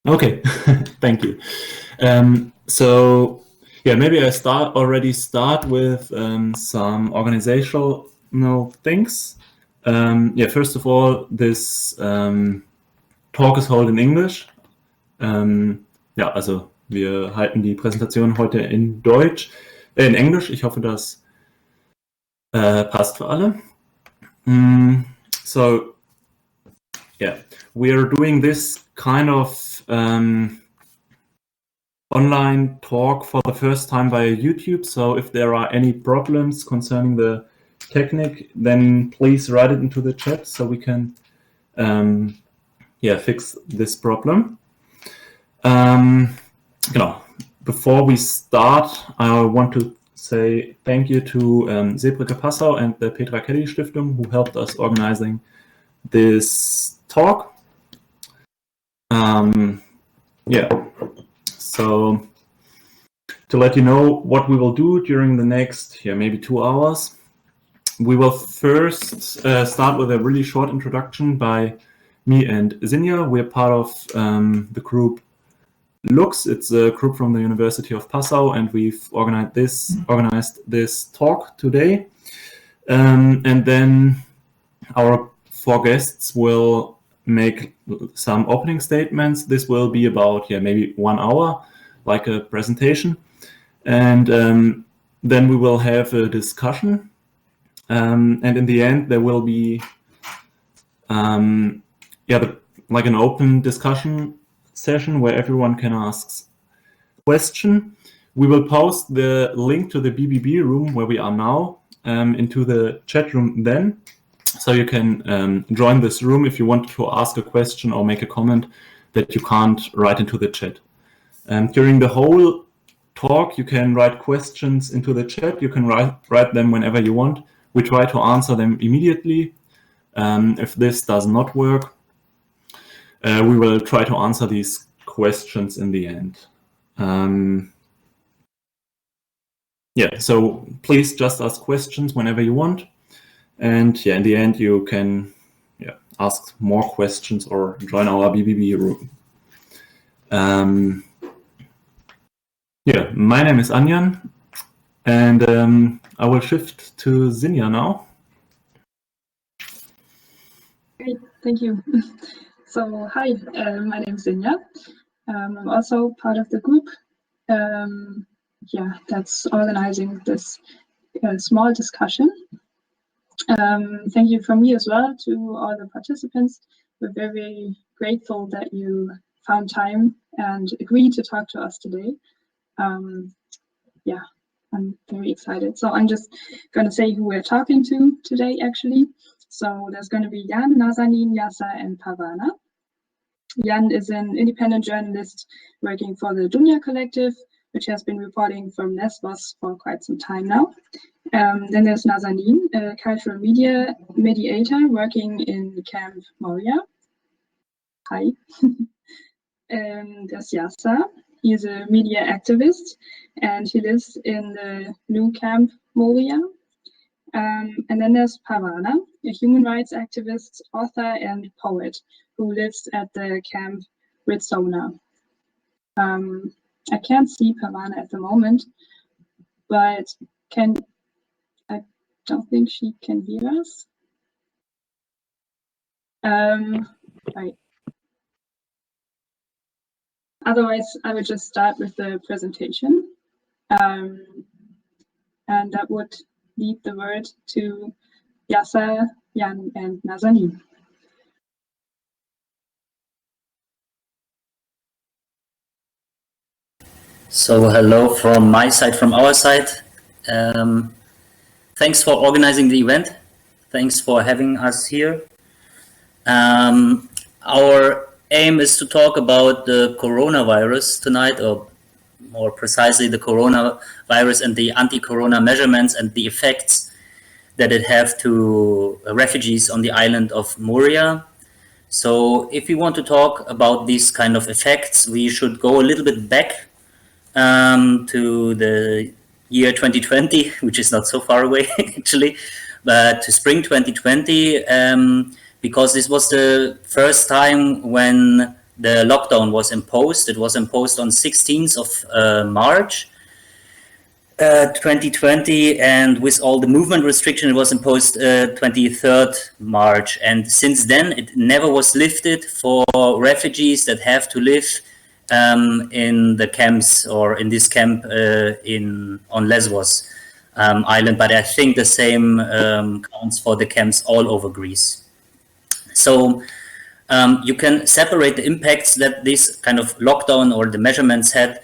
Okay, thank you. So yeah, maybe I start with some organizational things. Yeah, first of all, this talk is held in English. Ja, also wir halten die Präsentation heute in Englisch. Ich hoffe, das passt für alle. So yeah, we are doing this kind of online talk for the first time via YouTube. So if there are any problems concerning the technique, then please write it into the chat so we can fix this problem. Before we start, I want to say thank you to Seebrücke Passau and the Petra Kelly Stiftung, who helped us organizing this talk. So to let you know what we will do during the next maybe 2 hours, we will first start with a really short introduction by me and Sinja. We're part of the group Lux. It's a group from the University of Passau, and we've organized this talk today. And then our 4 guests will make some opening statements. This will be about maybe 1 hour, like a presentation. And then we will have a discussion. And in the end, there will be like an open discussion session where everyone can ask question. We will post the link to the BBB room where we are now into the chat room then. So you can join this room if you want to ask a question or make a comment that you can't write into the chat. During the whole talk, you can write questions into the chat. You can write them whenever you want. We try to answer them immediately. If this does not work, we will try to answer these questions in the end. So please just ask questions whenever you want. And in the end, you can ask more questions or join our BBB room. My name is Anjan, and I will shift to Sinja now. Great, thank you. So hi, my name is Sinja. I'm also part of the group that's organizing this small discussion. Thank you from me as well to all the participants. We're very, very grateful that you found time and agreed to talk to us today. I'm very excited. So I'm just going to say who we're talking to today, actually. So there's going to be Jan, Nazanin, Yaser, and Parwana. Jan is an independent journalist working for the Dunya Collective, which has been reporting from Lesbos for quite some time now. Then there's Nazanin, a cultural media mediator working in Camp Moria. Hi. There's Yaser. He is a media activist, and he lives in the new Camp Moria. And then there's Parwana, a human rights activist, author, and poet who lives at the Camp Ristona. I can't see Parwana at the moment, but I don't think she can hear us. Right. Otherwise, I would just start with the presentation, and that would leave the word to Yaser, Jan, and Nazanin. So hello from my side, from our side. Thanks for organizing the event. Thanks for having us here. Our aim is to talk about the coronavirus tonight, or more precisely the coronavirus and the anti-corona measurements and the effects that it have to refugees on the island of Moria. So if we want to talk about these kind of effects, we should go a little bit back to the year 2020, which is not so far away actually, but to spring 2020, because this was the first time when the lockdown was imposed. It was imposed on 16th of March 2020, and with all the movement restriction, it was imposed 23rd March. And since then, it never was lifted for refugees that have to live in the camps, or in this camp on Lesbos island. But I think the same counts for the camps all over Greece. So you can separate the impacts that this kind of lockdown or the measurements had.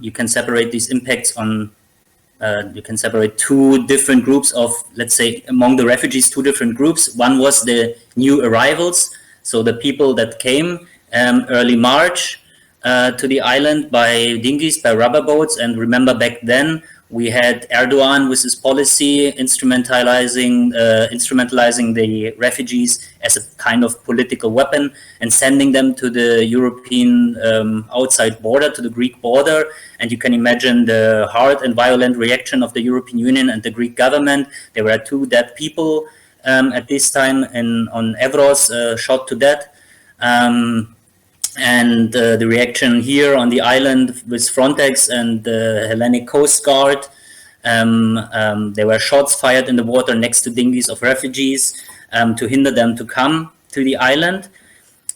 You can separate these impacts on. You can separate two different groups of, let's say, among the refugees, two different groups. One was the new arrivals, so the people that came early March to the island by dinghies, by rubber boats. And remember, back then we had Erdogan with his policy instrumentalizing the refugees as a kind of political weapon and sending them to the European outside border, to the Greek border. And you can imagine the hard and violent reaction of the European Union and the Greek government. There were 2 dead people at this time on Evros, shot to death. And the reaction here on the island with Frontex and the Hellenic Coast Guard. There were shots fired in the water next to dinghies of refugees to hinder them to come to the island.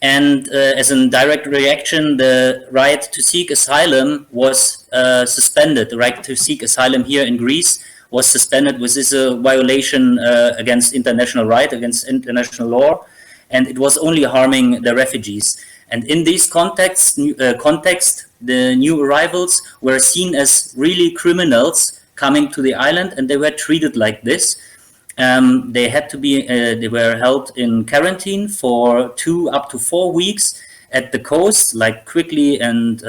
And as a direct reaction, the right to seek asylum was suspended. The right to seek asylum here in Greece was suspended, which is a violation against international right, against international law, and it was only harming the refugees. And in this context, the new arrivals were seen as really criminals coming to the island, and they were treated like this. They had to be, they were held in quarantine for 2 up to 4 weeks at the coast, like quickly and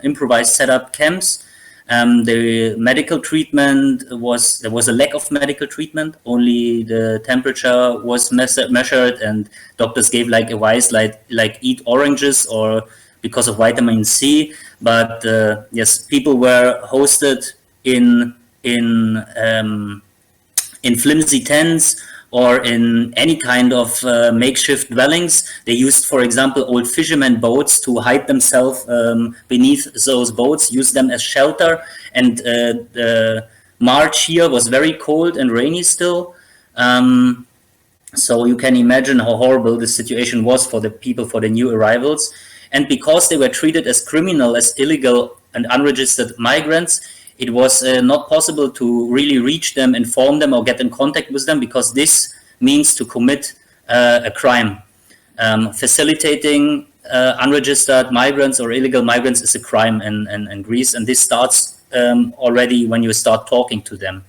improvised setup camps. The medical treatment there was a lack of medical treatment. Only the temperature was measured, and doctors gave like advice like eat oranges or because of vitamin C. But yes, people were hosted in flimsy tents or in any kind of makeshift dwellings. They used, for example, old fishermen boats to hide themselves beneath those boats, use them as shelter. And the March here was very cold and rainy still. So you can imagine how horrible the situation was for the people, for the new arrivals. And because they were treated as criminal, as illegal and unregistered migrants, it was not possible to really reach them, inform them, or get in contact with them, because this means to commit a crime. Facilitating unregistered migrants or illegal migrants is a crime in Greece, and this starts already when you start talking to them.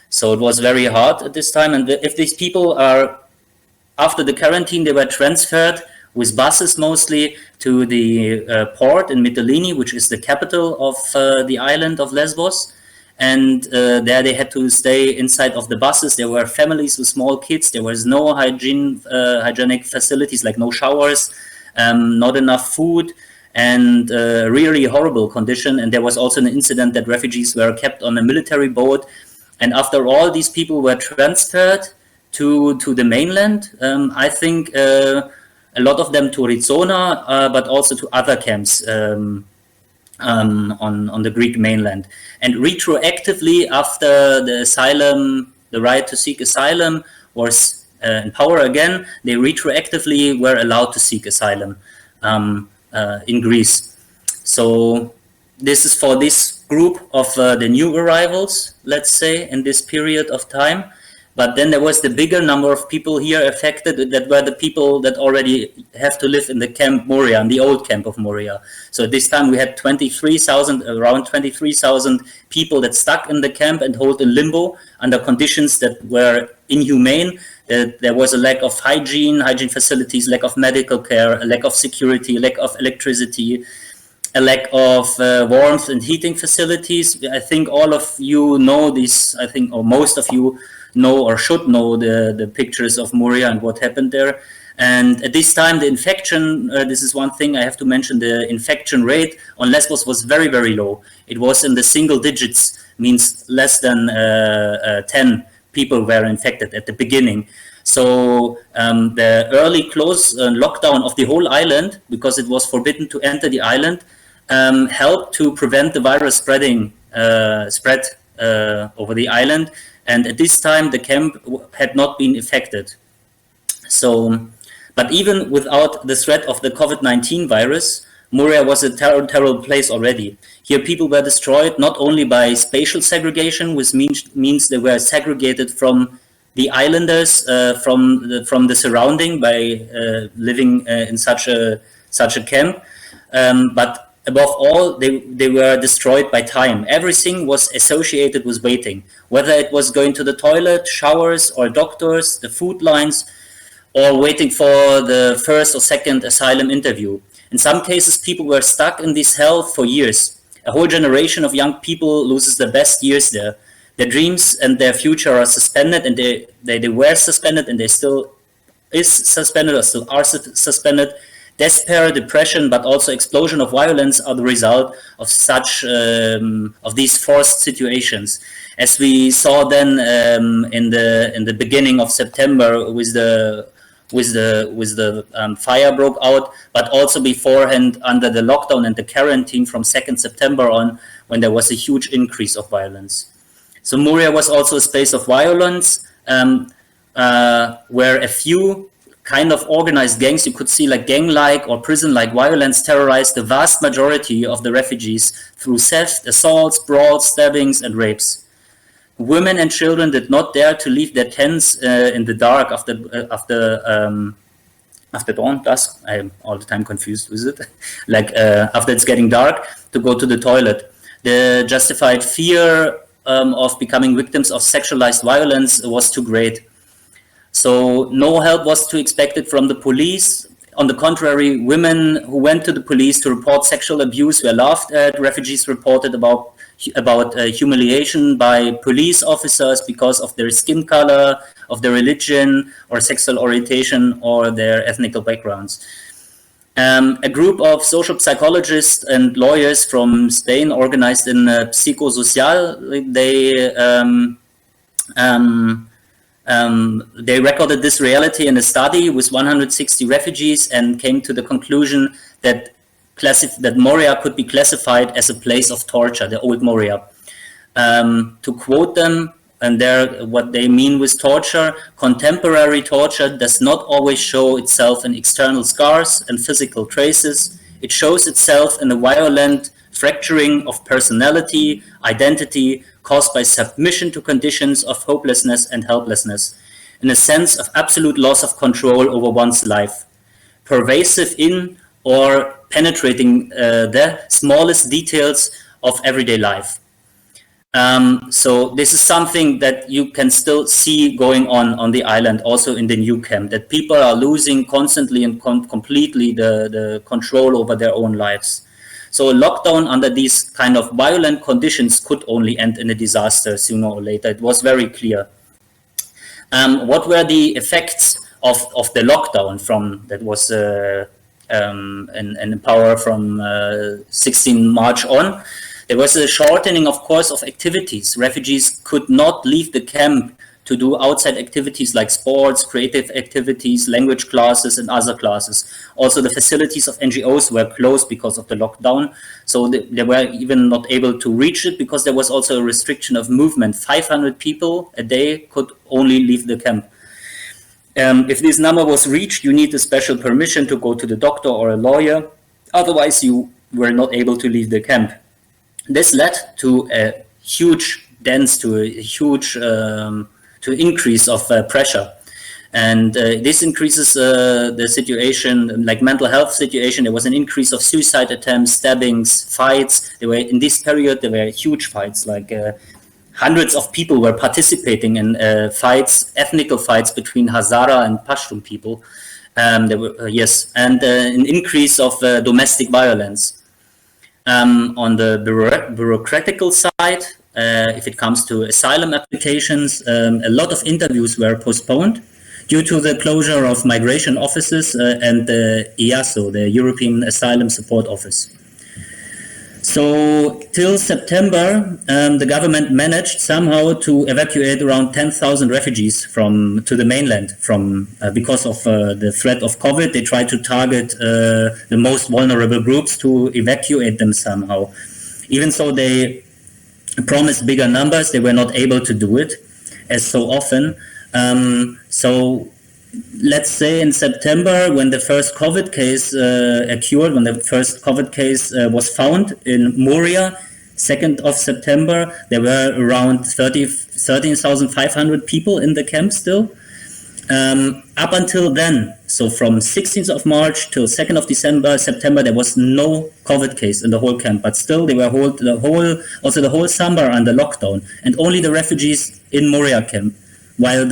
So it was very hard at this time. And if these people are, after the quarantine, they were transferred with buses mostly to the port in Mytilene, which is the capital of the island of Lesbos. And there they had to stay inside of the buses. There were families with small kids. There was no hygienic facilities, like no showers, not enough food, and really horrible condition. And there was also an incident that refugees were kept on a military boat. And after all these people were transferred to the mainland, I think a lot of them to Ristona, but also to other camps on the Greek mainland. And retroactively, after the right to seek asylum was in power again, they retroactively were allowed to seek asylum in Greece. So this is for this group of the new arrivals, let's say, in this period of time. But then there was the bigger number of people here affected, that were the people that already have to live in the camp Moria, in the old camp of Moria. So at this time we had around 23,000 people that stuck in the camp and held in limbo under conditions that were inhumane. There was a lack of hygiene facilities, lack of medical care, a lack of security, lack of electricity, a lack of warmth and heating facilities. I think all of you know this, I think, or most of you know or should know the pictures of Moria and what happened there. And at this time, the infection, this is one thing I have to mention, the infection rate on Lesbos was very, very low. It was in the single digits, means less than 10 people were infected at the beginning. So the early close lockdown of the whole island, because it was forbidden to enter the island, helped to prevent the virus spread over the island. And at this time, the camp had not been affected. So, but even without the threat of the COVID-19 virus, Moria was a terrible place already. Here people were destroyed not only by spatial segregation, which means they were segregated from the islanders, from the surrounding by living in such a camp, but above all, they were destroyed by time. Everything was associated with waiting, whether it was going to the toilet, showers, or doctors, the food lines, or waiting for the first or second asylum interview. In some cases, people were stuck in this hell for years. A whole generation of young people loses their best years there. Their dreams and their future are suspended, and they were suspended, and they still is suspended or still are suspended. Despair, depression, but also explosion of violence are the result of such of these forced situations. As we saw then in the beginning of September with the fire broke out, but also beforehand under the lockdown and the quarantine from 2nd September on, when there was a huge increase of violence. So Moria was also a space of violence where a few kind of organized gangs, you could see like gang-like or prison-like violence, terrorized the vast majority of the refugees through theft, assaults, brawls, stabbings, and rapes. Women and children did not dare to leave their tents in the dark after dawn, dusk. I'm all the time confused with it. Like after it's getting dark, to go to the toilet. The justified fear of becoming victims of sexualized violence was too great. So no help was to be expected from the police. On the contrary, women who went to the police to report sexual abuse were laughed at. Refugees reported about humiliation by police officers because of their skin color, of their religion, or sexual orientation, or their ethnic backgrounds. A group of social psychologists and lawyers from Spain organized in Psychosocial. They recorded this reality in a study with 160 refugees and came to the conclusion that Moria could be classified as a place of torture, the old Moria. To quote them, and what they mean with torture, contemporary torture does not always show itself in external scars and physical traces. It shows itself in a violent fracturing of personality, identity, caused by submission to conditions of hopelessness and helplessness, in a sense of absolute loss of control over one's life, pervasive in or penetrating the smallest details of everyday life. So this is something that you can still see going on the island, also in the new camp, that people are losing constantly and completely the control over their own lives. So a lockdown under these kind of violent conditions could only end in a disaster sooner or later. It was very clear. What were the effects of the lockdown that was in power from 16 March on? There was a shortening, of course, of activities. Refugees could not leave the camp to do outside activities like sports, creative activities, language classes, and other classes. Also, the facilities of NGOs were closed because of the lockdown. So they were even not able to reach it because there was also a restriction of movement. 500 people a day could only leave the camp. If this number was reached, you need a special permission to go to the doctor or a lawyer. Otherwise, you were not able to leave the camp. This led to a huge to increase of pressure. And this increases the situation, like mental health situation. There was an increase of suicide attempts, stabbings, fights. In this period, there were huge fights, like hundreds of people were participating in fights, ethnic fights between Hazara and Pashtun people. There were, and an increase of domestic violence. On the bureaucratical side, if it comes to asylum applications, a lot of interviews were postponed due to the closure of migration offices and the EASO, the European Asylum Support Office. So till September, the government managed somehow to evacuate around 10,000 refugees to the mainland because of the threat of COVID. They tried to target the most vulnerable groups to evacuate them somehow. Even so they promised bigger numbers, they were not able to do it, as so often. So let's say in September, when the first COVID case occurred, when the first COVID case was found in Moria, 2nd of September, there were around 13,500 people in the camp still. Up until then, so from 16th of March till 2nd of September, there was no COVID case in the whole camp, but still they were the whole summer under lockdown, and only the refugees in Moria camp. While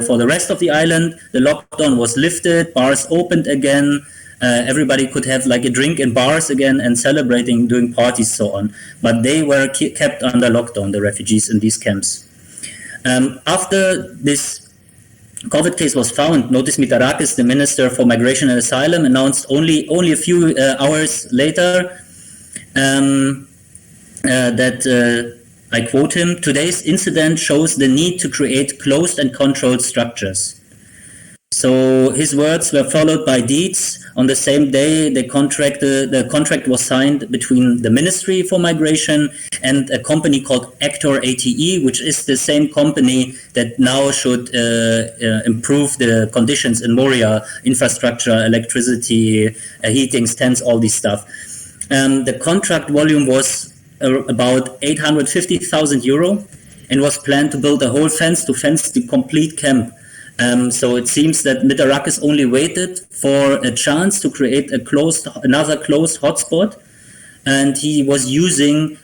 for the rest of the island, the lockdown was lifted, bars opened again, everybody could have like a drink in bars again and celebrating, doing parties, so on. But they were kept under lockdown, the refugees in these camps. After this COVID case was found, Notis Mitarakis, the Minister for Migration and Asylum, announced only a few hours later that I quote him, "Today's incident shows the need to create closed and controlled structures." So his words were followed by deeds. On the same day, the contract was signed between the Ministry for Migration and a company called Actor ATE, which is the same company that now should improve the conditions in Moria, infrastructure, electricity, heating, tents, all this stuff. The contract volume was about 850,000 euro, and was planned to build a whole fence to fence the complete camp. So it seems that Mitarakis only waited for a chance to create another closed hotspot, and he was using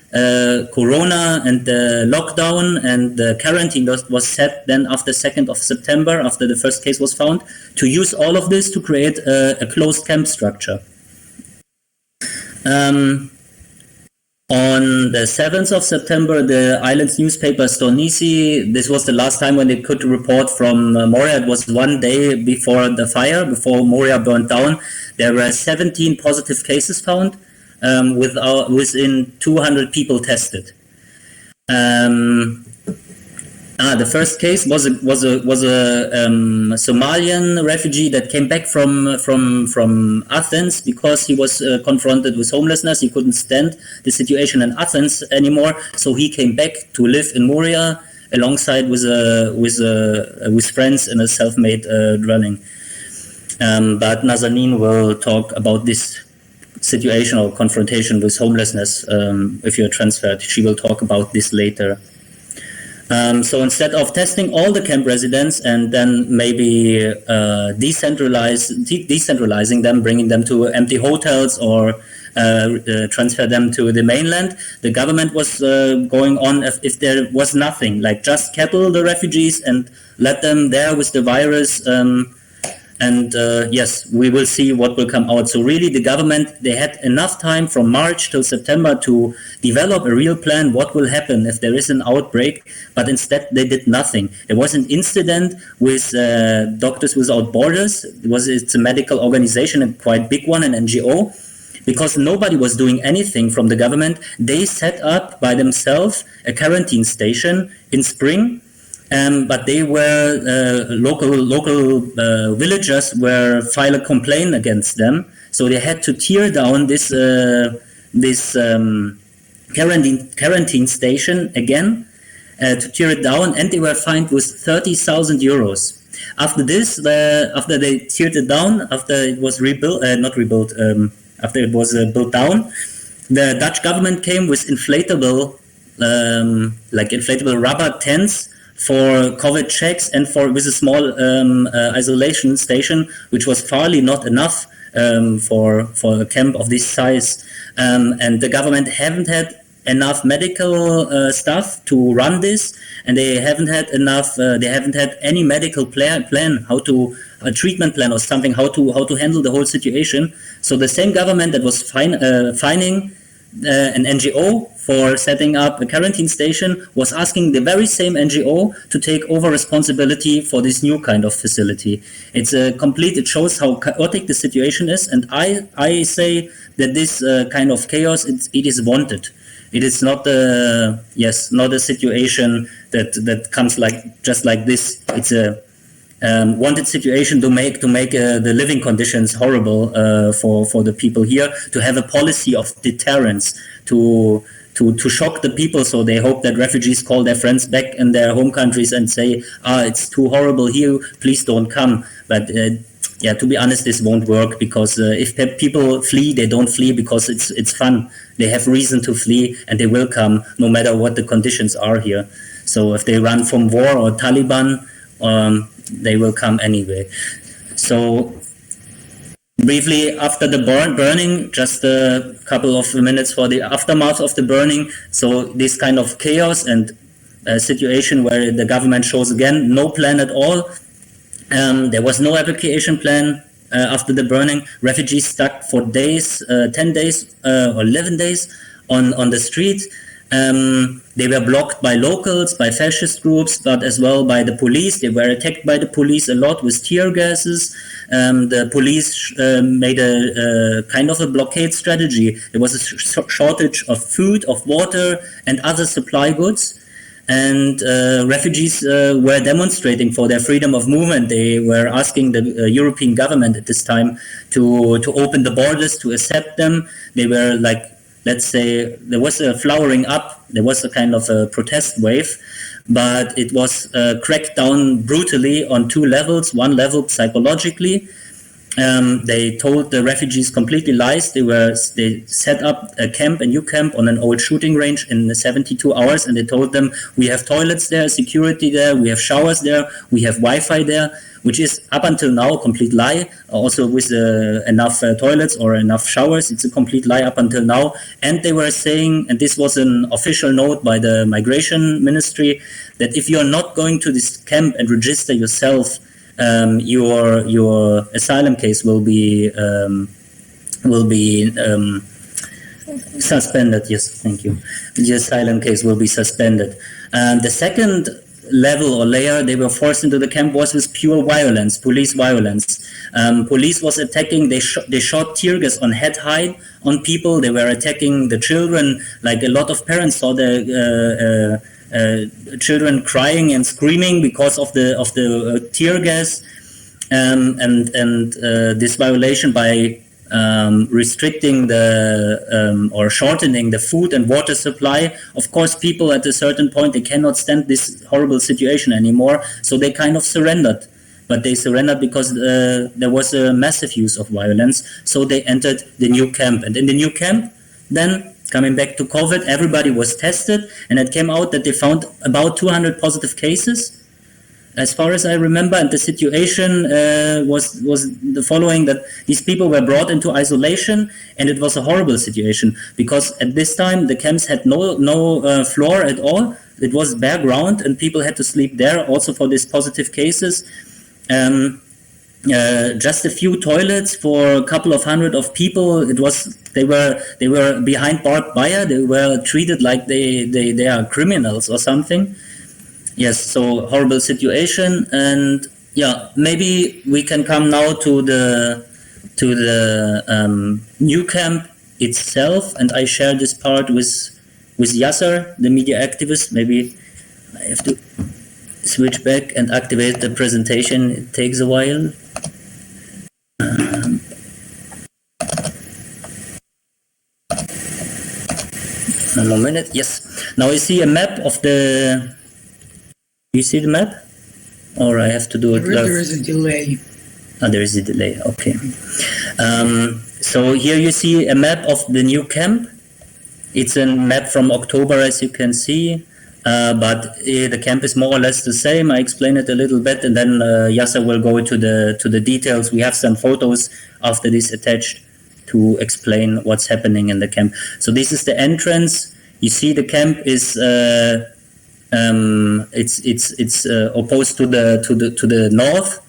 Corona and the lockdown and the quarantine that was set then after 2nd of September, after the first case was found, to use all of this to create a closed camp structure. On the 7th of September, the island's newspaper Stonisi, this was the last time when they could report from Moria. It was one day before the fire, before Moria burned down. There were 17 positive cases found, within 200 people tested. The first case was a Somalian refugee that came back from Athens because he was confronted with homelessness. He couldn't stand the situation in Athens anymore, so he came back to live in Moria alongside with friends in a self-made dwelling. But Nazanin will talk about this situation or confrontation with homelessness if you're transferred. She will talk about this later. So instead of testing all the camp residents and then maybe decentralizing them, bringing them to empty hotels or transfer them to the mainland, the government was going on if there was nothing, like just kettle the refugees and let them there with the virus. Yes, we will see what will come out. So really the government, they had enough time from March till September to develop a real plan what will happen if there is an outbreak, but instead they did nothing. There was an incident with Doctors Without Borders. It's a medical organization, a quite big one, an NGO. Because nobody was doing anything from the government, they set up by themselves a quarantine station in spring. But they were local villagers were file a complaint against them, so they had to tear down this quarantine station again, to tear it down, and they were fined with 30,000 euros. After this, after they teared it down, after it was rebuilt, after it was built down, the Dutch government came with inflatable rubber tents for COVID checks and with a small isolation station, which was farly not enough for a camp of this size. And the government haven't had enough medical staff to run this, and they haven't had enough. They haven't had any medical plan a treatment plan or something, how to handle the whole situation. So the same government that was fining an NGO for setting up a quarantine station was asking the very same NGO to take over responsibility for this new kind of facility. It shows how chaotic the situation is, and I say that this kind of chaos, it is wanted. It is not not a situation that comes just like this. It's a wanted situation to make the living conditions horrible for the people here. To have a policy of deterrence to shock the people, so they hope that refugees call their friends back in their home countries and say, it's too horrible here, please don't come. But to be honest, this won't work, because if people flee, they don't flee because it's fun. They have reason to flee, and they will come no matter what the conditions are here. So if they run from war or Taliban, they will come anyway. So briefly, after the burning, just a couple of minutes for the aftermath of the burning. So this kind of chaos and a situation where the government shows again no plan at all. There was no evacuation plan after the burning. Refugees stuck for days, 10 days or 11 days on the street. They were blocked by locals, by fascist groups, but as well by the police. They were attacked by the police a lot with tear gases. The police made a kind of a blockade strategy. There was a shortage of food, of water, and other supply goods. And refugees were demonstrating for their freedom of movement. They were asking the European government at this time to open the borders, to accept them. They were let's say, there was a flowering up. There was a kind of a protest wave, but it was cracked down brutally on two levels. One level, psychologically. They told the refugees completely lies. They set up a new camp on an old shooting range in 72 hours, and they told them, we have toilets there, security there, we have showers there, we have Wi-Fi there, which is up until now a complete lie. Also with enough toilets or enough showers, it's a complete lie up until now. And they were saying, and this was an official note by the migration ministry, that if you're not going to this camp and register yourself, your asylum case will be suspended. Yes, thank you. The asylum case will be suspended. The second level or layer they were forced into the camp was with pure violence, police violence. Police was attacking. They shot tear gas on head height on people. They were attacking the children. Like a lot of parents saw the children crying and screaming because of the tear gas, and this violation by restricting or shortening the food and water supply. Of course, people at a certain point, they cannot stand this horrible situation anymore, so they kind of surrendered. But they surrendered because there was a massive use of violence, so they entered the new camp. And in the new camp, then, coming back to COVID, everybody was tested, and it came out that they found about 200 positive cases, as far as I remember. And the situation was the following, that these people were brought into isolation, and it was a horrible situation, because at this time the camps had no floor at all. It was bare ground, and people had to sleep there also for these positive cases. Just a few toilets for a couple of hundred of people. They were behind barbed wire. They were treated like they are criminals or something. Yes, so horrible situation. And yeah, maybe we can come now to the new camp itself. And I share this part with Yaser, the media activist. Maybe I have to switch back and activate the presentation. It takes a while. One more minute. Yes. Now you see a map of the. You see the map? Or I have to do it. There is a delay. There is a delay. Okay. So here you see a map of the new camp. It's a map from October, as you can see. But the camp is more or less the same. I explain it a little bit, and then Yaser will go to the details. We have some photos after this attached to explain what's happening in the camp. So this is the entrance. You see the camp is it's opposed to the north.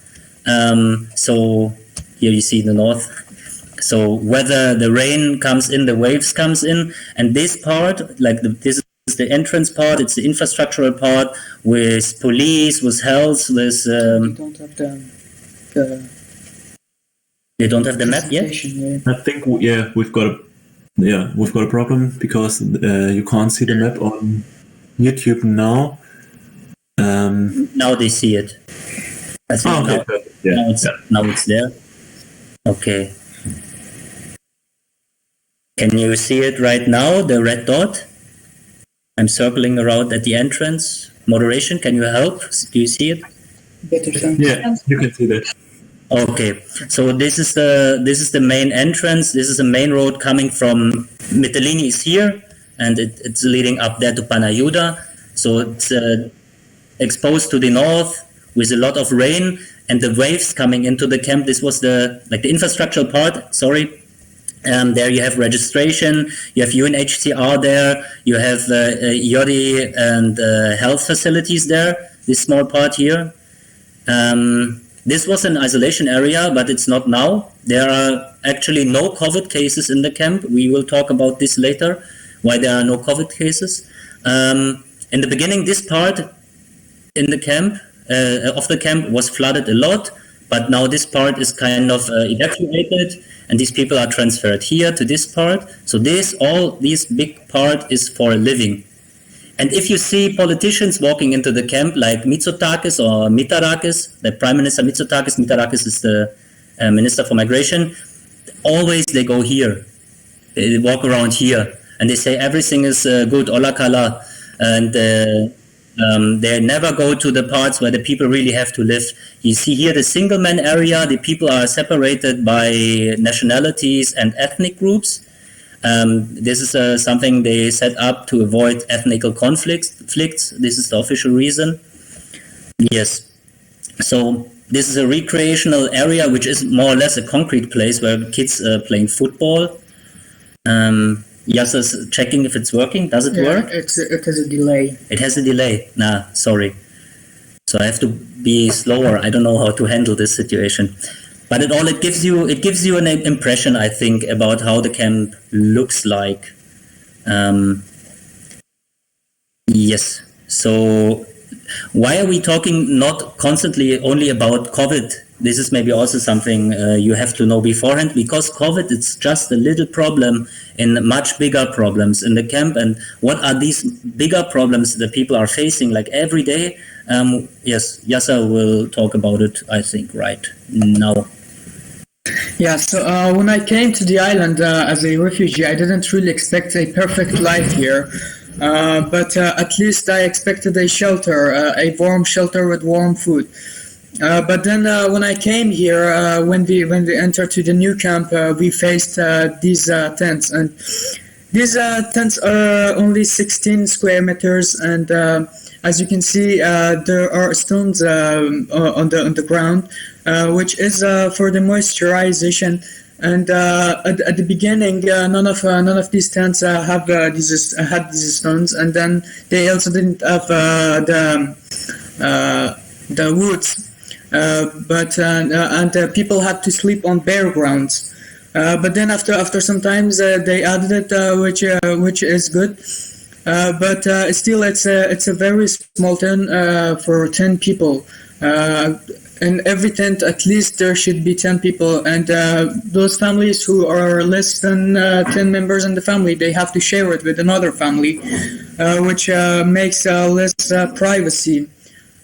So here you see the north So whether the rain comes in, the waves comes in, and this part, this is the entrance part, it's the infrastructural part with police, with health, with... We don't have the They don't have the map yet? Yeah. I think we've got a problem because you can't see the map on YouTube now. Now they see it. I think now it's there. Okay. Can you see it right now, the red dot? I'm circling around at the entrance. Moderation, can you help? Do you see it? Better sound. Yeah, you can see that. Okay, so this is the main entrance. This is the main road coming from Mytilene is here, and it's leading up there to Panayuda. So it's exposed to the north with a lot of rain and the waves coming into the camp. This was the infrastructural part. Sorry. There you have registration, you have UNHCR there, you have Yodi and health facilities there, this small part here. This was an isolation area, but it's not now. There are actually no COVID cases in the camp. We will talk about this later, why there are no COVID cases. In the beginning, this part in the camp, of the camp was flooded a lot, but now this part is kind of evacuated, and these people are transferred here to this part. So this big part is for living. And if you see politicians walking into the camp like Mitsotakis or Mitarakis, the Prime Minister Mitarakis is the Minister for Migration, always they go here. They walk around here and they say everything is good, ola kala. And they never go to the parts where the people really have to live. You see here the single man area, the people are separated by nationalities and ethnic groups. This is something they set up to avoid ethnic conflicts. This is the official reason. Yes. So this is a recreational area, which is more or less a concrete place where kids are playing football. Yaser's checking if it's working. Does it work? It has a delay. It has a delay. Sorry. So I have to be slower. I don't know how to handle this situation. But it gives you an impression, I think, about how the camp looks like. Yes. So why are we talking not constantly only about COVID? This is maybe also something you have to know beforehand, because COVID, it's just a little problem in much bigger problems in the camp. And what are these bigger problems that people are facing like every day? Yes, Yaser will talk about it, I think, right now. Yeah, so when I came to the island as a refugee, I didn't really expect a perfect life here. But at least I expected a shelter, a warm shelter with warm food. But then when I came here, when we entered to the new camp, we faced these tents. And these tents are only 16 square meters. And as you can see, there are stones on the ground, which is for the moisturization. And at the beginning, none of these tents had these stones, and then they also didn't have the woods. But people had to sleep on bare grounds. But then after some times they added it, which is good. But still, it's a very small tent for 10 people. In every tent, at least there should be 10 people, and those families who are less than 10 members in the family, they have to share it with another family, which makes less privacy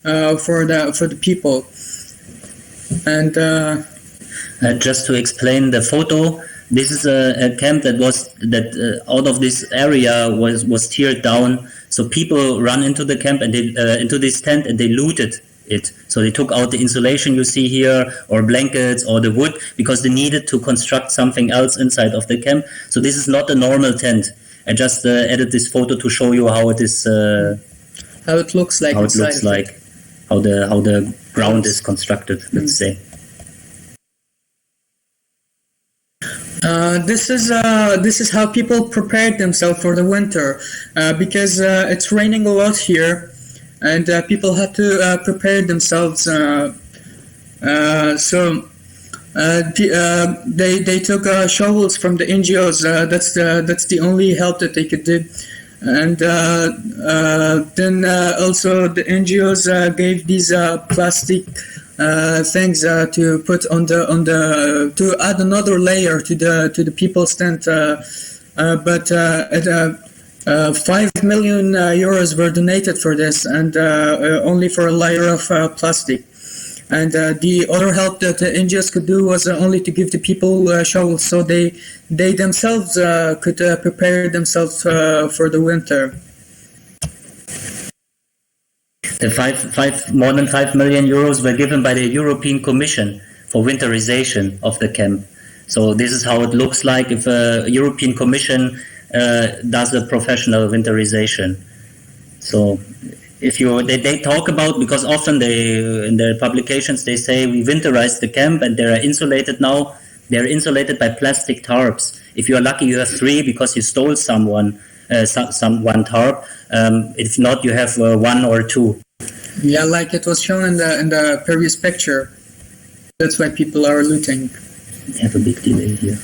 for the people. And just to explain the photo, this is a camp that out of this area was teared down. So people run into the camp and into this tent, and they looted it. So they took out the insulation you see here, or blankets, or the wood, because they needed to construct something else inside of the camp. So this is not a normal tent. I just added this photo to show you how it is. How it looks like. How it looks like. How the ground is constructed. Let's say. This is how people prepared themselves for the winter, because it's raining a lot here. And people had to prepare themselves. So They took shovels from the NGOs. That's the only help that they could do. And then also the NGOs gave these plastic things to put on the to add another layer to the people's tent. But 5 million euros were donated for this, and only for a layer of plastic. And the other help that the NGOs could do was only to give the people shovels, so they themselves could prepare themselves for the winter. The more than 5 million euros were given by the European Commission for winterization of the camp. So this is how it looks like if a European Commission does a professional winterization. So if they talk about, because often in their publications they say we winterized the camp and they are insulated now. They're insulated by plastic tarps. If you are lucky, you have 3 because you stole one tarp. If not, you have 1 or 2. Yeah, like it was shown in the previous picture. That's why people are looting. We have a big delay here.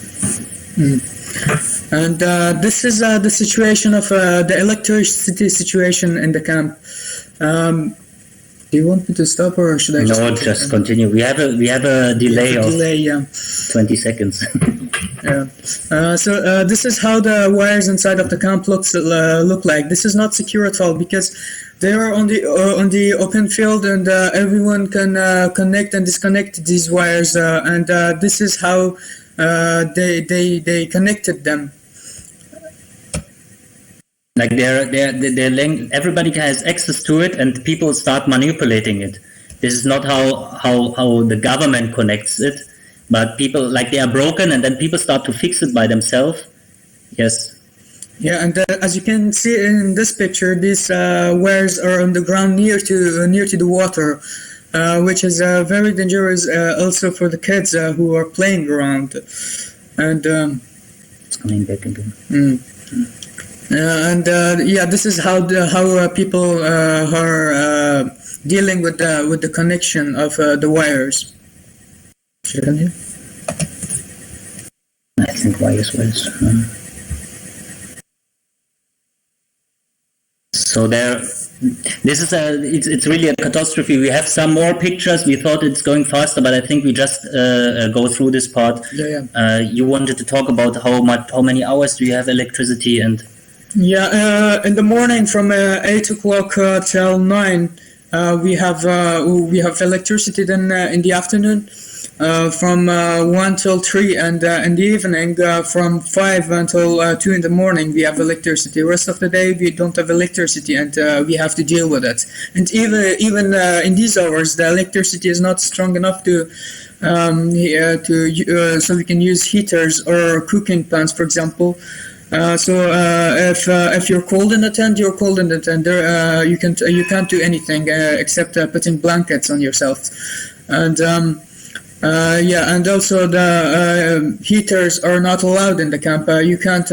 And this is the situation of the electricity situation in the camp. Do you want me to stop or should I just continue? We have a delay of 20 seconds. Yeah. So this is how the wires inside of the camp look like. This is not secure at all because they are on the open field, and everyone can connect and disconnect these wires. And this is how they connected them. Like they're everybody has access to it, and people start manipulating it. This is not how the government connects it, but people, like, they are broken, and then people start to fix it by themselves. Yes. Yeah, and as you can see in this picture, these wires are on the ground near to the water, which is very dangerous also for the kids who are playing around. And it's coming back again. This is how people are dealing with the connection of the wires. Should I continue? I think wires. So this is it's really a catastrophe. We have some more pictures. We thought it's going faster, but I think we just go through this part. Yeah. You wanted to talk about how many hours do you have electricity and. Yeah, in the morning from 8 o'clock till 9, we have electricity. Then in the afternoon, from 1 till 3, and in the evening from 5 until 2 in the morning, we have electricity. The rest of the day we don't have electricity, and we have to deal with it. And even in these hours, the electricity is not strong enough to so we can use heaters or cooking pans, for example. If you're cold in the tent, you're cold in the tent. You can't do anything except putting blankets on yourself. And and also the heaters are not allowed in the camp. You can't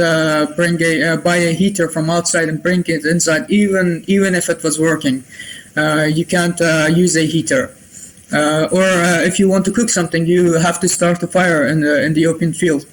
buy a heater from outside and bring it inside, even if it was working. You can't use a heater. Or if you want to cook something, you have to start a fire in the open field.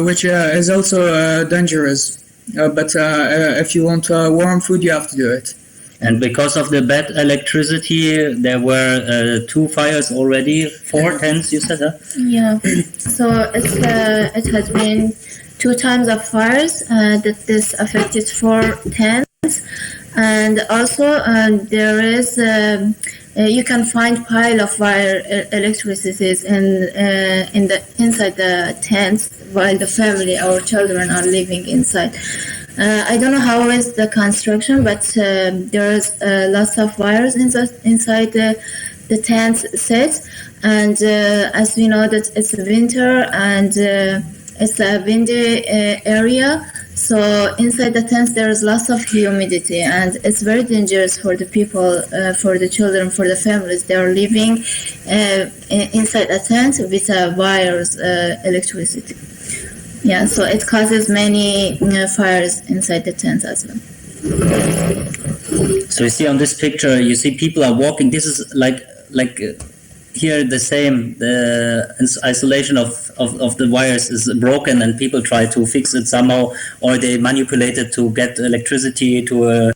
Which is also dangerous. But if you want warm food, you have to do it. And because of the bad electricity, there were 2 fires already, 4 tents, you said, huh? Yeah. So it has been 2 times of fires that this affected 4 tents. And also there is you can find pile of wire electricities inside the tents while the family, our children, are living inside. I don't know how is the construction, but there is lots of wires inside the tent set. And as we know that it's winter and it's a windy area, so inside the tents there is lots of humidity, and it's very dangerous for the people, for the children, for the families. They are living inside a tent with wires, electricity. Yeah, so it causes many fires inside the tent as well. So you see on this picture, you see people are walking. This is like here the same. The isolation of the wires is broken, and people try to fix it somehow, or they manipulate it to get electricity to a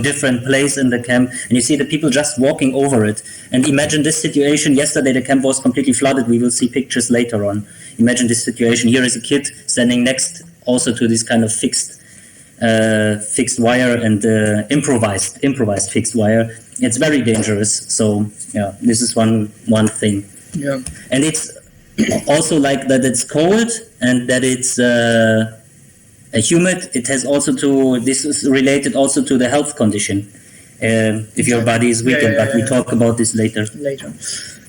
different place in the camp. And you see the people just walking over it. And imagine this situation. Yesterday the camp was completely flooded. We will see pictures later on. Imagine this situation. Here is a kid standing next also to this kind of fixed wire and improvised fixed wire. It's very dangerous. So yeah, this is one thing. Yeah. And it's also like that it's cold and that it's humid. It has also this is related also to the health condition. If your body is weakened, but we talk about this later.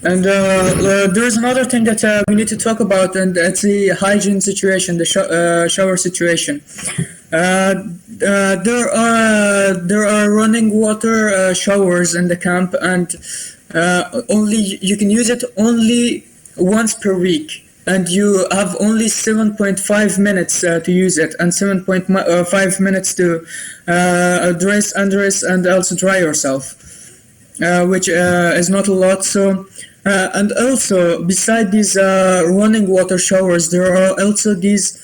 And there is another thing that we need to talk about, and that's the hygiene situation, the shower situation. There are running water showers in the camp, and you can use it only once per week, and you have only 7.5 minutes to use it, and 7.5 minutes to dress, undress, and also dry yourself, which is not a lot. So. And also, beside these running water showers, there are also these.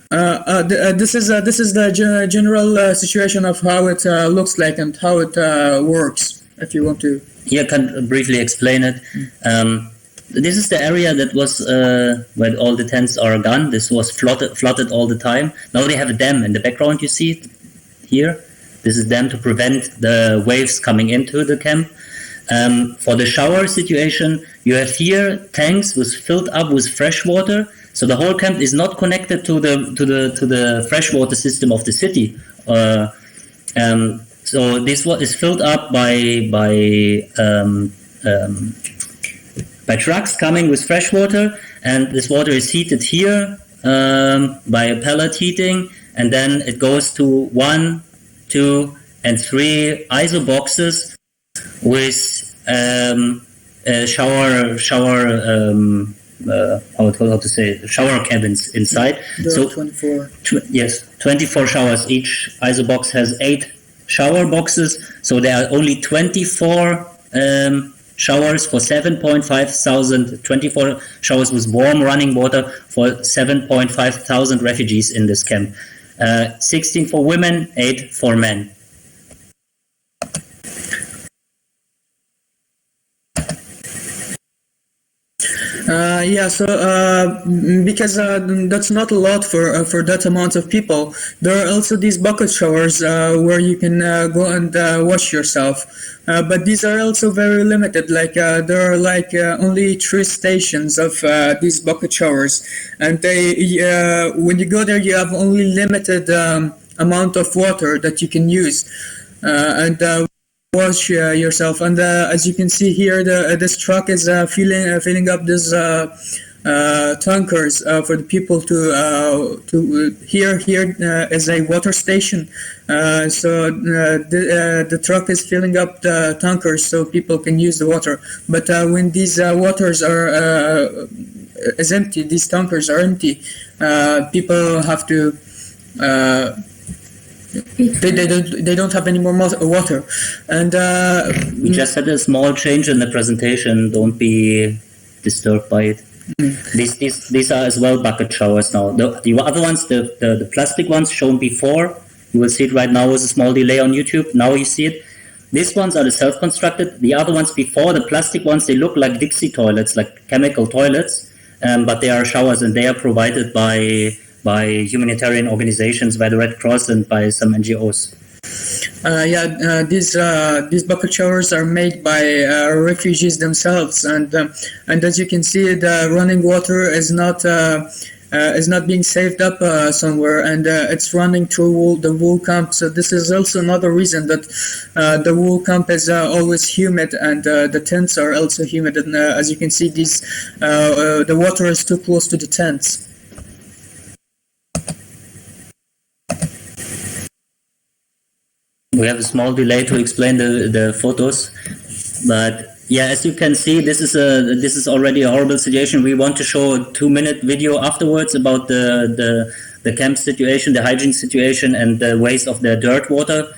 This is the general situation of how it looks like and how it works. If you want to. Yeah, I can briefly explain it. This is the area that was where all the tents are gone. This was flooded all the time. Now they have a dam in the background. You see it here. This is dam to prevent the waves coming into the camp. For the shower situation, you have here tanks filled up with fresh water. So the whole camp is not connected to the freshwater system of the city. So this is filled up by trucks coming with fresh water, and this water is heated here by a pellet heating, and then it goes to 1, 2, and 3 ISO boxes with shower cabins inside. So 24. 24 showers. Each ISO box has 8 shower boxes. So there are only 24 showers for 7,500. 24 showers with warm running water for 7,500 refugees in this camp. 16 for women, 8 for men. Because that's not a lot for that amount of people. There are also these bucket showers where you can go and wash yourself. But these are also very limited. Like there are only 3 stations of these bucket showers, and when you go there, you have only limited amount of water that you can use, and wash yourself. And as you can see here, this truck is filling up this tankers for the people to here is a water station. So the truck is filling up the tankers so people can use the water. But when these waters is empty, these tankers are empty, people have to. They don't have any more water, and we just had a small change in the presentation. Don't be disturbed by it. These are as well bucket showers now. The other ones, the plastic ones shown before, you will see it right now with a small delay on YouTube. Now you see it. These ones are the self-constructed. The other ones before, the plastic ones, they look like Dixie toilets, like chemical toilets, but they are showers, and they are provided by humanitarian organizations, by the Red Cross and by some NGOs. These bucket showers are made by refugees themselves, and as you can see, the running water is not being saved up somewhere, and it's running through the wool camp. So this is also another reason that the wool camp is always humid, and the tents are also humid. And as you can see, the water is too close to the tents. We have a small delay to explain the photos, but yeah, as you can see, this is already a horrible situation. We want to show a 2-minute video afterwards about the camp situation, the hygiene situation, and the ways of the dirt water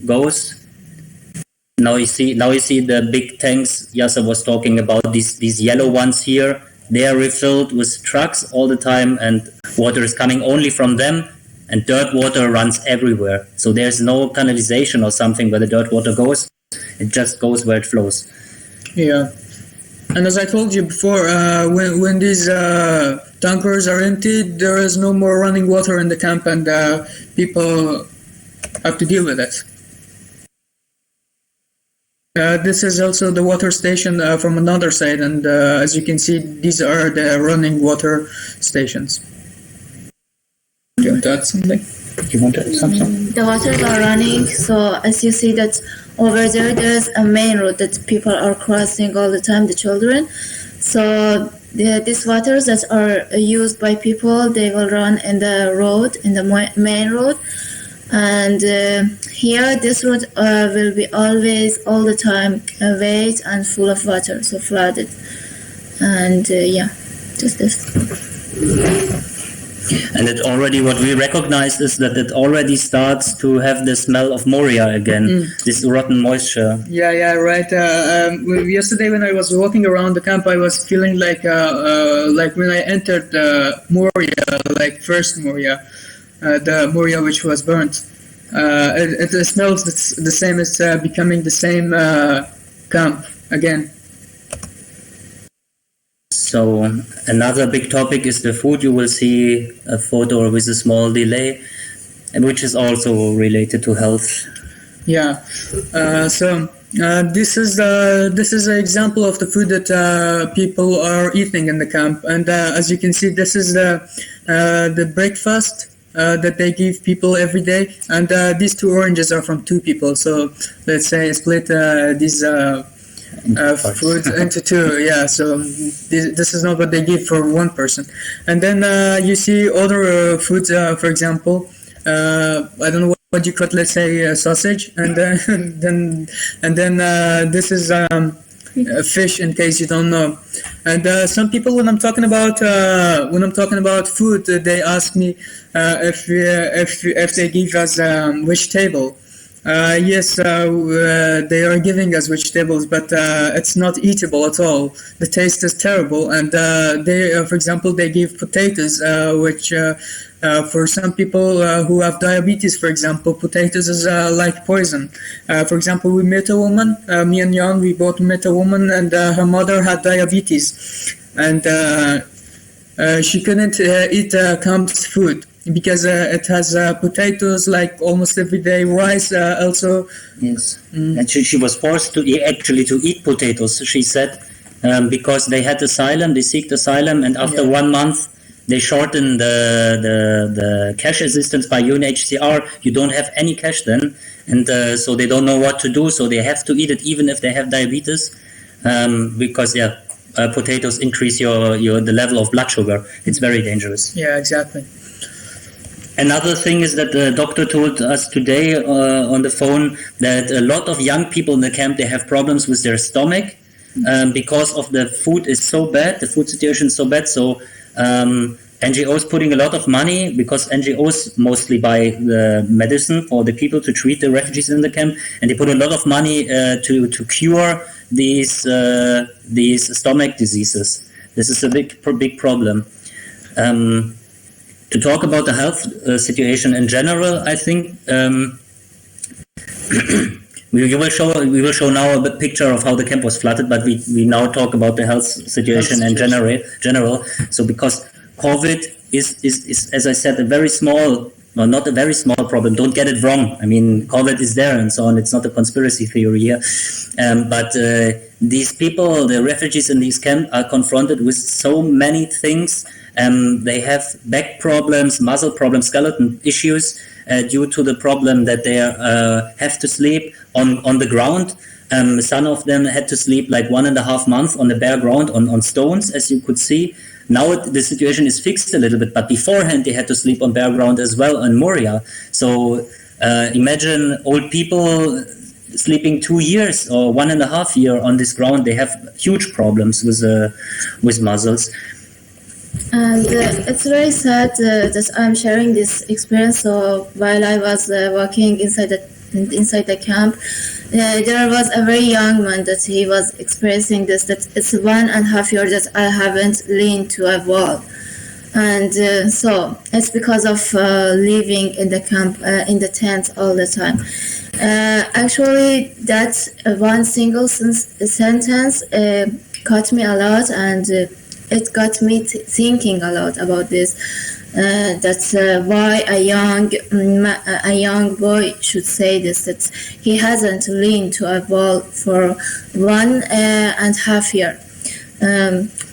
goes. Now you see the big tanks Yaser was talking about, these yellow ones here. They are refilled with trucks all the time, and water is coming only from them, and dirt water runs everywhere. So there's no canalization or something where the dirt water goes. It just goes where it flows. Yeah. And as I told you before, when these tankers are emptied, there is no more running water in the camp, and people have to deal with it. This is also the water station from another side, and as you can see, these are the running water stations. Do you want to add something? The waters are running, so as you see that over there's a main road that people are crossing all the time, the children. So these waters that are used by people, they will run in the road, in the main road. And here, this road will be always, all the time, wet and full of water, so flooded. And yeah, just this. And it already, what we recognize is that it already starts to have the smell of Moria again, this rotten moisture. Yeah, right. Yesterday when I was walking around the camp, I was feeling like when I entered Moria, like first Moria. The Moria which was burnt. It smells the same. It's becoming the same camp again. So another big topic is the food. You will see a photo with a small delay, which is also related to health. Yeah. So this is an example of the food that people are eating in the camp, and as you can see, this is the breakfast that they give people every day, and these 2 oranges are from 2 people. So let's say split these food into 2. Yeah. So this is not what they give for 1 person. And then you see other foods. For example, I don't know what you could, let's say, sausage, and then this is fish, in case you don't know. And some people, when I'm talking about food, they ask me if they give us vegetable. Yes, they are giving us vegetables, but it's not eatable at all. The taste is terrible, and they, for example, they give potatoes, which for some people who have diabetes, for example, potatoes is like poison. For example, we met a woman, me and Jan, we both met a woman, and her mother had diabetes, and she couldn't eat camp's food because it has potatoes, like almost every day, rice also. Yes, and she was forced to eat potatoes, she said, because they had asylum, they seeked asylum, and after 1 month, they shortened the cash assistance by UNHCR. You don't have any cash then, and so they don't know what to do, so they have to eat it even if they have diabetes, because potatoes increase the level of blood sugar. It's very dangerous. Yeah, exactly. Another thing is that the doctor told us today on the phone that a lot of young people in the camp, they have problems with their stomach because of the food is so bad, the food situation is so bad. So NGOs putting a lot of money, because NGOs mostly buy the medicine for the people to treat the refugees in the camp, and they put a lot of money to cure these stomach diseases. This is a big problem. To talk about the health situation in general, I think we will show now a picture of how the camp was flooded, but we now talk about the health situation in general. So because COVID is, as I said, a very small, well, not a very small problem. Don't get it wrong. I mean, COVID is there and so on. It's not a conspiracy theory here. But these people, the refugees in these camps, are confronted with so many things. They have back problems, muscle problems, skeleton issues due to the problem that they have to sleep on the ground. Some of them had to sleep like 1.5 months on the bare ground on stones, as you could see. Now the situation is fixed a little bit, but beforehand they had to sleep on bare ground as well in Moria. So imagine old people sleeping 2 years or 1.5 years on this ground. They have huge problems with muscles. And it's very sad that I'm sharing this experience. So while I was working inside the camp, there was a very young man that he was expressing this, that it's 1.5 years that I haven't leaned to a wall. And so it's because of living in the camp, in the tent all the time. Actually, that one single sentence caught me a lot, and it got me thinking a lot about this. That's why a young boy should say this, that he hasn't leaned to a wall for 1.5 years.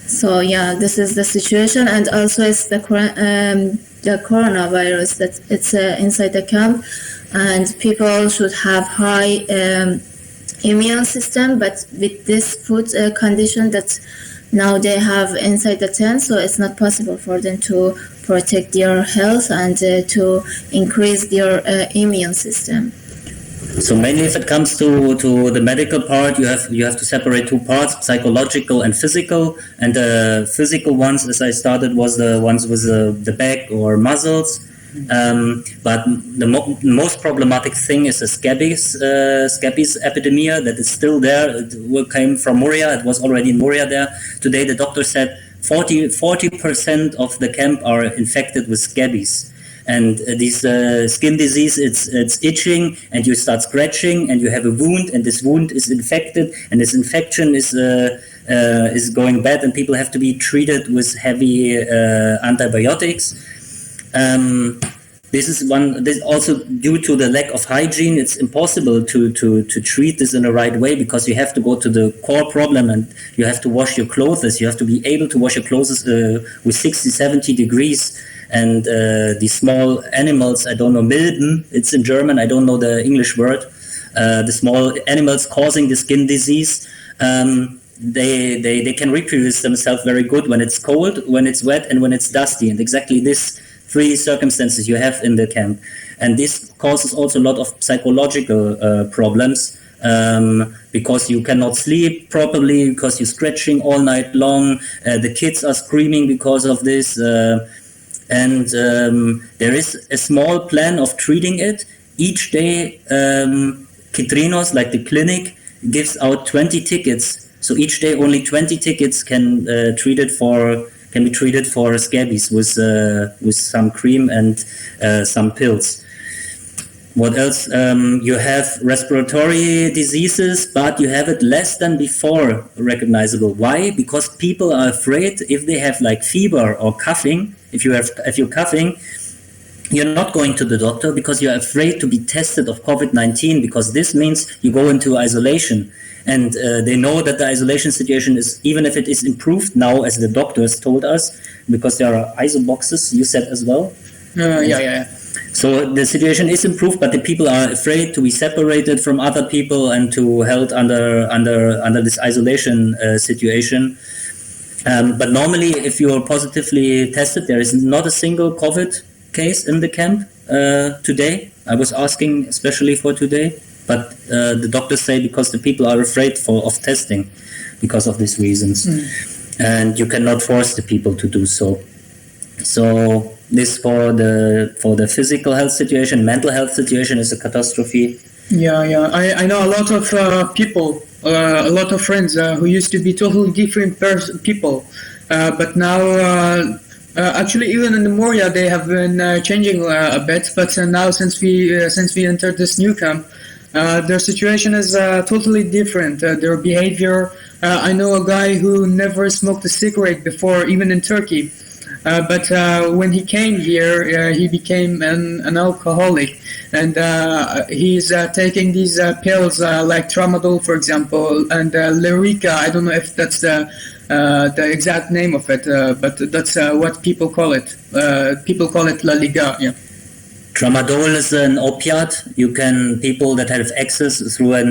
So yeah, this is the situation, and also it's the coronavirus that it's inside the camp, and people should have high immune system, but with this food condition that now they have inside the tent, so it's not possible for them to protect their health and to increase their immune system. So mainly, if it comes to the medical part, you have to separate two parts: psychological and physical. And the physical ones, as I started, was the ones with the back or muscles. But the most problematic thing is the scabies epidemic that is still there. It came from Moria. It was already in Moria there. Today, the doctor said 40% of the camp are infected with scabies. And this skin disease, it's itching, and you start scratching, and you have a wound, and this wound is infected, and this infection is going bad, and people have to be treated with heavy antibiotics. This is also due to the lack of hygiene. It's impossible to treat this in the right way, because you have to go to the core problem, and you have to wash your clothes. You have to be able to wash your clothes with 60, 70 degrees. And the small animals, I don't know, Milben, it's in German, I don't know the English word, the small animals causing the skin disease, they can reproduce themselves very good when it's cold, when it's wet, and when it's dusty. And exactly these three circumstances you have in the camp. And this causes also a lot of psychological problems, because you cannot sleep properly, because you're scratching all night long. The kids are screaming because of this. And there is a small plan of treating it. Each day, Kitrinos, like the clinic, gives out 20 tickets. So each day, only 20 tickets can be treated for scabies with some cream and some pills. What else? You have respiratory diseases, but you have it less than before recognizable. Why? Because people are afraid if they have like fever or coughing. If you're coughing, you're not going to the doctor because you're afraid to be tested of COVID-19, because this means you go into isolation. And they know that the isolation situation is, even if it is improved now, as the doctors told us, because there are ISO boxes, you said as well. Yeah. So the situation is improved, but the people are afraid to be separated from other people and to held under this isolation situation. But normally, if you are positively tested, there is not a single COVID case in the camp today. I was asking especially for today, but the doctors say because the people are afraid of testing because of these reasons. And you cannot force the people to do so. So this for the physical health situation. Mental health situation is a catastrophe. Yeah. I know a lot of people, a lot of friends who used to be totally different people, but now actually even in the Moria they have been changing a bit. But now since we entered this new camp, their situation is totally different. Their behavior. I know a guy who never smoked a cigarette before, even in Turkey. But when he came here, he became an alcoholic, and he's taking these pills like tramadol, for example, and Lyrica. I don't know if that's the exact name of it, but that's what people call it. People call it La Liga. Yeah. Tramadol is an opiate. People that have access through a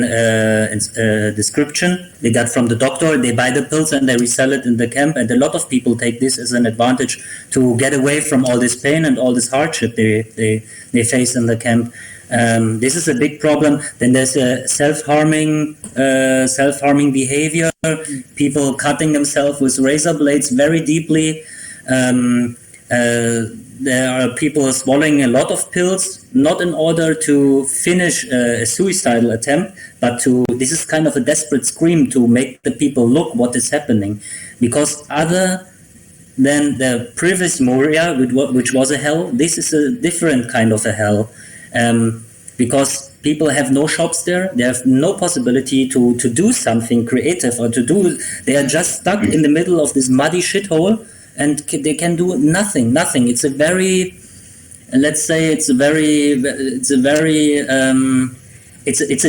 description they got from the doctor, they buy the pills and they resell it in the camp. And a lot of people take this as an advantage to get away from all this pain and all this hardship they face in the camp. This is a big problem. Then there's a self-harming behavior. People cutting themselves with razor blades very deeply. there are people swallowing a lot of pills, not in order to finish a suicidal attempt, but this is kind of a desperate scream to make the people look what is happening. Because other than the previous Moria, which was a hell, this is a different kind of a hell. Because people have no shops there, they have no possibility to do something creative or they are just stuck in the middle of this muddy shithole and they can do nothing. It's a very, let's say it's a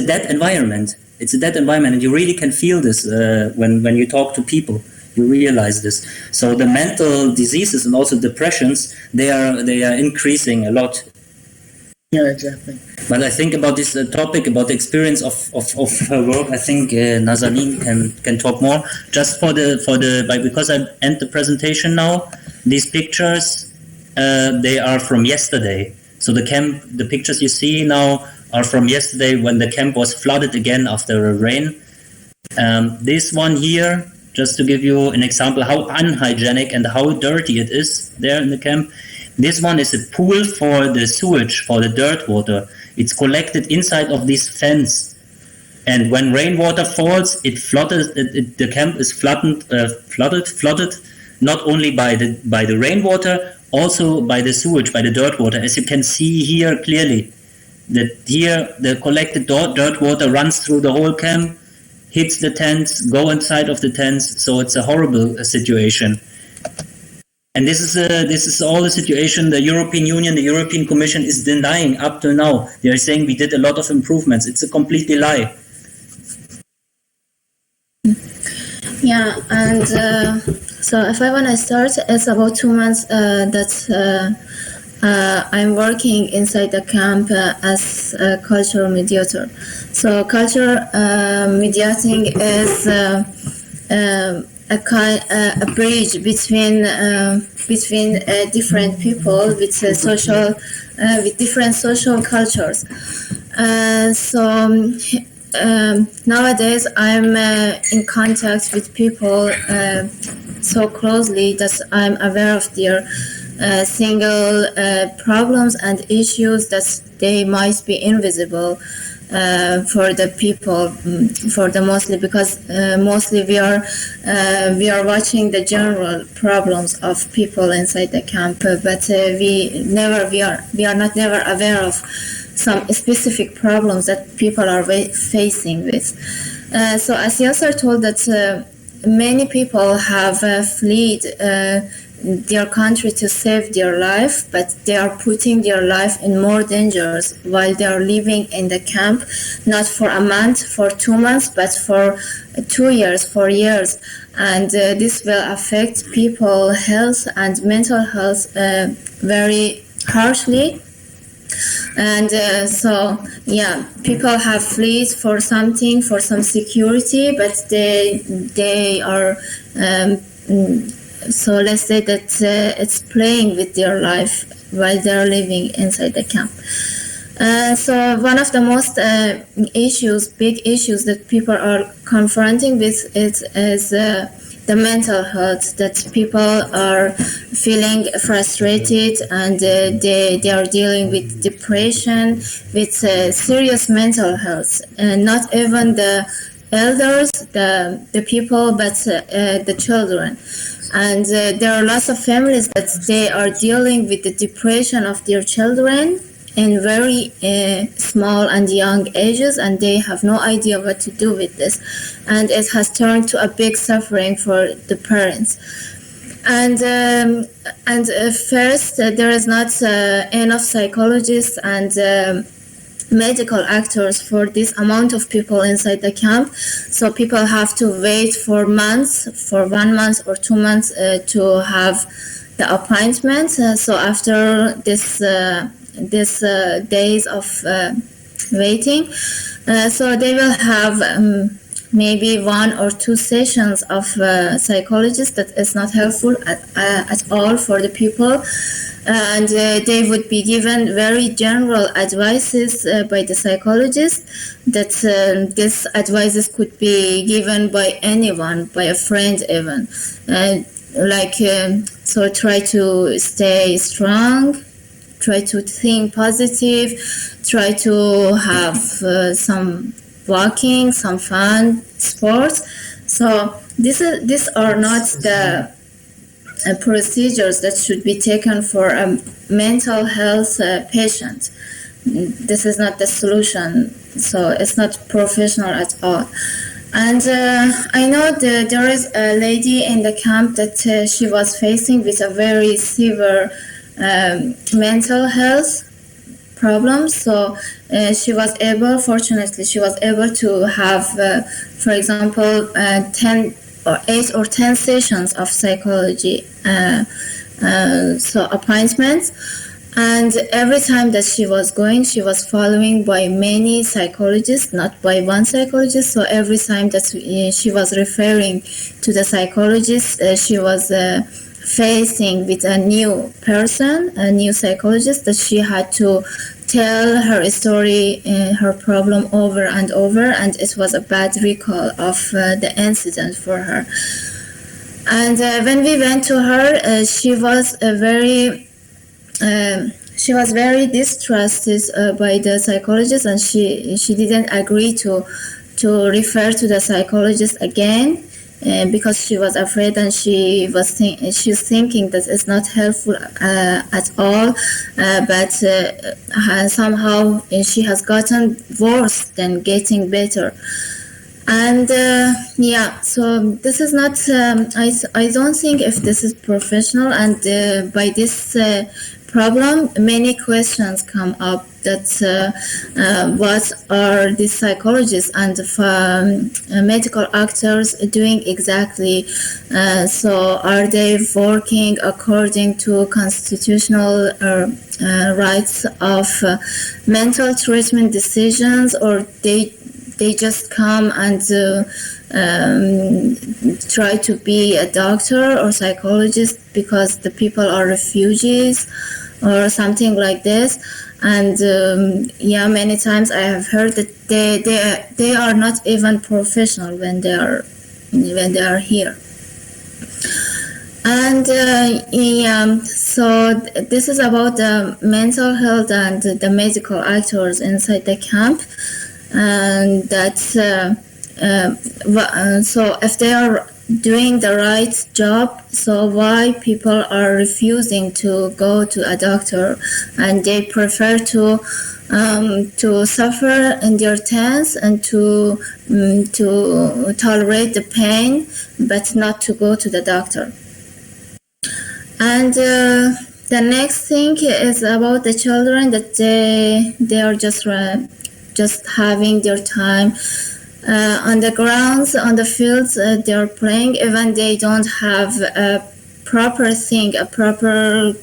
dead environment. It's a dead environment, and you really can feel this when you talk to people. You realize this. So the mental diseases and also depressions, they are increasing a lot. Yeah, exactly. But I think about this topic, about the experience of her work, I think Nazanin can talk more. Just because I end the presentation now, these pictures, they are from yesterday. So the pictures you see now are from yesterday when the camp was flooded again after a rain. This one here, just to give you an example how unhygienic and how dirty it is there in the camp. This one is a pool for the sewage, for the dirt water. It's collected inside of this fence. And when rainwater falls, the camp is flooded, not only by the rainwater, also by the sewage, by the dirt water. As you can see here clearly, that here the collected dirt water runs through the whole camp, hits the tents, go inside of the tents. So it's a horrible situation. And this is all the situation the European Union, the European Commission is denying up to now. They are saying we did a lot of improvements. It's a completely lie. Yeah, and so if I want to start, it's about 2 months that I'm working inside the camp as a cultural mediator. So cultural mediating is a bridge between different people with different social cultures. Nowadays I'm in contact with people so closely that I'm aware of their single problems and issues that they might be invisible for the people, for the mostly, because mostly we are watching the general problems of people inside the camp, but we are not never aware of some specific problems that people are facing with. So as Yaser told that many people have fled their country to save their life, but they are putting their life in more dangers while they are living in the camp, not for a month, for 2 months, but for 2 years, 4 years. And this will affect people's health and mental health very harshly. And people have fled for something, for some security, but they are so let's say that it's playing with their life while they're living inside the camp. So one of the most big issues that people are confronting with it is the mental health, that people are feeling frustrated and they are dealing with depression, with serious mental health. Not even the elders, the people, but the children. And there are lots of families that they are dealing with the depression of their children in very small and young ages, and they have no idea what to do with this. And it has turned to a big suffering for the parents. And first, there is not enough psychologists and medical actors for this amount of people inside the camp. So people have to wait for months, for 1 month or 2 months to have the appointment. So after this days of waiting, so they will have maybe 1 or 2 sessions of psychologists. That is not helpful at all for the people. And they would be given very general advices by the psychologist, that these advices could be given by anyone, by a friend even. So try to stay strong, try to think positive, try to have some walking, some fun, sports. So these are not the procedures that should be taken for a mental health patient. This is not the solution, so it's not professional at all. And I know that there is a lady in the camp that she was facing with a very severe mental health problem. So fortunately, she was able to have, for example, 8 or 10 sessions of psychology, so appointments. And every time that she was going, she was following by many psychologists, not by one psychologist. So every time that she was referring to the psychologist, she was facing with a new person, a new psychologist, that she had to tell her story, her problem over and over, and it was a bad recall of the incident for her. And when we went to her, she was very distrusted by the psychologist, and she didn't agree to refer to the psychologist again because she was afraid, and she's thinking that it's not helpful at all, but somehow she has gotten worse than getting better. And so this is not, I don't think if this is professional, and by this problem, many questions come up that what are the psychologists and medical actors doing exactly? So are they working according to constitutional rights of mental treatment decisions, or they just come and try to be a doctor or psychologist because the people are refugees or something like this? And many times I have heard that they are not even professional when they are here. And so this is about the mental health and the medical actors inside the camp. And that so if they are doing the right job, so why people are refusing to go to a doctor, and they prefer to suffer in their tents and to tolerate the pain, but not to go to the doctor. And the next thing is about the children, that they are just having their time on the grounds, on the fields. They are playing, even they don't have a proper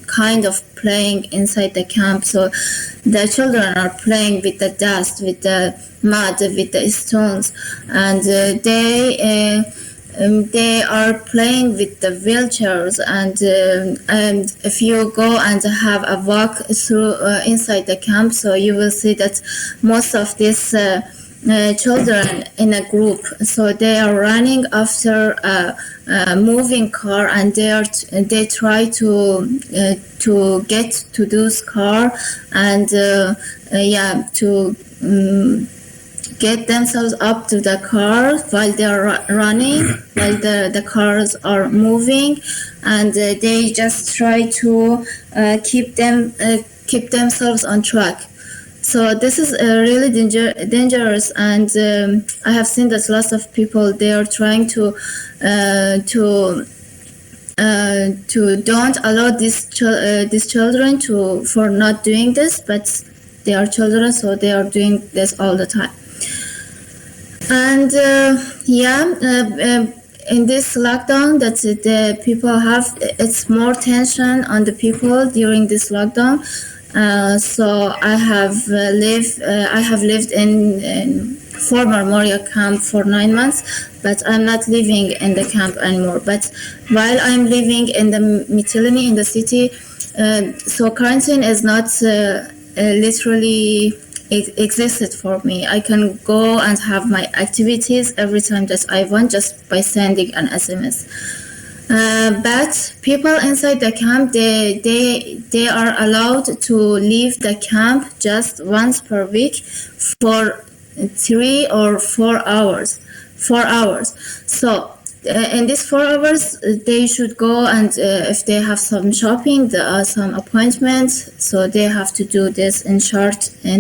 kind of playing inside the camp. So the children are playing with the dust, with the mud, with the stones, and they are playing with the wheelchairs. And if you go and have a walk through inside the camp, so you will see that most of these children in a group, so they are running after a moving car, and they try to get to those car, and to get themselves up to the car while they are running, while the cars are moving, and they just try to keep themselves on track. So this is really dangerous, and I have seen that lots of people, they are trying to don't allow these children for not doing this, but they are children, so they are doing this all the time. And in this lockdown that the people have, it's more tension on the people during this lockdown. So I have lived in former Moria camp for 9 months, but I'm not living in the camp anymore. But while I'm living in the Mytilene, in the city, so quarantine is not literally existed for me. I can go and have my activities every time that I want, just by sending an SMS. But people inside the camp, they are allowed to leave the camp just once per week for 3 or 4 hours. 4 hours. So in these 4 hours, they should go and if they have some shopping, some appointments, so they have to do this in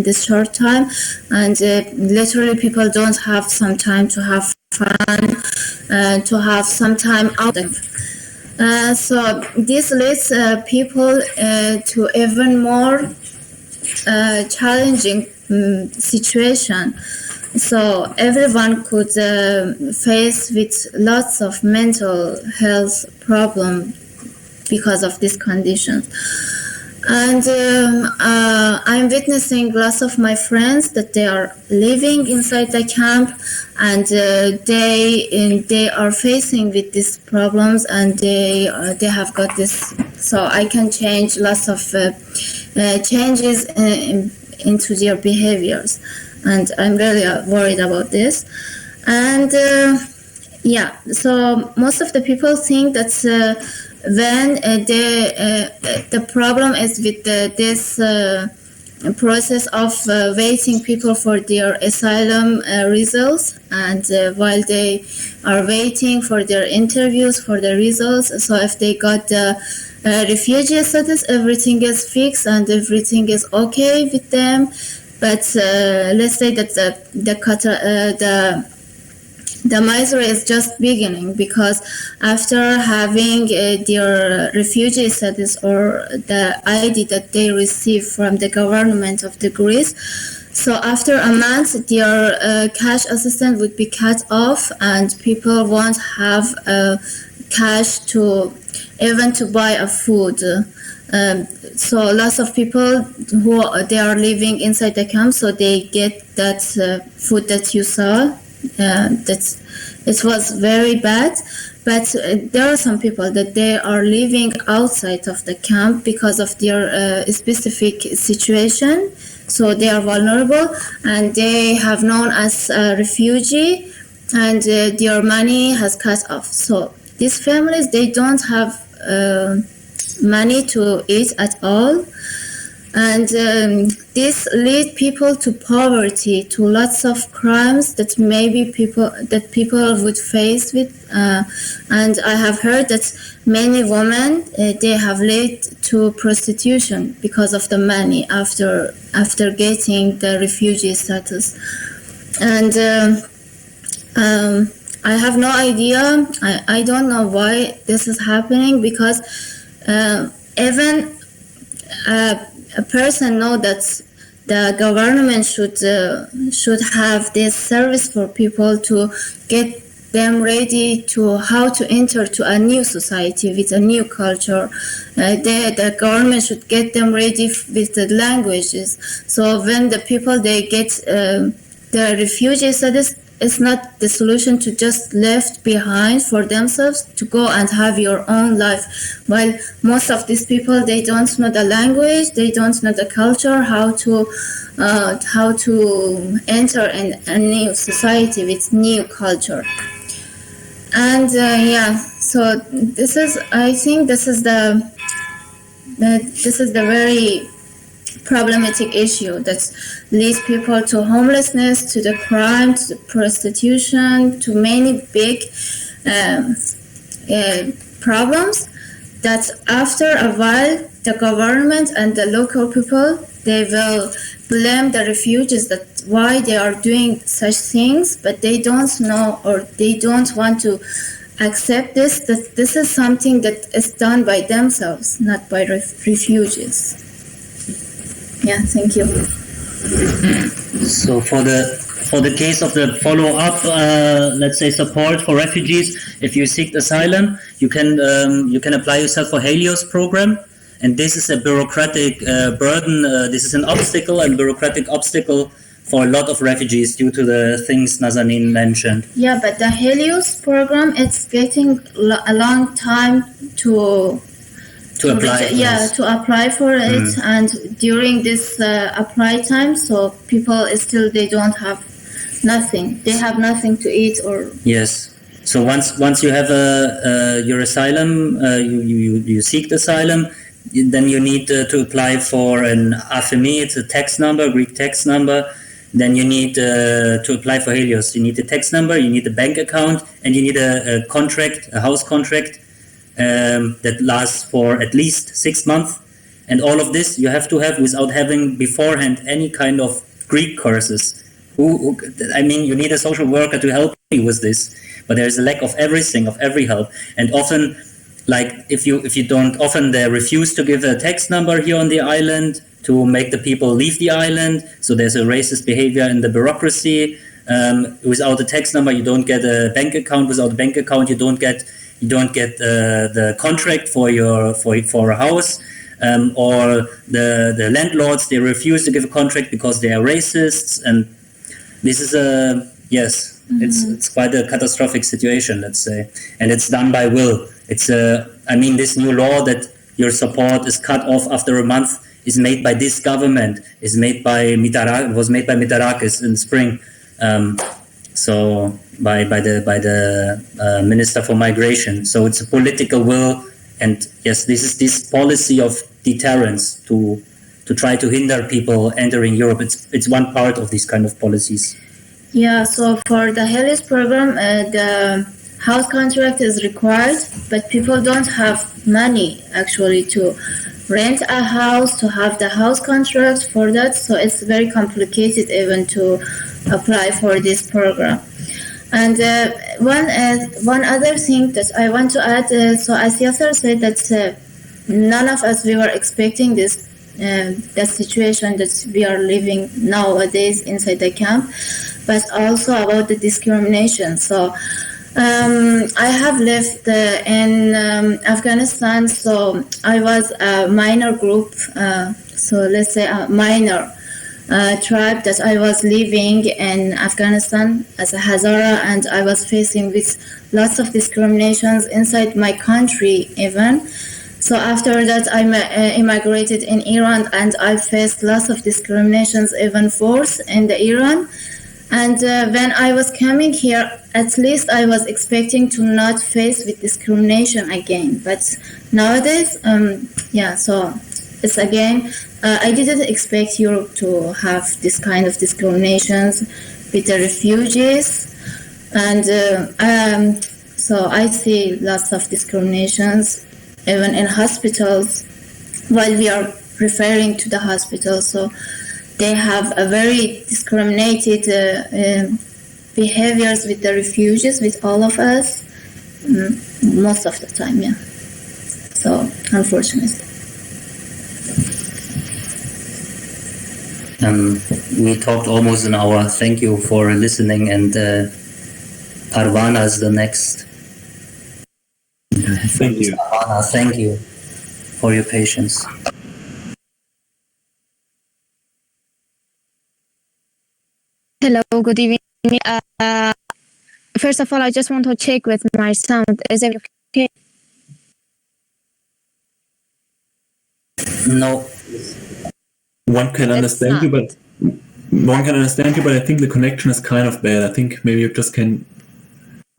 this short time. And literally, people don't have some time to have fun, to have some time out. So this leads people to even more challenging situation. So everyone could face with lots of mental health problem because of this condition. And I'm witnessing lots of my friends that they are living inside the camp, and they are facing with these problems, and they have got this. So I can change lots of changes into their behaviors. And I'm really worried about this. And so most of the people think that when the problem is with this process of waiting people for their asylum results, and while they are waiting for their interviews for the results, so if they got the refugee status, everything is fixed and everything is okay with them. But let's say that the misery is just beginning, because after having their refugee status or the ID that they receive from the government of the Greece, so after a month their cash assistance would be cut off, and people won't have cash to even to buy a food. So lots of people they are living inside the camp, so they get that food that you saw. It was very bad, but there are some people that they are living outside of the camp because of their specific situation. So they are vulnerable, and they have known as a refugee, and their money has cut off. So these families, they don't have money to eat at all, and this leads people to poverty, to lots of crimes that people would face with, and I have heard that many women they have led to prostitution because of the money after getting the refugee status. And I have no idea. I don't know why this is happening, because even a person know that the government should have this service for people to get them ready to how to enter to a new society with a new culture. The government should get them ready with the languages. So when the people they get the refugee status, it's not the solution to just left behind for themselves to go and have your own life. While most of these people, they don't know the language, they don't know the culture, how to enter in a new society with new culture. And so this is, I think this is the very problematic issue that leads people to homelessness, to the crime, to the prostitution, to many big problems, that after a while the government and the local people, they will blame the refugees that why they are doing such things, but they don't know, or they don't want to accept this, that this is something that is done by themselves, not by refugees. Yeah, thank you. So for the case of the follow-up, let's say support for refugees, if you seek asylum, you can apply yourself for Helios program, and this is a bureaucratic burden. This is an obstacle, and bureaucratic obstacle for a lot of refugees due to the things Nazanin mentioned. Yeah, but the Helios program, it's getting a long time to apply. To apply for it, and during this apply time, so people still they don't have nothing. They have nothing to eat or. Yes. So once you have your asylum, you seek the asylum, then you need to apply for an AFMI, it's a tax number, Greek tax number. Then you need to apply for Helios. You need a tax number, you need a bank account, and you need a contract, a house contract that lasts for at least 6 months. And all of this you have to have without having beforehand any kind of Greek courses. I mean, you need a social worker to help you with this, but there's a lack of everything, of every help. And often, like if you don't, often they refuse to give a tax number here on the island to make the people leave the island. So there's a racist behavior in the bureaucracy. Without a tax number, you don't get a bank account. Without a bank account, you don't get the contract for a house. Or the landlords, they refuse to give a contract because they are racists. And this is it's quite a catastrophic situation, let's say. And it's done by will. It's this new law that your support is cut off after a month is made by this government, was made by Mitsotakis in spring. So by the Minister for Migration. So it's a political will, and yes, this is this policy of deterrence to try to hinder people entering Europe. It's one part of these kind of policies. Yeah, so for the Helios program, the house contract is required, but people don't have money actually to rent a house, to have the house contract for that. So it's very complicated even to apply for this program. And one other thing that I want to add, so as Yaser said, that none of us, we were expecting this, the situation that we are living nowadays inside the camp, but also about the discrimination. So I have lived in Afghanistan, so I was a minor group, so let's say a minor tribe that I was living in Afghanistan as a Hazara, and I was facing with lots of discriminations inside my country even. So after that, I immigrated in Iran, and I faced lots of discriminations, even force in the Iran. And when I was coming here, at least I was expecting to not face with discrimination again. But nowadays, so it's again, I didn't expect Europe to have this kind of discriminations with the refugees. And so I see lots of discriminations, even in hospitals, while we are referring to the hospital. So they have a very discriminated behaviors with the refugees, with all of us, most of the time, yeah. So, unfortunately. We talked almost an hour. Thank you for listening, and Parwana is the next. Thank you. Parwana, thank you for your patience. Hello, good evening. First of all, I just want to check with my sound. Is it okay? No. One can understand you, but I think the connection is kind of bad. I think maybe you just can.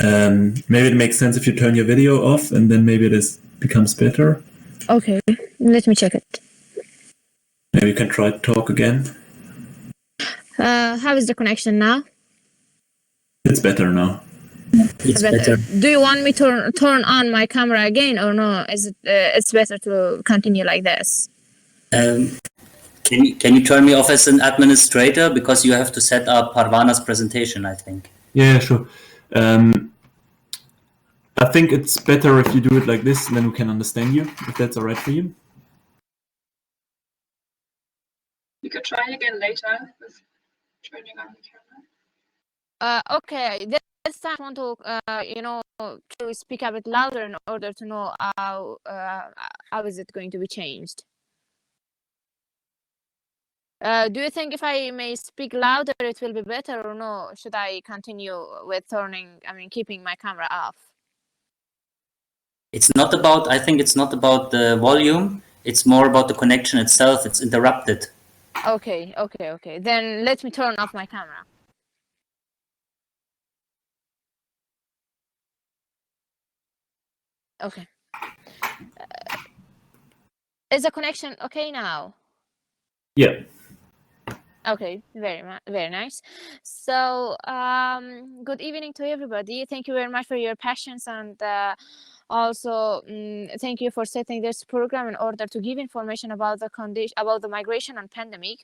Maybe it makes sense if you turn your video off, and then maybe this becomes better. Okay, let me check it. Maybe you can try to talk again. How is the connection now? It's better now. It's better. Do you want me to turn on my camera again, or no? Is it? It's better to continue like this. Can you turn me off as an administrator, because you have to set up Parwana's presentation, I think. Yeah, sure. I think it's better if you do it like this, then we can understand you, if that's all right for you. You could try again later with turning on the camera. Okay. This time I want to, to speak a bit louder in order to know how is it going to be changed. Do you think if I may speak louder, it will be better, or no? Should I continue with keeping my camera off? I think it's not about the volume. It's more about the connection itself. It's interrupted. Okay. Then let me turn off my camera. Okay. Is the connection okay now? Yeah. Okay, very nice. So, good evening to everybody. Thank you very much for your patience, and also thank you for setting this program in order to give information about the condition, about the migration and pandemic.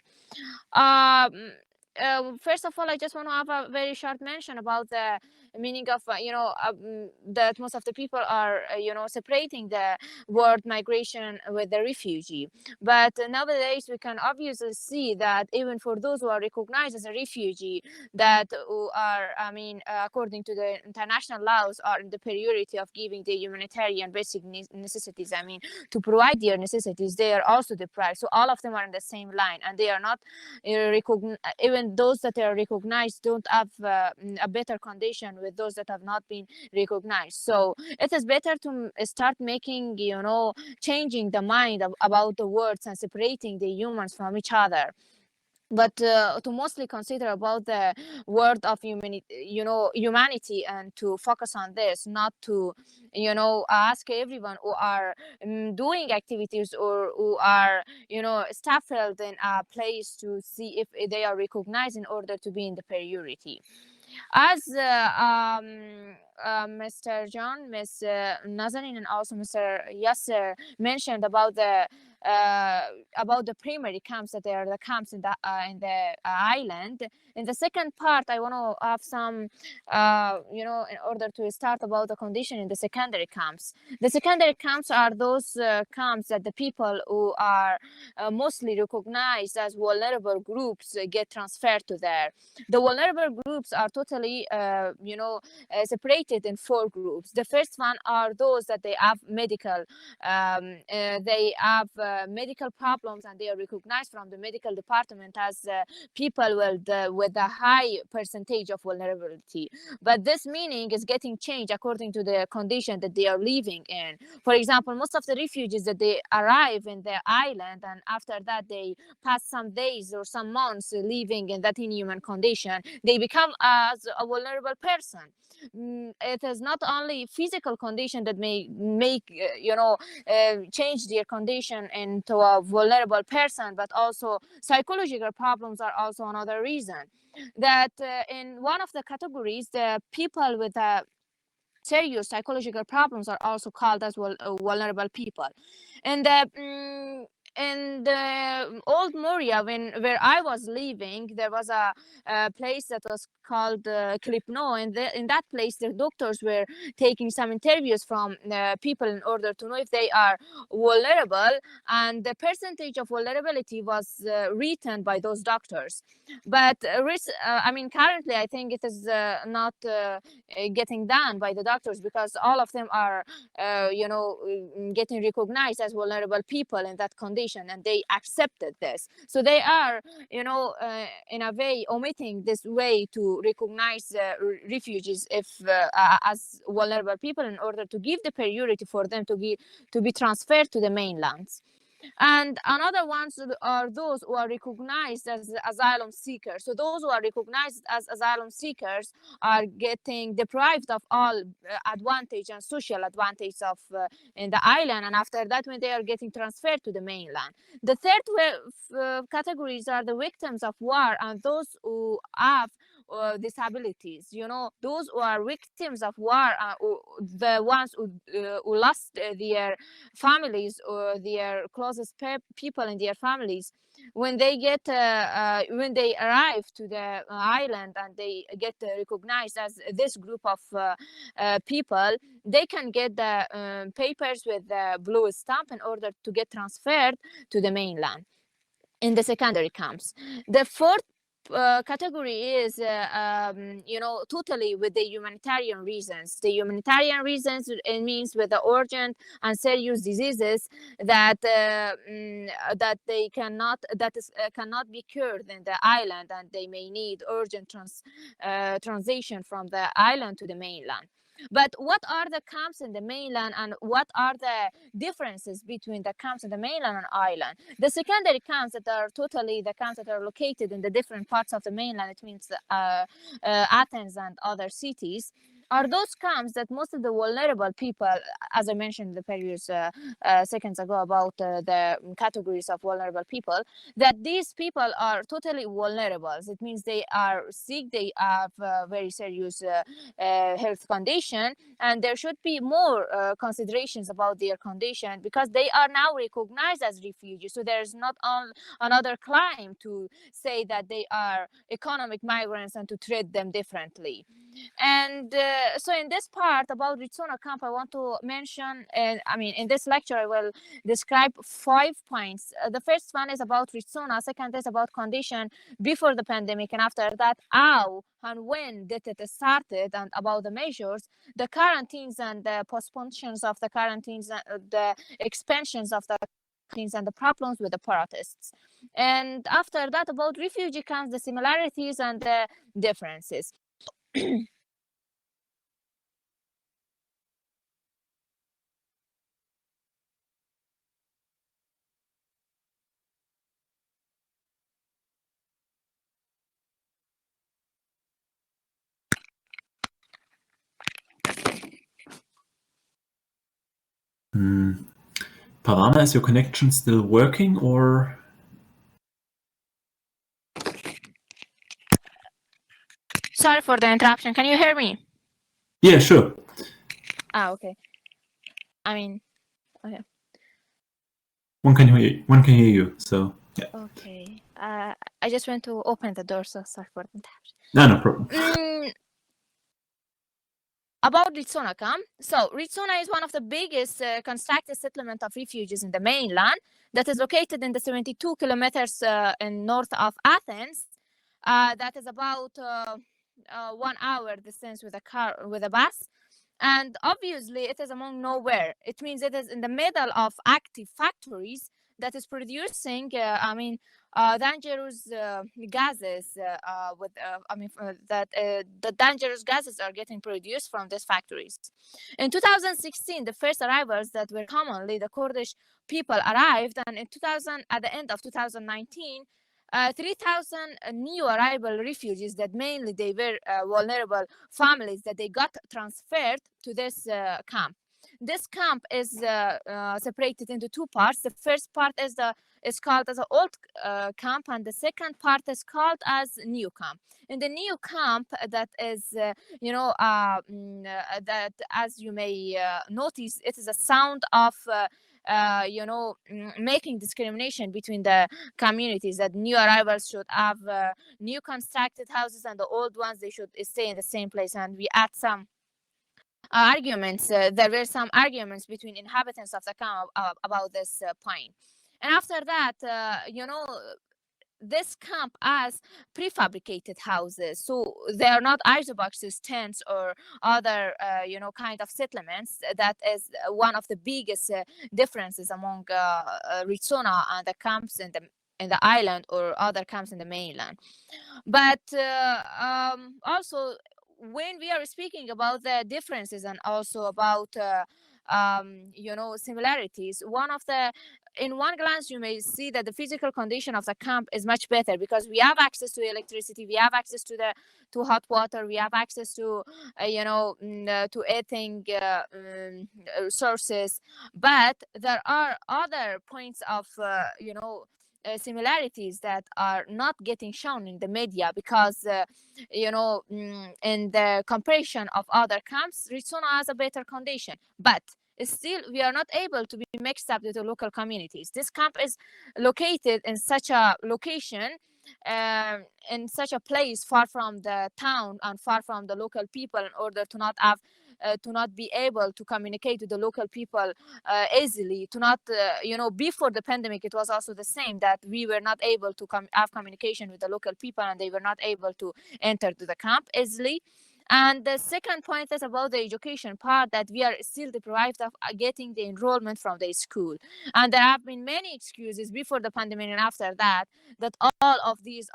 First of all, I just want to have a very short mention about the meaning of that most of the people are separating the word migration with the refugee. But nowadays we can obviously see that even for those who are recognized as a refugee, that who are, according to the international laws, are in the priority of giving the humanitarian basic necessities. I mean, to provide their necessities, they are also deprived. So all of them are in the same line, and they are not even those that are recognized don't have a better condition with those that have not been recognized. So it is better to start making, changing the mind about the words and separating the humans from each other. But to mostly consider about the word of humanity, and to focus on this, not to ask everyone who are doing activities or who are staffed in a place to see if they are recognized in order to be in the priority. As Mr. John, Ms. Nazanin, and also Mr. Yaser mentioned about the primary camps, that they are the camps in the island. In the second part, I want to have some, in order to start about the condition in the secondary camps. The secondary camps are those camps that the people who are mostly recognized as vulnerable groups get transferred to there. The vulnerable groups are totally, separated in 4 groups. The first one are those that they have medical, medical problems, and they are recognized from the medical department as people with a high percentage of vulnerability. But this meaning is getting changed according to the condition that they are living in. For example, most of the refugees that they arrive in the island, and after that they pass some days or some months living in that inhuman condition, they become as a vulnerable person. It is not only physical condition that may make change their condition into a vulnerable person, but also psychological problems are also another reason. That in one of the categories, the people with serious psychological problems are also called as vulnerable people. And in the old Moria, where I was living, there was a place that was called Klipno, and in that place the doctors were taking some interviews from people in order to know if they are vulnerable, and the percentage of vulnerability was written by those doctors. But currently I think it is not getting done by the doctors, because all of them are getting recognized as vulnerable people in that condition, and they accepted this. So they are in a way omitting this way to recognize refugees as vulnerable people, in order to give the priority for them to be transferred to the mainlands. And another ones are those who are recognized as asylum seekers. So those who are recognized as asylum seekers are getting deprived of all advantage and social advantage of in the island, and after that when they are getting transferred to the mainland. The third categories are the victims of war, and those who have disabilities. Those who are victims of war, the ones who lost their families or their closest people in their families. When they when they arrive to the island and they get recognized as this group of people, they can get the papers with the blue stamp in order to get transferred to the mainland in the secondary camps. The fourth category is totally with the humanitarian reasons. The humanitarian reasons, it means with the urgent and serious diseases that they cannot be cured in the island, and they may need urgent transition from the island to the mainland. But what are the camps in the mainland, and what are the differences between the camps in the mainland and island? The secondary camps that are totally the camps that are located in the different parts of the mainland, it means Athens and other cities, are those camps that most of the vulnerable people, as I mentioned the previous seconds ago about the categories of vulnerable people, that these people are totally vulnerable. It means they are sick, they have very serious health condition, and there should be more considerations about their condition because they are now recognized as refugees. So there's not another claim to say that they are economic migrants and to treat them differently. And so in this part about Ristona camp, I want to mention, in this lecture, I will describe 5 points. The first one is about Ristona, second is about condition before the pandemic, and after that, how and when did it started, and about the measures, the quarantines and the postponements of the quarantines, the expansions of the quarantines, and the problems with the protests. And after that, about refugee camps, the similarities and the differences. Parwana, is your connection still working, or? Sorry for the interruption. Can you hear me? Yeah, sure. Okay. Okay. One can hear you. So yeah. Okay. I just went to open the door, so sorry for the interruption. No problem. About Ristona camp. So Ristona is one of the biggest constructed settlement of refugees in the mainland that is located in the 72 kilometers in north of Athens. That is about 1 hour distance with a bus. And obviously it is among nowhere. It means it is in the middle of active factories that is producing, dangerous gases. The dangerous gases are getting produced from these factories. In 2016, the first arrivals that were commonly the Kurdish people arrived, and at the end of 2019, 3,000 new arrival refugees that mainly they were vulnerable families that they got transferred to this camp. This camp is separated into 2 parts. The first part is called as an old camp, and the second part is called as new camp. In the new camp, that is, that as you may notice, it is a sound of making discrimination between the communities, that new arrivals should have new constructed houses and the old ones, they should stay in the same place. And we add some arguments. There were some arguments between inhabitants of the camp about this point. And after that, this camp has prefabricated houses, so they are not isoboxes, tents, or other kind of settlements. That is one of the biggest differences among Ristona and the camps in the island or other camps in the mainland. But also, when we are speaking about the differences and also about similarities, in one glance you may see that the physical condition of the camp is much better because we have access to electricity, we have access to hot water, we have access to to eating sources. But there are other points of similarities that are not getting shown in the media because in the comparison of other camps, Ristona has a better condition, but still we are not able to be mixed up with the local communities. This camp is located in such a location, in such a place far from the town and far from the local people, in order to not be able to communicate with the local people easily, to not before the pandemic it was also the same, that we were not able to have communication with the local people and they were not able to enter to the camp easily. And the second point is about the education part, that we are still deprived of getting the enrollment from the school. And there have been many excuses before the pandemic and after that all of these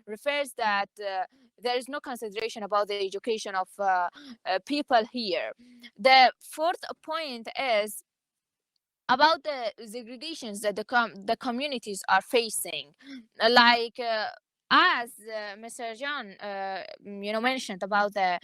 refers that there is no consideration about the education of people here. The fourth point is about the segregations that the communities are facing, like as Mr. John, mentioned about the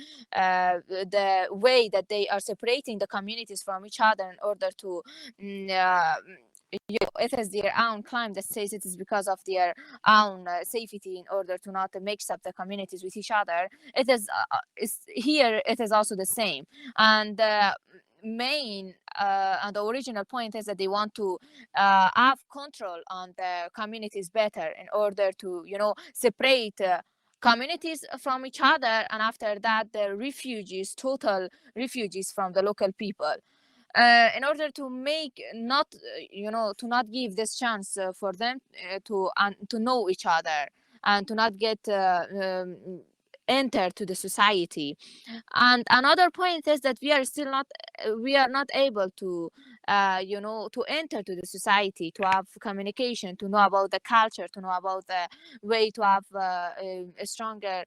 way that they are separating the communities from each other in order to, it is their own claim that says it is because of their own safety in order to not mix up the communities with each other. It is here. It is also the same, and main and the original point is that they want to have control on the communities better in order to separate communities from each other, and after that the refugees, total refugees from the local people, in order to make not to not give this chance for them to know each other and to not get enter to the society. And another point is that we are not able to to enter to the society, to have communication, to know about the culture, to know about the way to have a stronger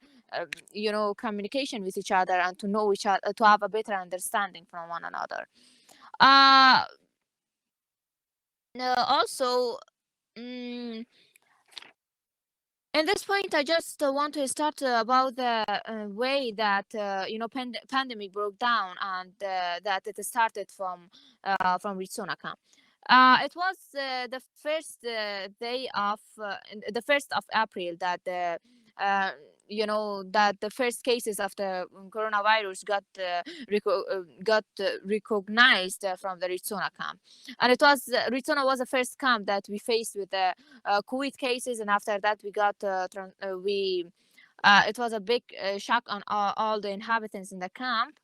communication with each other, and to know each other, to have a better understanding from one another. Also, in this point, I just want to start about the way that pandemic broke down, and that it started from Ristona camp. It was the first day of the 1st of April that that the first cases of the coronavirus got recognized from the Ristona camp, and it was Ristona was the first camp that we faced with the COVID cases, and after that we got it was a big shock on all the inhabitants in the camp.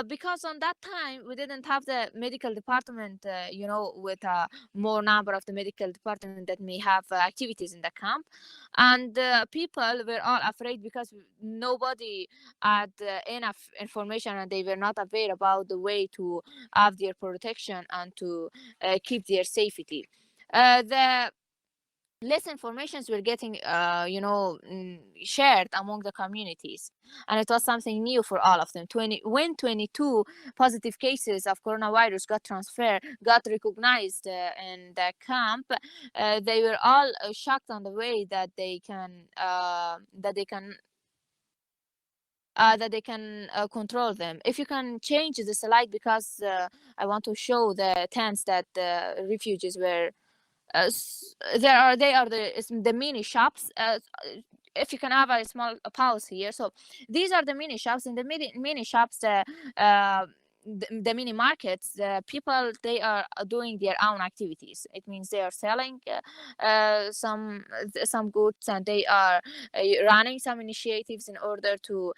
Because on that time we didn't have the medical department, with a more number of the medical department that may have activities in the camp, and people were all afraid because nobody had enough information, and they were not aware about the way to have their protection and to keep their safety. The less informations were getting shared among the communities, and it was something new for all of them. When 22 positive cases of coronavirus got recognized in the camp, they were all shocked on the way that they can control them. If you can change the slide, because I want to show the tents that the refugees were. They are the mini shops. If you can have a small pause here. So these are the mini shops. In the mini shops, the mini markets, people, they are doing their own activities. It means they are selling some goods, and they are running some initiatives in order to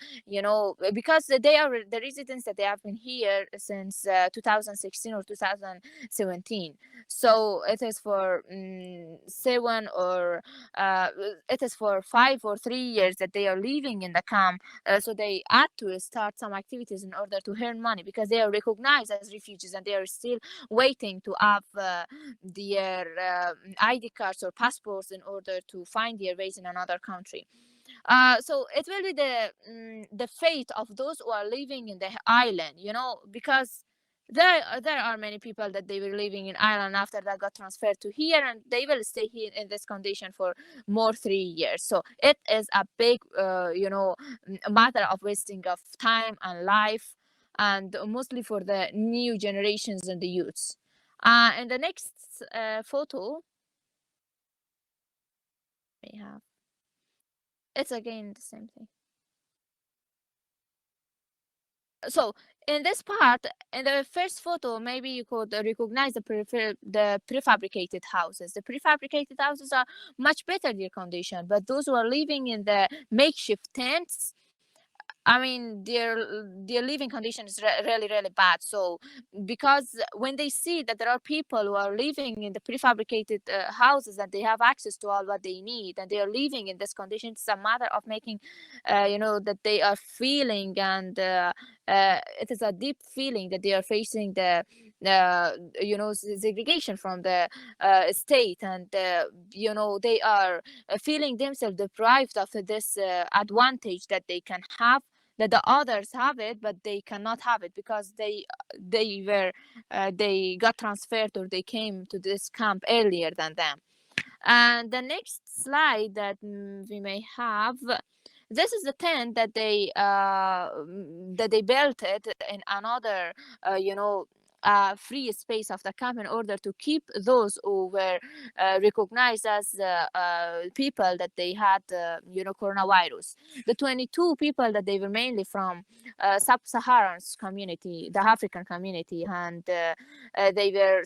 because they are the residents that they have been here since 2016 or 2017. So it is for 7 or it is for 5 or 3 years that they are living in the camp. So they had to start some activities in order to earn money, because they are recognized as refugees, and they are still waiting to have their ID cards or passports in order to find their ways in another country. So it will be the fate of those who are living in the island, because there are many people that they were living in Ireland, after that got transferred to here, and they will stay here in this condition for more 3 years. So it is a big matter of wasting of time and life, and mostly for the new generations and the youths. And the next photo we have, it's again the same thing. So in this part, in the first photo, maybe you could recognize the prefabricated houses. The prefabricated houses are much better their condition, but those who are living in the makeshift tents, I mean, their living condition is really, really bad. So because when they see that there are people who are living in the prefabricated houses, and they have access to all what they need, and they are living in this condition, it's a matter of making, that they are feeling, and it is a deep feeling that they are facing the segregation from the state, and they are feeling themselves deprived of this advantage that they can have, that the others have it, but they cannot have it because they got transferred, or they came to this camp earlier than them. And the next slide that we may have, this is the tent that they built it in another, free space of the camp in order to keep those who were recognized as people that they had, coronavirus. The 22 people that they were mainly from sub-Saharan community, the African community, and they were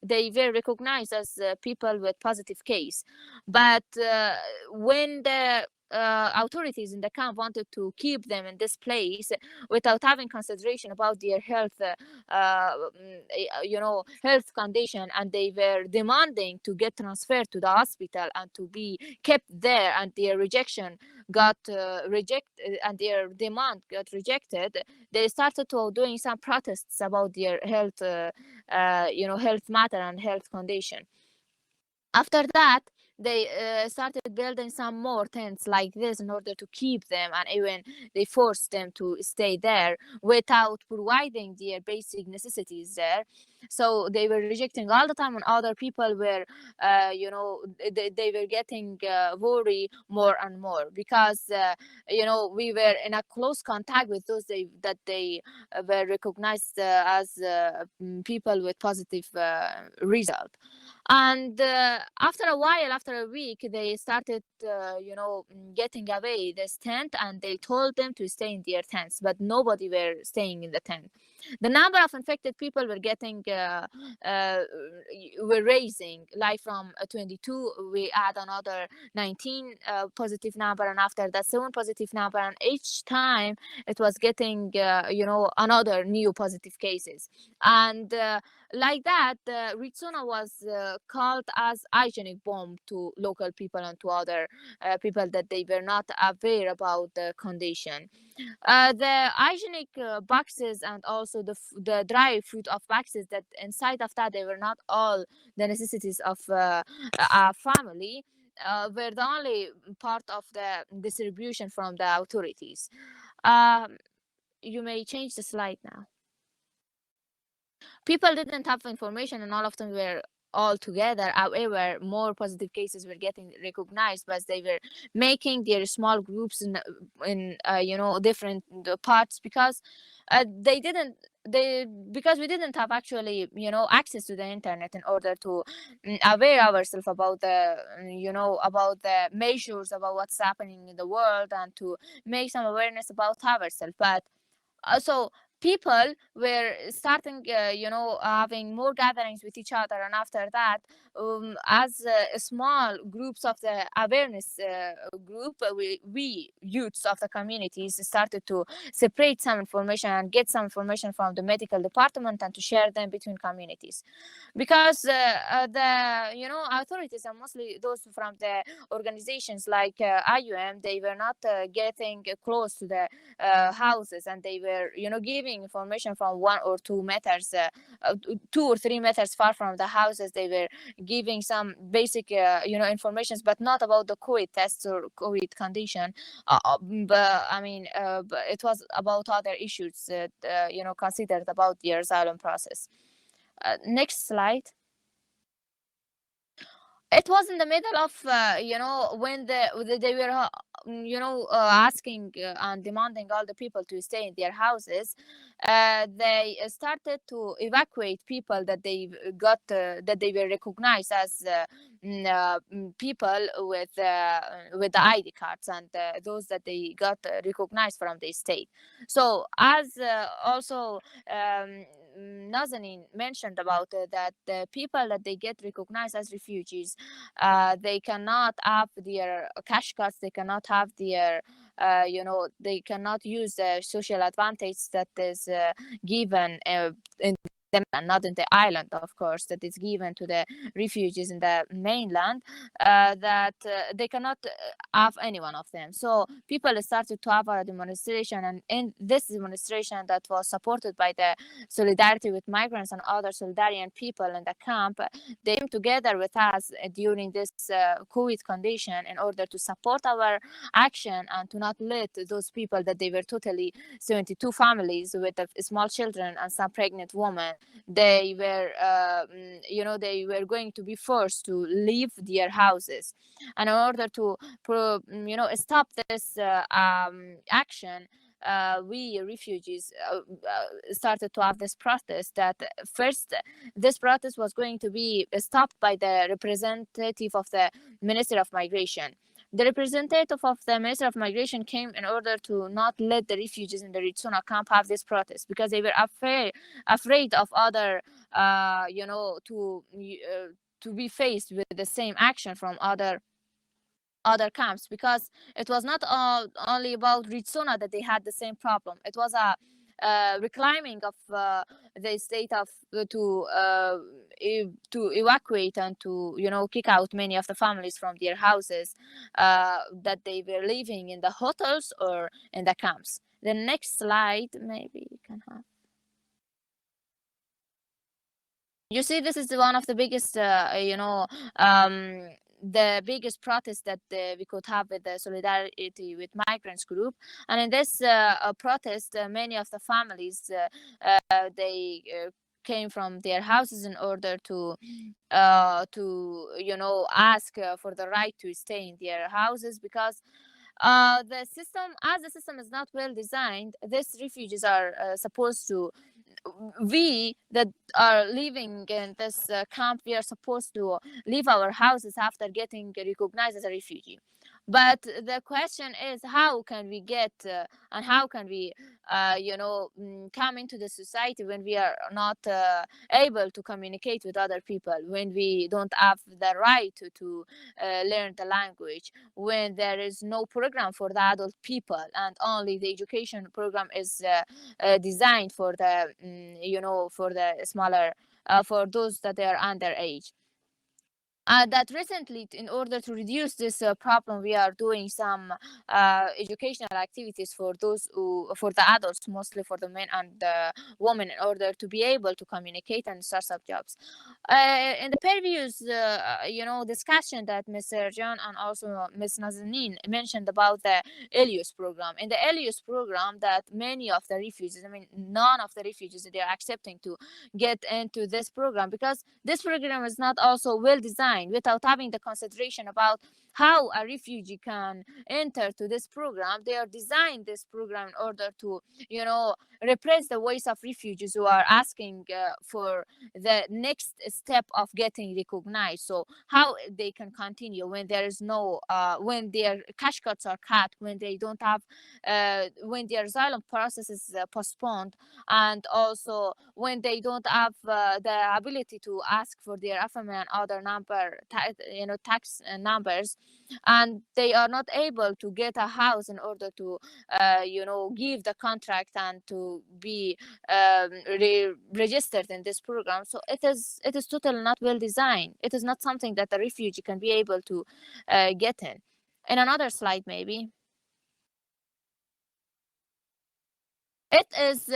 they were recognized as people with positive case. But when the authorities in the camp wanted to keep them in this place without having consideration about their health, health condition, and they were demanding to get transferred to the hospital and to be kept there, and their rejection got rejected, and their demand got rejected, they started to doing some protests about their health, health matter and health condition. After that, they started building some more tents like this in order to keep them, and even they forced them to stay there without providing their basic necessities there. So they were rejecting all the time, and other people were, they were getting worried more and more, because, we were in a close contact with those that they were recognized as people with positive result. And after a while, after a week, they started, getting away this tent, and they told them to stay in their tents, but nobody were staying in the tent. The number of infected people were getting, were raising, like from 22, we add another 19 positive number, and after that 7 positive number, and each time it was getting, another new positive cases. And like that, Ristona was called as hygienic bomb to local people and to other people that they were not aware about the condition. The hygienic boxes, and also the dry food of boxes, that inside of that they were not all the necessities of a family, were the only part of the distribution from the authorities. You may change the slide now. People didn't have information, and all of them were all together. However, more positive cases were getting recognized, but they were making their small groups in different parts, because because we didn't have actually access to the internet in order to aware ourselves about the about the measures, about what's happening in the world, and to make some awareness about ourselves. But so people were starting, having more gatherings with each other, and after that, as small groups of the awareness group, we youths of the communities started to separate some information and get some information from the medical department and to share them between communities, because the authorities, and mostly those from the organizations like IUM, they were not getting close to the houses, and they were giving information from 1 or 2 meters, 2 or 3 meters far from the houses. They were giving some basic informations, but not about the COVID tests or COVID condition, but it was about other issues that considered about the asylum process. Next slide. It was in the middle of when they were asking and demanding all the people to stay in their houses. They started to evacuate people that they got that they were recognized as people with the ID cards, and those that they got recognized from the state. So as also Nazanin mentioned about that the people that they get recognized as refugees, they cannot have their cash cards, they cannot have their they cannot use the social advantage that is given in them, and not in the island, of course, that is given to the refugees in the mainland, that they cannot have any one of them. So people started to have a demonstration, and in this demonstration that was supported by the solidarity with migrants and other Solidarian people in the camp, they came together with us during this COVID condition in order to support our action and to not let those people that they were totally 72 families with small children and some pregnant women they were, they were going to be forced to leave their houses. And in order to, stop this action, we refugees started to have this protest. That first, this protest was going to be stopped by the representative of the Minister of Migration. The representative of the Minister of Migration came in order to not let the refugees in the Ristona camp have this protest, because they were afraid of other, to be faced with the same action from other camps, because it was not only about Ristona that they had the same problem. It was a reclaiming of the state of to evacuate and to kick out many of the families from their houses that they were living in the hotels or in the camps. The next slide, maybe you can have. You see, this is one of the biggest, the biggest protest that we could have with the Solidarity with Migrants group. And in this protest, many of the families, they came from their houses in order to ask for the right to stay in their houses, because the system is not well designed. These refugees are supposed to, we that are living in this camp, we are supposed to leave our houses after getting recognized as a refugee. But the question is, how can we get and how can we come into the society when we are not able to communicate with other people, when we don't have the right to learn the language, when there is no program for the adult people and only the education program is designed for the for the smaller, for those that are underage. That recently, in order to reduce this problem, we are doing some educational activities for for the adults, mostly for the men and the women, in order to be able to communicate and start up jobs. In the previous, discussion that Mr. John and also Ms. Nazanin mentioned about the Elios program. In the Elios program, that many of the refugees, none of the refugees, they are accepting to get into this program, because this program is not also well designed, without having the consideration about how a refugee can enter to this program. They are designed this program in order to, repress the voice of refugees who are asking for the next step of getting recognized. So how they can continue when there is no, when their cash cuts are cut, when they don't have, when their asylum process is postponed, and also when they don't have the ability to ask for their FMA and other tax numbers, and they are not able to get a house in order to give the contract and to be registered in this program. So it is totally not well designed. It is not something that a refugee can be able to get in. In another slide, maybe. It is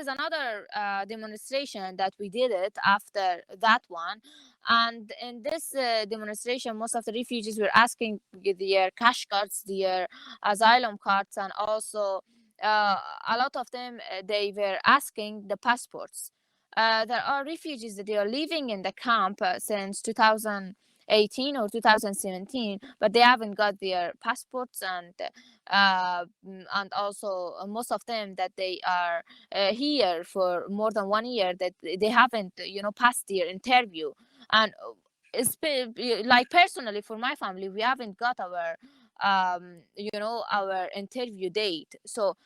another demonstration that we did it after that one. And in this demonstration, most of the refugees were asking their cash cards, their asylum cards, and also a lot of them, they were asking the passports. There are refugees that they are living in the camp since 2018 or 2017, but they haven't got their passports, and also most of them that they are here for more than 1 year, that they haven't passed their interview. And like personally for my family, we haven't got our our interview date. So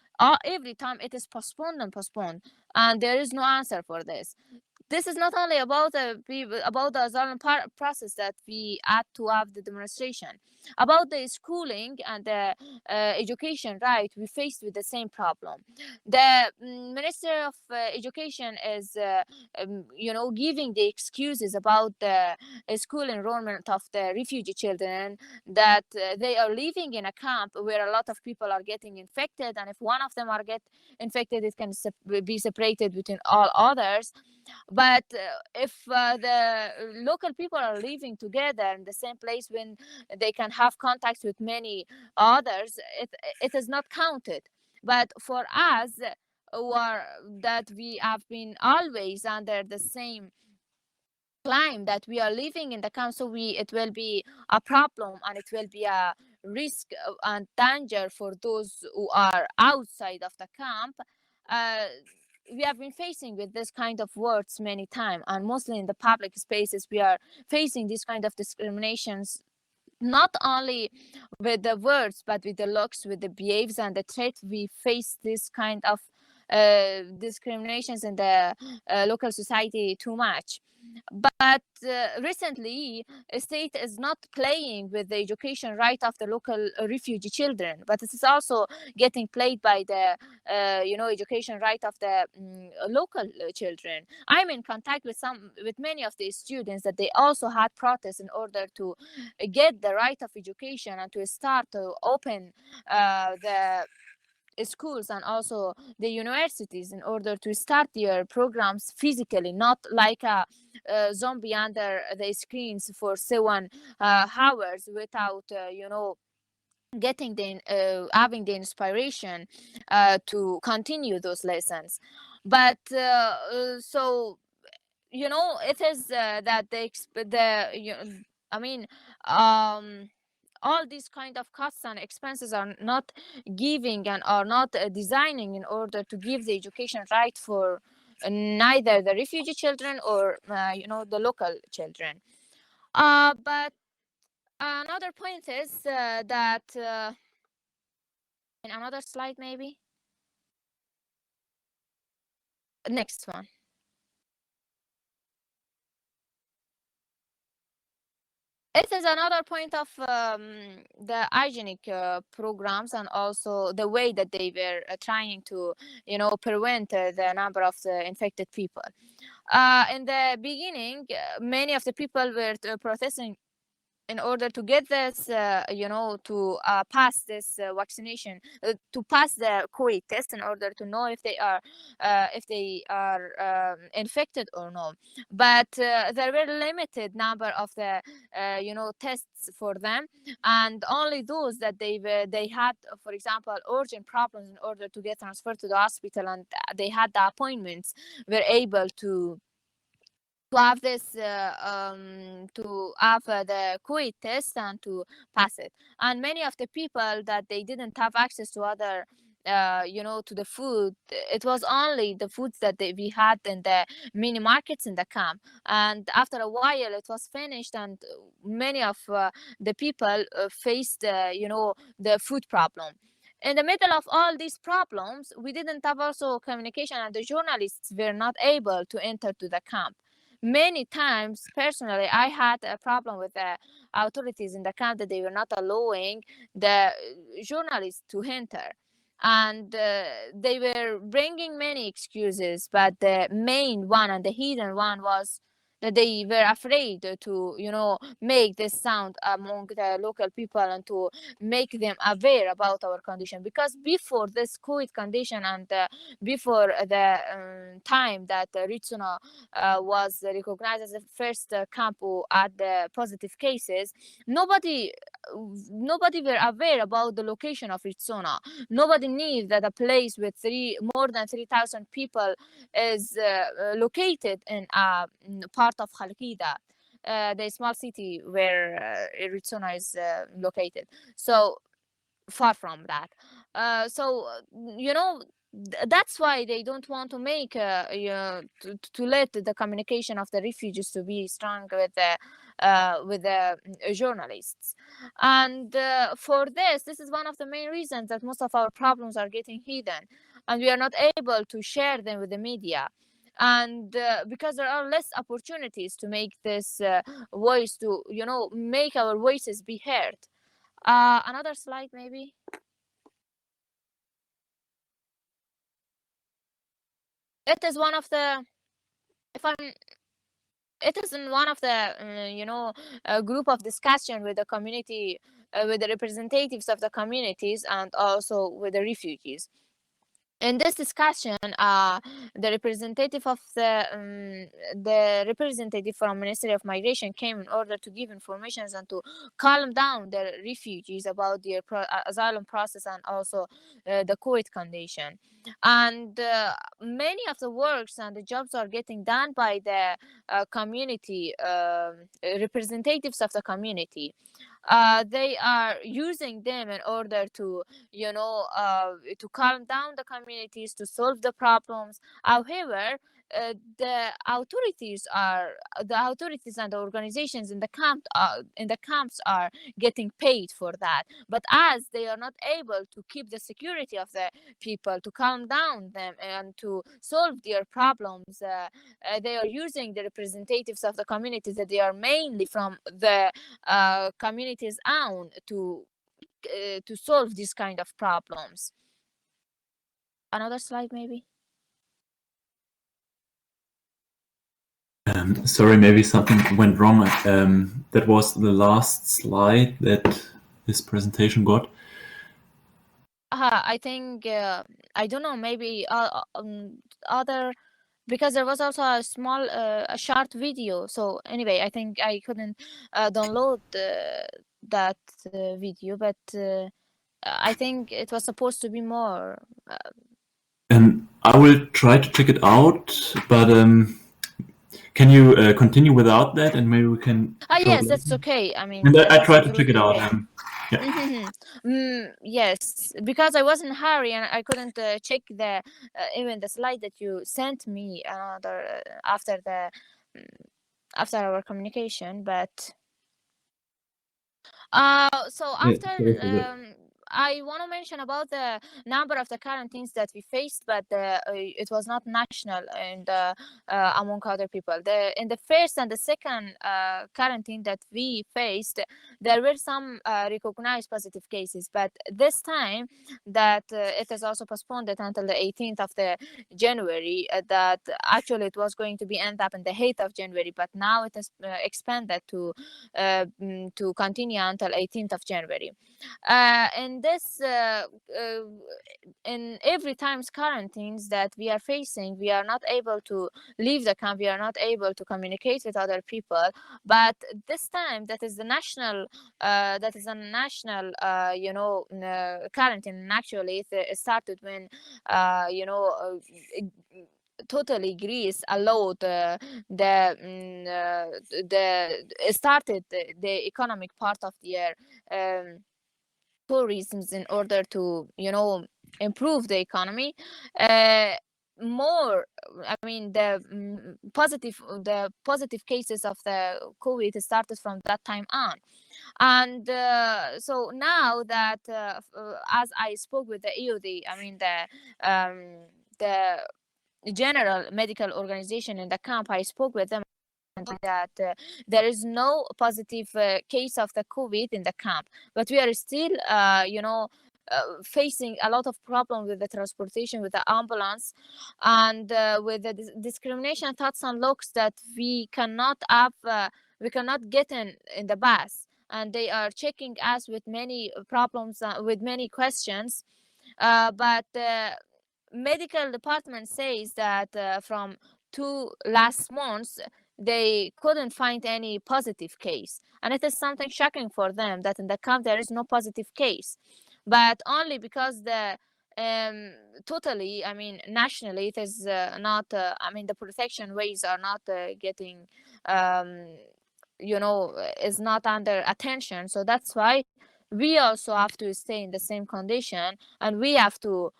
every time it is postponed, and there is no answer for this. This is not only about the asylum process that we had to have the demonstration. About the schooling and the education right, we faced with the same problem. The Minister of Education is, giving the excuses about the school enrollment of the refugee children, that they are living in a camp where a lot of people are getting infected, and if one of them are get infected, it can be separated between all others. But if the local people are living together in the same place, when they can have contacts with many others, it is not counted. But for us, that we have been always under the same claim that we are living in the camp, so it will be a problem and it will be a risk and danger for those who are outside of the camp. We have been facing with this kind of words many times, and mostly in the public spaces we are facing this kind of discriminations, not only with the words but with the looks, with the behaviors and the threat. We face this kind of discriminations in the local society too much. But recently, a state is not playing with the education right of the local refugee children, but it is also getting played by the education right of the local children. I'm in contact with many of these students that they also had protests in order to get the right of education and to start to open the schools and also the universities in order to start their programs physically, not like a zombie under the screens for 7 hours without getting having the inspiration to continue those lessons. But so it is that all these kind of costs and expenses are not giving and are not designing in order to give the education right for neither the refugee children or the local children. But another point is that in another slide, maybe next one. It is another point of the hygienic programs and also the way that they were trying to, prevent the number of the infected people. In the beginning, many of the people were protesting in order to get this, to pass this vaccination, to pass the COVID test in order to know if they are infected or not. But there were limited number of the tests for them, and only those that they had, for example, urgent problems in order to get transferred to the hospital and they had the appointments, were able to have this to have the COVID test and to pass it. And many of the people that they didn't have access to other to the food, it was only the foods that we had in the mini markets in the camp, and after a while it was finished, and many of the people faced the food problem. In the middle of all these problems, we didn't have also communication, and the journalists were not able to enter to the camp. Many times, personally, I had a problem with the authorities in the camp that they were not allowing the journalists to enter. And they were bringing many excuses, but the main one and the hidden one was that they were afraid to, make this sound among the local people and to make them aware about our condition. Because before this COVID condition and before the time that Ristona was recognized as the first camp who had the positive cases, nobody were aware about the location of Ristona. Nobody knew that a place with more than 3,000 people is located in a part of Khalkida, the small city where Ristona is located. So far from that. That's why they don't want to make to let the communication of the refugees to be strong with the journalists. And for this is one of the main reasons that most of our problems are getting hidden, and we are not able to share them with the media. And because there are less opportunities to make this voice, to make our voices be heard. Another slide, maybe. It is one of the, it is in one of the, group of discussion with the community, with the representatives of the communities and also with the refugees. In this discussion, the representative from Ministry of Migration came in order to give information and to calm down the refugees about their asylum process and also the COVID condition. And many of the works and the jobs are getting done by the community representatives of the community. They are using them in order to, to calm down the communities, to solve the problems. However, the authorities and the organizations in the camps are getting paid for that. But as they are not able to keep the security of the people, to calm down them and to solve their problems, they are using the representatives of the communities that they are mainly from the communities own to solve these kind of problems. Another slide, maybe. Sorry, maybe something went wrong. That was the last slide that this presentation got. I think I don't know, maybe other, because there was also a small a short video. So anyway, I think I couldn't download that video, but I think it was supposed to be more. I will try to check it out, but can you continue without that, and maybe we can? Yes, that's okay. I mean, and I try to check it out. Okay. Yes, because I was in a hurry and I couldn't check the even the slide that you sent me after our communication. But so after I want to mention about the number of the quarantines that we faced, but it was not national and among other people. In the first and the second quarantine that we faced, there were some recognized positive cases, but this time that it is also postponed until the 18th of the January. That actually it was going to be end up in the 8th of January, but now it is expanded to continue until 18th of January. And this in every time's quarantines that we are facing, we are not able to leave the camp, we are not able to communicate with other people. But this time that is a national quarantine. Started when totally Greece allowed started the economic part of their tourism in order to improve the economy more. I mean, the positive cases of the COVID started from that time on. And so now that as I spoke with the EOD, I mean the general medical organization in the camp, I spoke with them that there is no positive case of the COVID in the camp, but we are still facing a lot of problems with the transportation, with the ambulance, and with the discrimination thoughts and looks that we cannot get in the bus, and they are checking us with many problems, with many questions, but medical department says that from 2 last months they couldn't find any positive case, and it is something shocking for them that in the camp there is no positive case, but only because the totally, I mean, nationally it is not I mean, the protection ways are not getting is not under attention. So that's why we also have to stay in the same condition, and we have to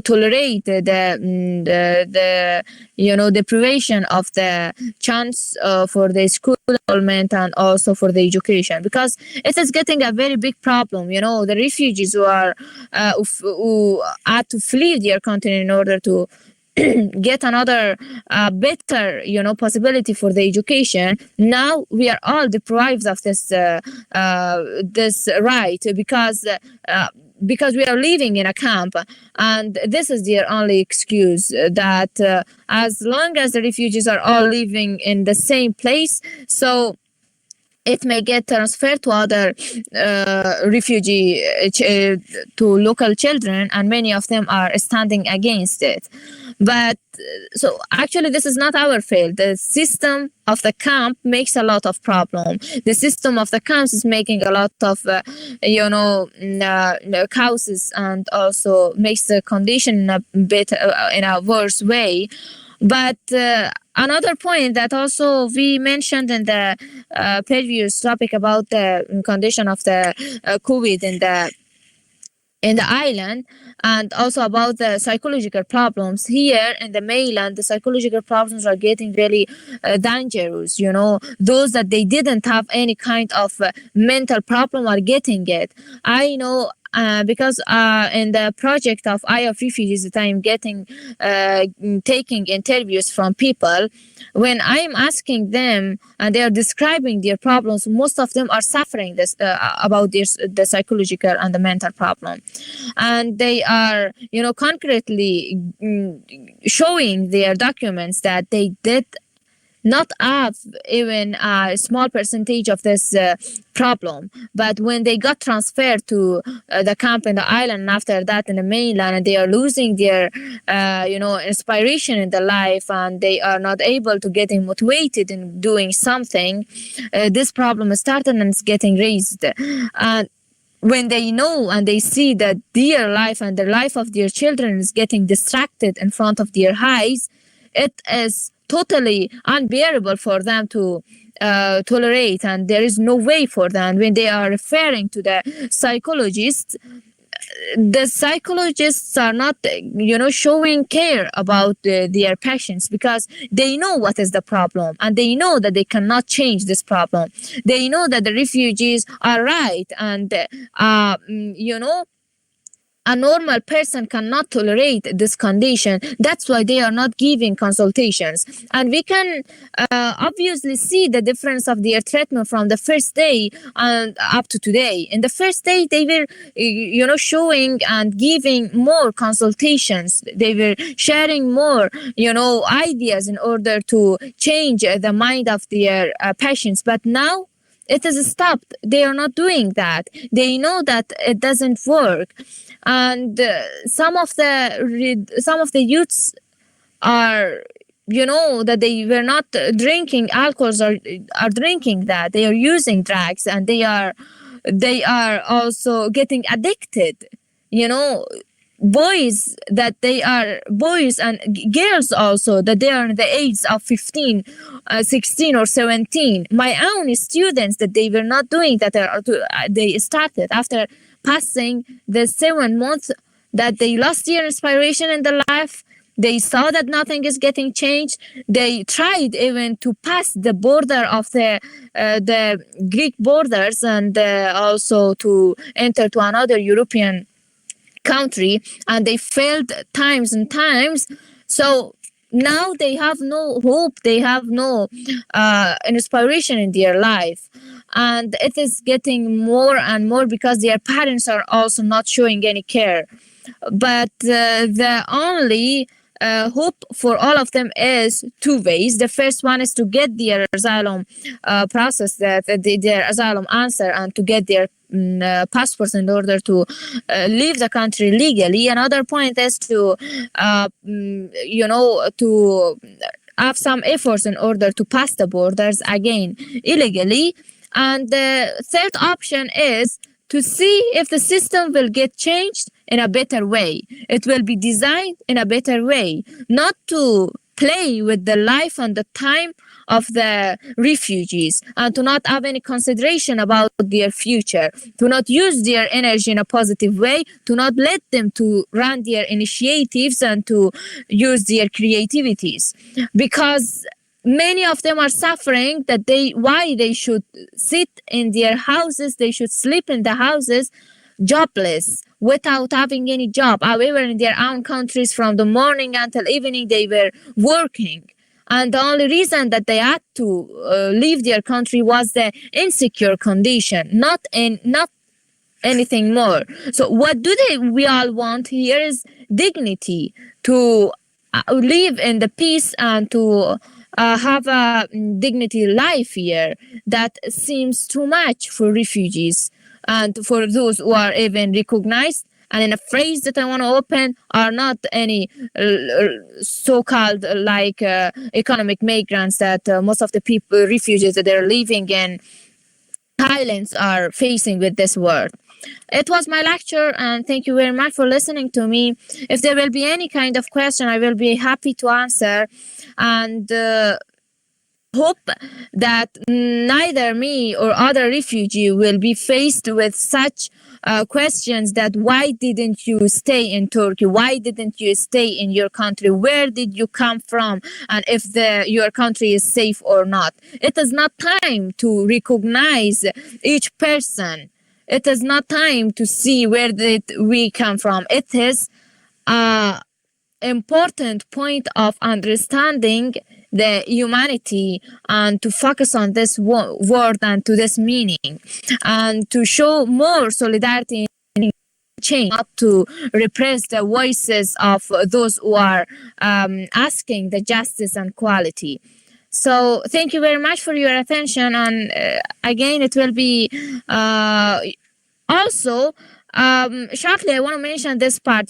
tolerate the deprivation of the chance for the school enrollment and also for the education, because it is getting a very big problem. The refugees who are who had to flee their country in order to get another better possibility for the education. Now we are all deprived of this right because we are living in a camp, and this is their only excuse, that as long as the refugees are all living in the same place, so it may get transferred to other refugee to local children, and many of them are standing against it. But so actually this is not our fault. The system of the camp makes a lot of problem. The system of the camps is making a lot of causes, and also makes the condition a bit in a worse way. But another point that also we mentioned in the previous topic about the condition of the COVID in the island, and also about the psychological problems here in the mainland. The psychological problems are getting really dangerous. Those that they didn't have any kind of mental problem are getting it. I know because in the project of Eye of Refugees that I'm getting taking interviews from people, when I'm asking them and they are describing their problems, most of them are suffering this about the psychological and the mental problem, and they are concretely showing their documents that they did not have even a small percentage of this problem. But when they got transferred to the camp in the island, and after that in the mainland, and they are losing their inspiration in the life, and they are not able to getting motivated in doing something, this problem started and it's getting raised. And when they know and they see that their life and the life of their children is getting distracted in front of their eyes, it is totally unbearable for them to tolerate, and there is no way for them. When they are referring to the psychologists are not showing care about their patients, because they know what is the problem, and they know that they cannot change this problem. They know that the refugees are right, and a normal person cannot tolerate this condition. That's why they are not giving consultations. And we can obviously see the difference of their treatment from the first day and up to today. In the first day, they were, showing and giving more consultations. They were sharing more, ideas in order to change the mind of their patients. But now, it is stopped. They are not doing that. They know that it doesn't work, and some of the youths are, that they were not drinking alcohols or are drinking that. They are using drugs, and they are also getting addicted. Boys and girls also, that they are in the age of 15, 16 or 17. My own students, that they were not doing that, they started after passing the 7 months that they lost their inspiration in the life. They saw that nothing is getting changed. They tried even to pass the border of the Greek borders, and also to enter to another European country, and they failed times and times. So now they have no hope, they have no inspiration in their life, and it is getting more and more because their parents are also not showing any care. But the only hope for all of them is two ways. The first one is to get their asylum process, their asylum answer, and to get their passports in order to leave the country legally. Another point is to to have some efforts in order to pass the borders again illegally. And the third option is to see if the system will get changed in a better way. It will be designed in a better way, not to play with the life and the time of the refugees, and to not have any consideration about their future, to not use their energy in a positive way, to not let them to run their initiatives and to use their creativities. Because many of them are suffering that why they should sit in their houses, they should sleep in the houses jobless, without having any job. However, in their own countries, from the morning until evening, they were working. And the only reason that they had to leave their country was the insecure condition, not anything more. So what we all want here is dignity, to live in the peace and to have a dignity life here that seems too much for refugees and for those who are even recognized. And in a phrase that I want to open are not any so-called economic migrants that most of the people, refugees that they're living in Thailand are facing with this word. It was my lecture, and thank you very much for listening to me. If there will be any kind of question, I will be happy to answer, and hope that neither me or other refugee will be faced with such questions that why didn't you stay in Turkey? Why didn't you stay in your country? Where did you come from? And if your country is safe or not. It is not time to recognize each person. It is not time to see where did we come from. It is an important point of understanding the humanity and to focus on this word and to this meaning and to show more solidarity in change, not to repress the voices of those who are asking the justice and quality. So thank you very much for your attention, and again it will be also shortly I want to mention this part.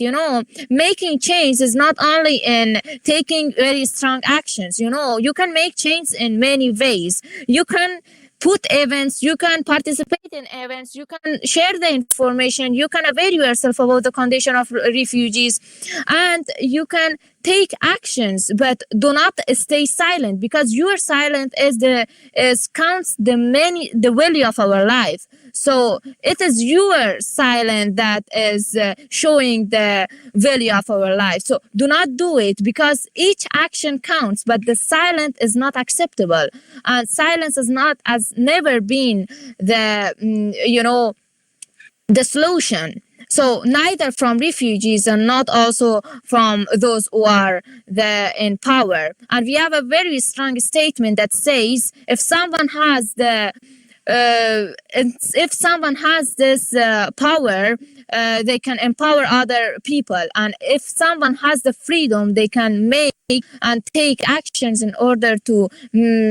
Making change is not only in taking very strong actions. You can make change in many ways. You can put events, you can participate in events, you can share the information, you can aware yourself about the condition of refugees, and you can take actions, but do not stay silent, because your silence counts the value of our life. So it is your silence that is showing the value of our life. So do not do it, because each action counts, but the silence is not acceptable, and silence has never been the solution. So neither from refugees and not also from those who are in power. And we have a very strong statement that says if someone has this power, they can empower other people, and if someone has the freedom, they can make and take actions in order to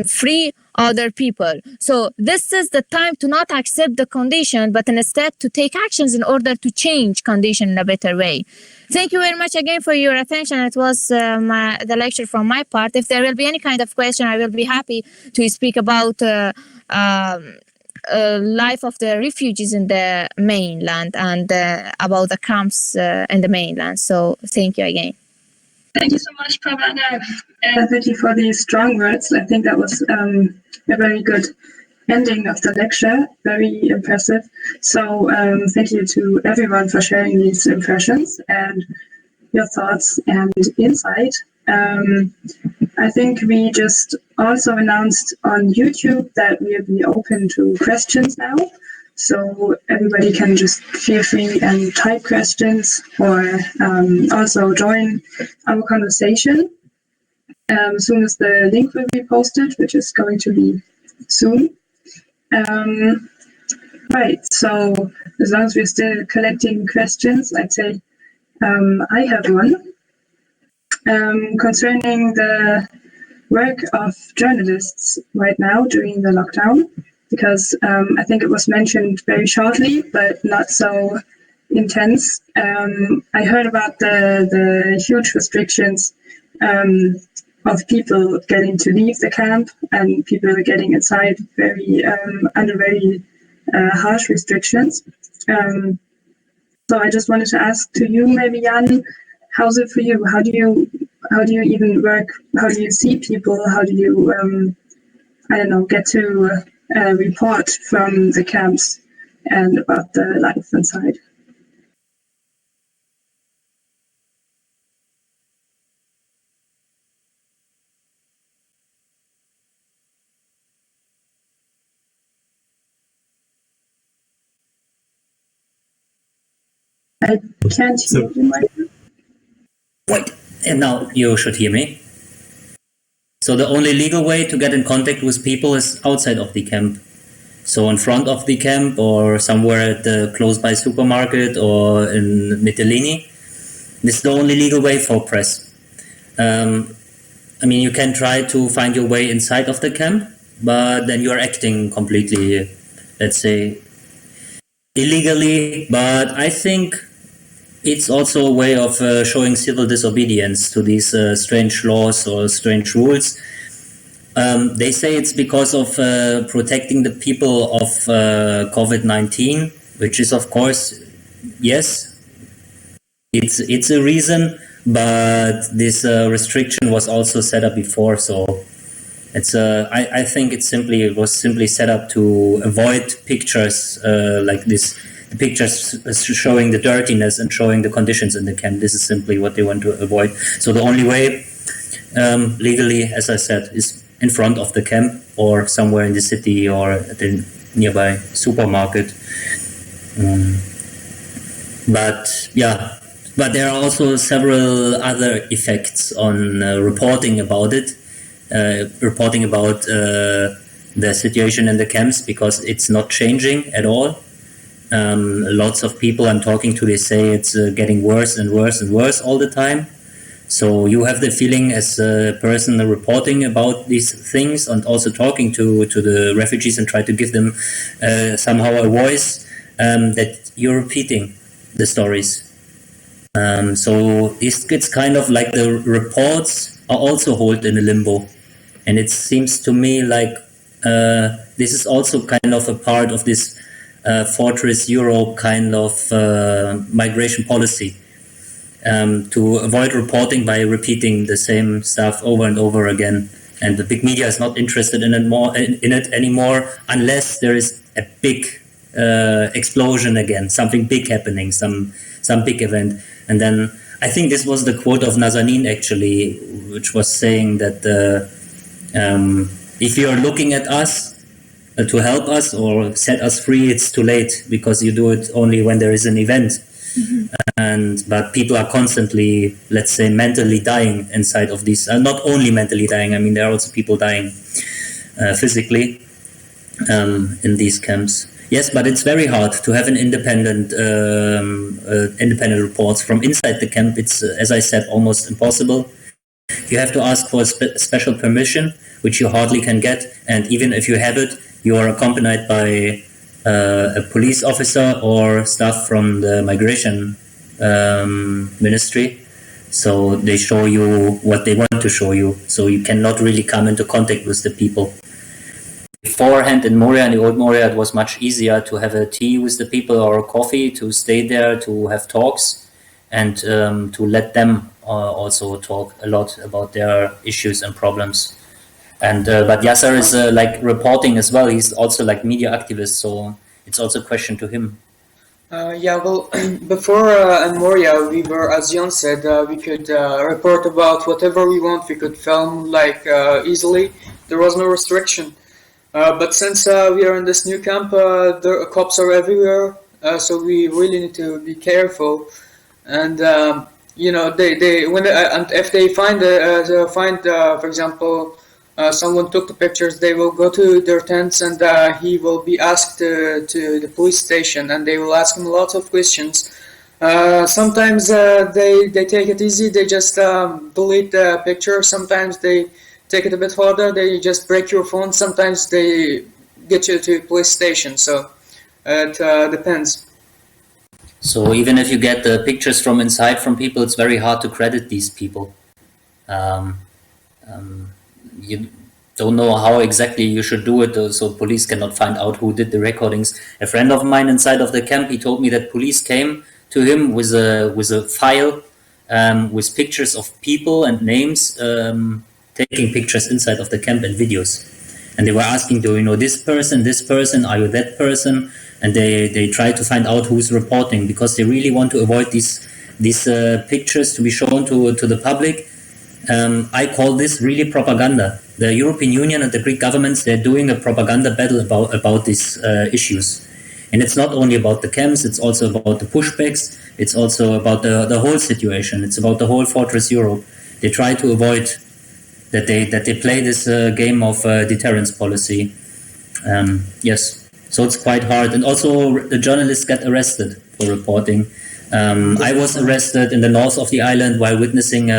free other people. So this is the time to not accept the condition, but instead to take actions in order to change condition in a better way. Thank you very much again for your attention. It was the lecture from my part. If there will be any kind of question, I will be happy to speak about life of the refugees in the mainland and about the camps in the mainland. So thank you again. Thank you so much, Parwana. Thank you for these strong words. I think that was a very good ending of the lecture. Very impressive. So thank you to everyone for sharing these impressions and your thoughts and insight. I think we just also announced on YouTube that we'll be open to questions now. So everybody can just feel free and type questions or also join our conversation as soon as the link will be posted, which is going to be soon. Right, so as long as we're still collecting questions, I'd say I have one concerning the work of journalists right now during the lockdown, because I think it was mentioned very shortly, but not so intense. I heard about the huge restrictions of people getting to leave the camp and people getting inside under very harsh restrictions. So I just wanted to ask to you, maybe Jan, how's it for you? How do you even work? How do you see people? How do you, get to report from the camps and about the life inside? I can't hear you right now. Wait, and now you should hear me. So the only legal way to get in contact with people is outside of the camp. So in front of the camp or somewhere at the close by supermarket or in Mytilene. This is the only legal way for press. I mean, you can try to find your way inside of the camp, but then you're acting completely, let's say, illegally. But I think it's also a way of showing civil disobedience to these strange laws or strange rules. They say it's because of protecting the people of COVID-19, which is, of course, yes, it's a reason, but this restriction was also set up before, so it's I think it was simply set up to avoid pictures like this. The pictures showing the dirtiness and showing the conditions in the camp. This is simply what they want to avoid. So the only way, legally, as I said, is in front of the camp or somewhere in the city or at the nearby supermarket. But there are also several other effects on reporting about it, reporting about the situation in the camps, because it's not changing at all. Lots of people I'm talking to, they say it's getting worse and worse and worse all the time. So you have the feeling, as a person reporting about these things and also talking to the refugees and try to give them somehow a voice, that you're repeating the stories. So it's kind of like the reports are also held in a limbo. And it seems to me like this is also kind of a part of this Fortress Europe kind of migration policy, to avoid reporting by repeating the same stuff over and over again. And the big media is not interested in it anymore unless there is a big explosion again, something big happening, some big event. And then I think this was the quote of Nazanin actually, which was saying that if you are looking at us to help us or set us free, it's too late, because you do it only when there is an event. Mm-hmm. But people are constantly, let's say, mentally dying inside of these. Not only mentally dying. I mean, there are also people dying physically in these camps. Yes, but it's very hard to have an independent reports from inside the camp. It's, as I said, almost impossible. You have to ask for a special permission, which you hardly can get. And even if you have it, you are accompanied by a police officer or staff from the migration ministry. So they show you what they want to show you. So you cannot really come into contact with the people. Beforehand in Moria, in the old Moria, it was much easier to have a tea with the people or a coffee, to stay there, to have talks, and to let them also talk a lot about their issues and problems. And but Yaser is like reporting as well. He's also like media activist, so it's also a question to him. Before in Moria, we were, as Jan said, we could report about whatever we want. We could film easily. There was no restriction. But since we are in this new camp, the cops are everywhere. So we really need to be careful. And if they find for example, someone took the pictures, they will go to their tents and he will be asked to the police station, and they will ask him lots of questions. Sometimes they take it easy, they just delete the picture. Sometimes they take it a bit harder, they just break your phone. Sometimes they get you to the police station, so it depends. So even if you get the pictures from inside from people, it's very hard to credit these people. You don't know how exactly you should do it, so police cannot find out who did the recordings. A friend of mine inside of the camp, he told me that police came to him with a file with pictures of people and names, taking pictures inside of the camp and videos. And they were asking, do you know this person, are you that person? And they try to find out who's reporting, because they really want to avoid these pictures to be shown to the public. I call this really propaganda. The European Union and the Greek governments, they're doing a propaganda battle about these issues. And it's not only about the camps, it's also about the pushbacks, it's also about the whole situation, it's about the whole Fortress Europe. They try to avoid that they play this game of deterrence policy. Yes, so it's quite hard. And also the journalists get arrested for reporting. I was arrested in the north of the island while witnessing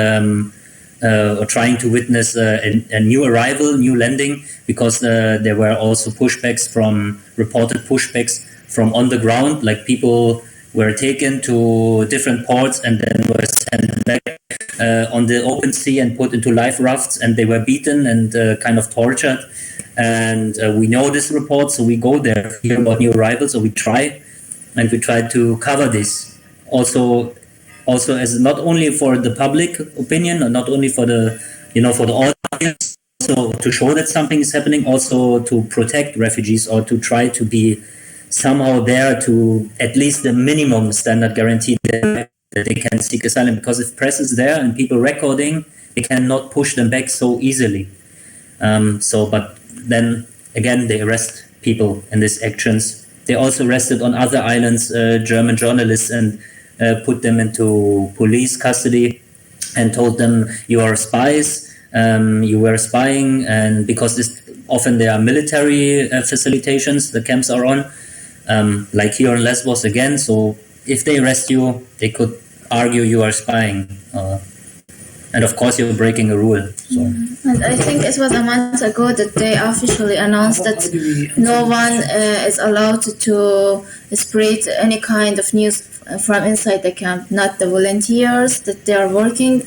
or trying to witness a new arrival, new landing, because there were also reported pushbacks from on the ground, like people were taken to different ports and then were sent back on the open sea and put into life rafts, and they were beaten and kind of tortured. And we know this report, so we go there, hear about new arrivals, so we try to cover this. Also as not only for the public opinion, or not only for the audience, so to show that something is happening, also to protect refugees, or to try to be somehow there to at least the minimum standard guarantee that they can seek asylum. Because if press is there and people recording, they cannot push them back so easily. But then again, they arrest people in these actions. They also arrested on other islands German journalists and put them into police custody and told them, you are spies, you were spying, and because often there are military facilitations the camps are on, like here in Lesbos again. So if they arrest you, they could argue you are spying. And of course, you're breaking a rule. So. And I think it was a month ago that they officially announced that no one is allowed to spread any kind of news from inside the camp, not the volunteers that they are working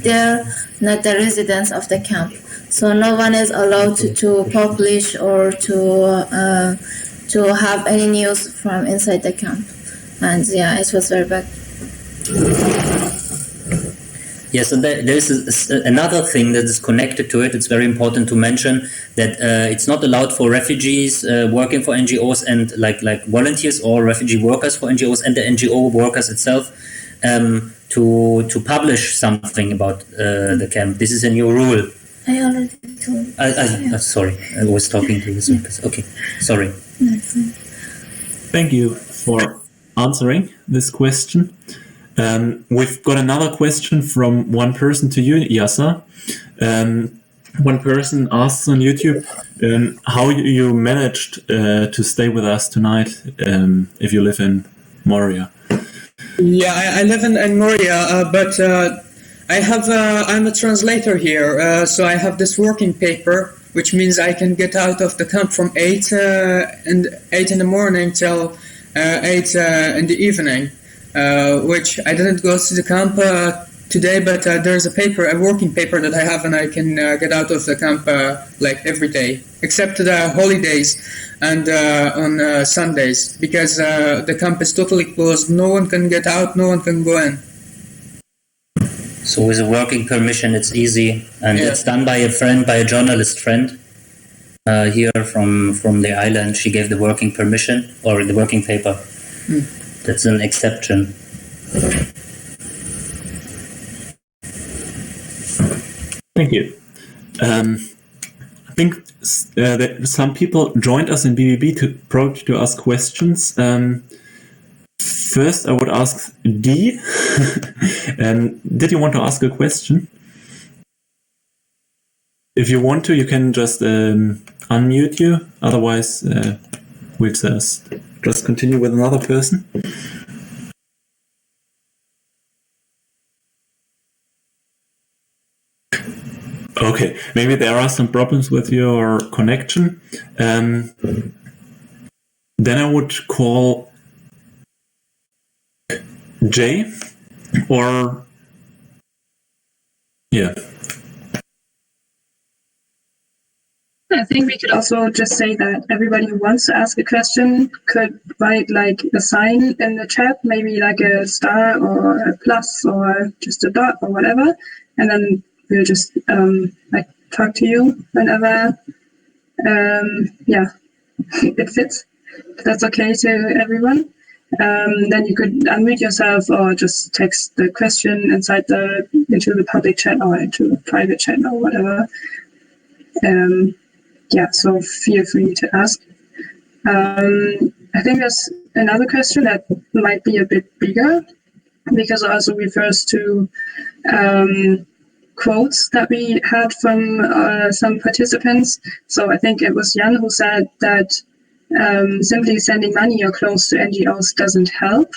there, not the residents of the camp. So no one is allowed to publish or to have any news from inside the camp. And yeah, it was very bad. Yes, and there is another thing that is connected to it. It's very important to mention that it's not allowed for refugees working for NGOs and like volunteers or refugee workers for NGOs and the NGO workers itself to publish something about the camp. This is a new rule. I already told. Sorry, I was talking to you. Okay, sorry. Thank you for answering this question. We've got another question from one person to you, Yaser. One person asks on YouTube how you managed to stay with us tonight if you live in Moria. Yeah, I live in Moria, but I'm a translator here, so I have this working paper, which means I can get out of the camp from 8 in the morning till 8 in the evening. Which I didn't go to the camp today, but there's a working paper that I have, and I can get out of the camp like every day, except the holidays and on Sundays, because the camp is totally closed. No one can get out, no one can go in. So with a working permission, it's easy, and it's done by a journalist friend here from the island. She gave the working permission or the working paper. That's an exception. Thank you. I think that some people joined us in BBB to ask questions. First, I would ask D. Did you want to ask a question? If you want to, you can just unmute you. Otherwise, we'll just continue with another person. Okay, maybe there are some problems with your connection. Then I would call Jay, or yeah. I think we could also just say that everybody who wants to ask a question could write like a sign in the chat, maybe like a star or a plus or just a dot or whatever, and then we'll just like talk to you whenever it fits. If that's okay to everyone. Then you could unmute yourself or just text the question into the public chat or into the private chat or whatever. So feel free to ask. I think there's another question that might be a bit bigger, because it also refers to quotes that we had from some participants. So I think it was Jan who said that simply sending money or clothes to NGOs doesn't help.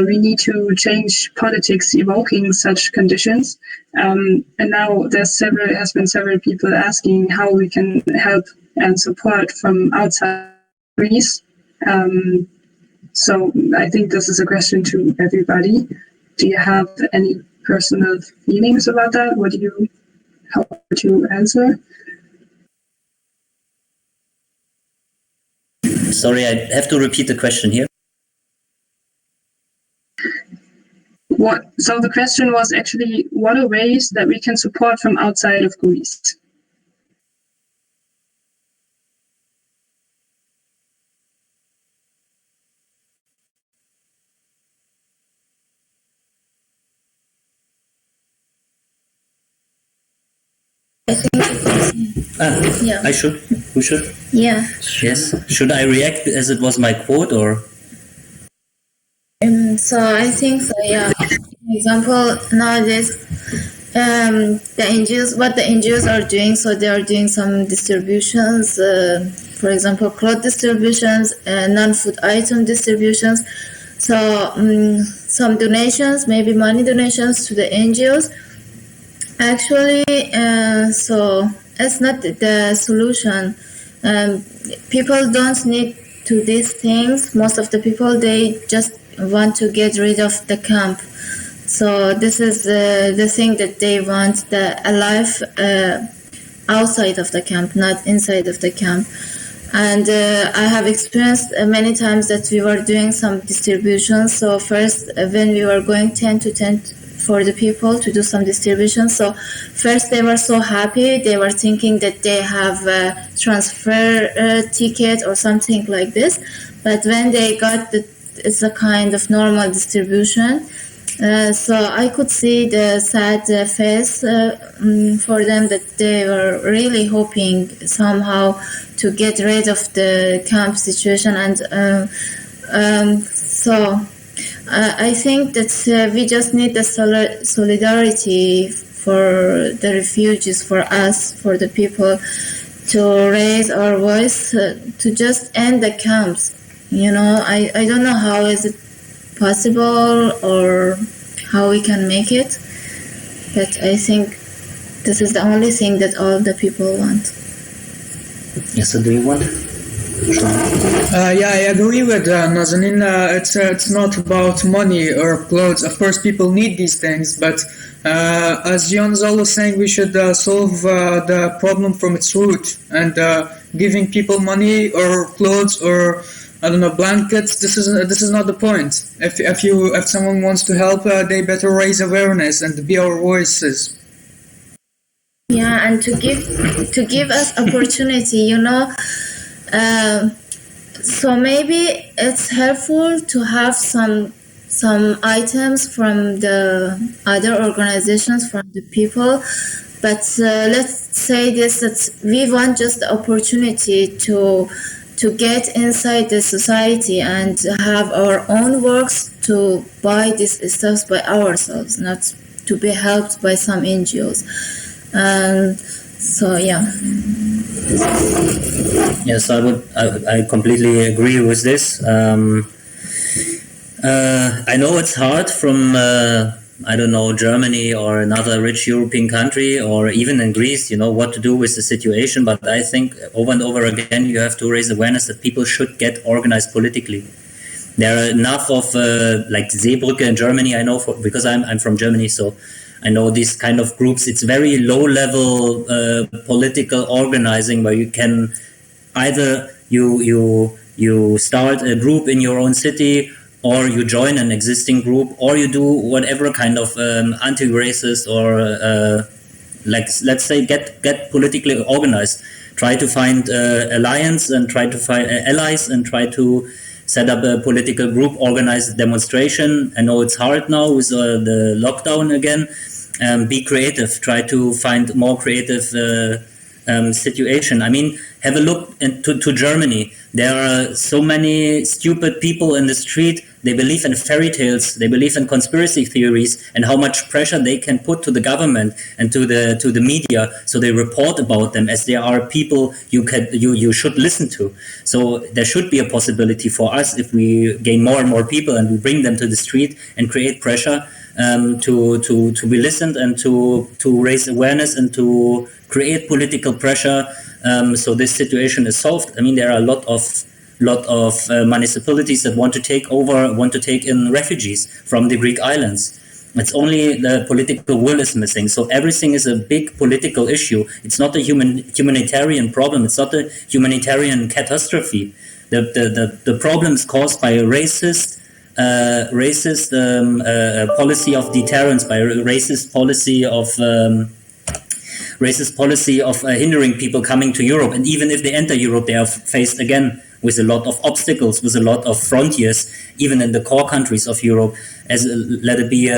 we need to change politics evoking such conditions. And now has been several people asking how we can help and support from outside Greece. So I think this is a question to everybody. Do you have any personal feelings about that? How would you answer? Sorry, I have to repeat the question here. So the question was actually, what are ways that we can support from outside of Greece? I think yeah. Who should? Yeah. Yes. Should I react as it was my quote, or? So I think so. Yeah. For example, nowadays, the NGOs are doing. So they are doing some distributions. For example, cloth distributions, non-food item distributions. So some donations, maybe money donations to the NGOs. Actually, so it's not the solution. People don't need to these things. Most of the people, they just want to get rid of the camp. So this is the thing that they want, a life outside of the camp, not inside of the camp. And I have experienced many times that we were doing some distributions. So first, when we were going 10 to 10 for the people to do some distribution. So first they were so happy. They were thinking that they have a transfer ticket or something like this. But when they got it's a kind of normal distribution. So I could see the sad face for them, that they were really hoping somehow to get rid of the camp situation. And so I think that we just need the solidarity for the refugees, for us, for the people, to raise our voice to just end the camps. I don't know how is it possible or how we can make it, but I think this is the only thing that all the people want. Yes, so do you want? Yeah, I agree with Nazanin. It's not about money or clothes. Of course, people need these things, but as Jan is always saying, we should solve the problem from its root. And giving people money or clothes or blankets. This is not the point. If someone wants to help, they better raise awareness and be our voices. Yeah, and to give us opportunity, so maybe it's helpful to have some items from the other organizations, from the people. But let's say this: that we want just the opportunity to get inside the society and have our own works, to buy these stuff by ourselves, not to be helped by some NGOs. So yeah. Yes, I completely agree with this. I know it's hard from Germany or another rich European country, or even in Greece, what to do with the situation. But I think over and over again, you have to raise awareness that people should get organized politically. There are enough of like Seebrücke in Germany. I know because I'm from Germany, so I know these kind of groups. It's very low level political organizing, where you can either you start a group in your own city, or you join an existing group, or you do whatever kind of anti-racist or let's say get politically organized. Try to find alliance and try to find allies and try to set up a political group, organize a demonstration. I know it's hard now with the lockdown again. Be creative. Try to find more creative situation. I mean, Have a look to Germany. There are so many stupid people in the street. They believe in fairy tales. They believe in conspiracy theories and how much pressure they can put to the government and to the media. So they report about them as there are people you should listen to. So there should be a possibility for us, if we gain more and more people and we bring them to the street and create pressure, to be listened and to raise awareness and to create political pressure. So this situation is solved. I mean, there are a lot of municipalities that want to take in refugees from the Greek islands. It's only the political will is missing. So everything is a big political issue. It's not a humanitarian problem. It's not a humanitarian catastrophe. The problem is caused by a racist policy of deterrence, by a racist policy of hindering people coming to Europe. And even if they enter Europe, they are faced again with a lot of obstacles, with a lot of frontiers, even in the core countries of Europe. As let it be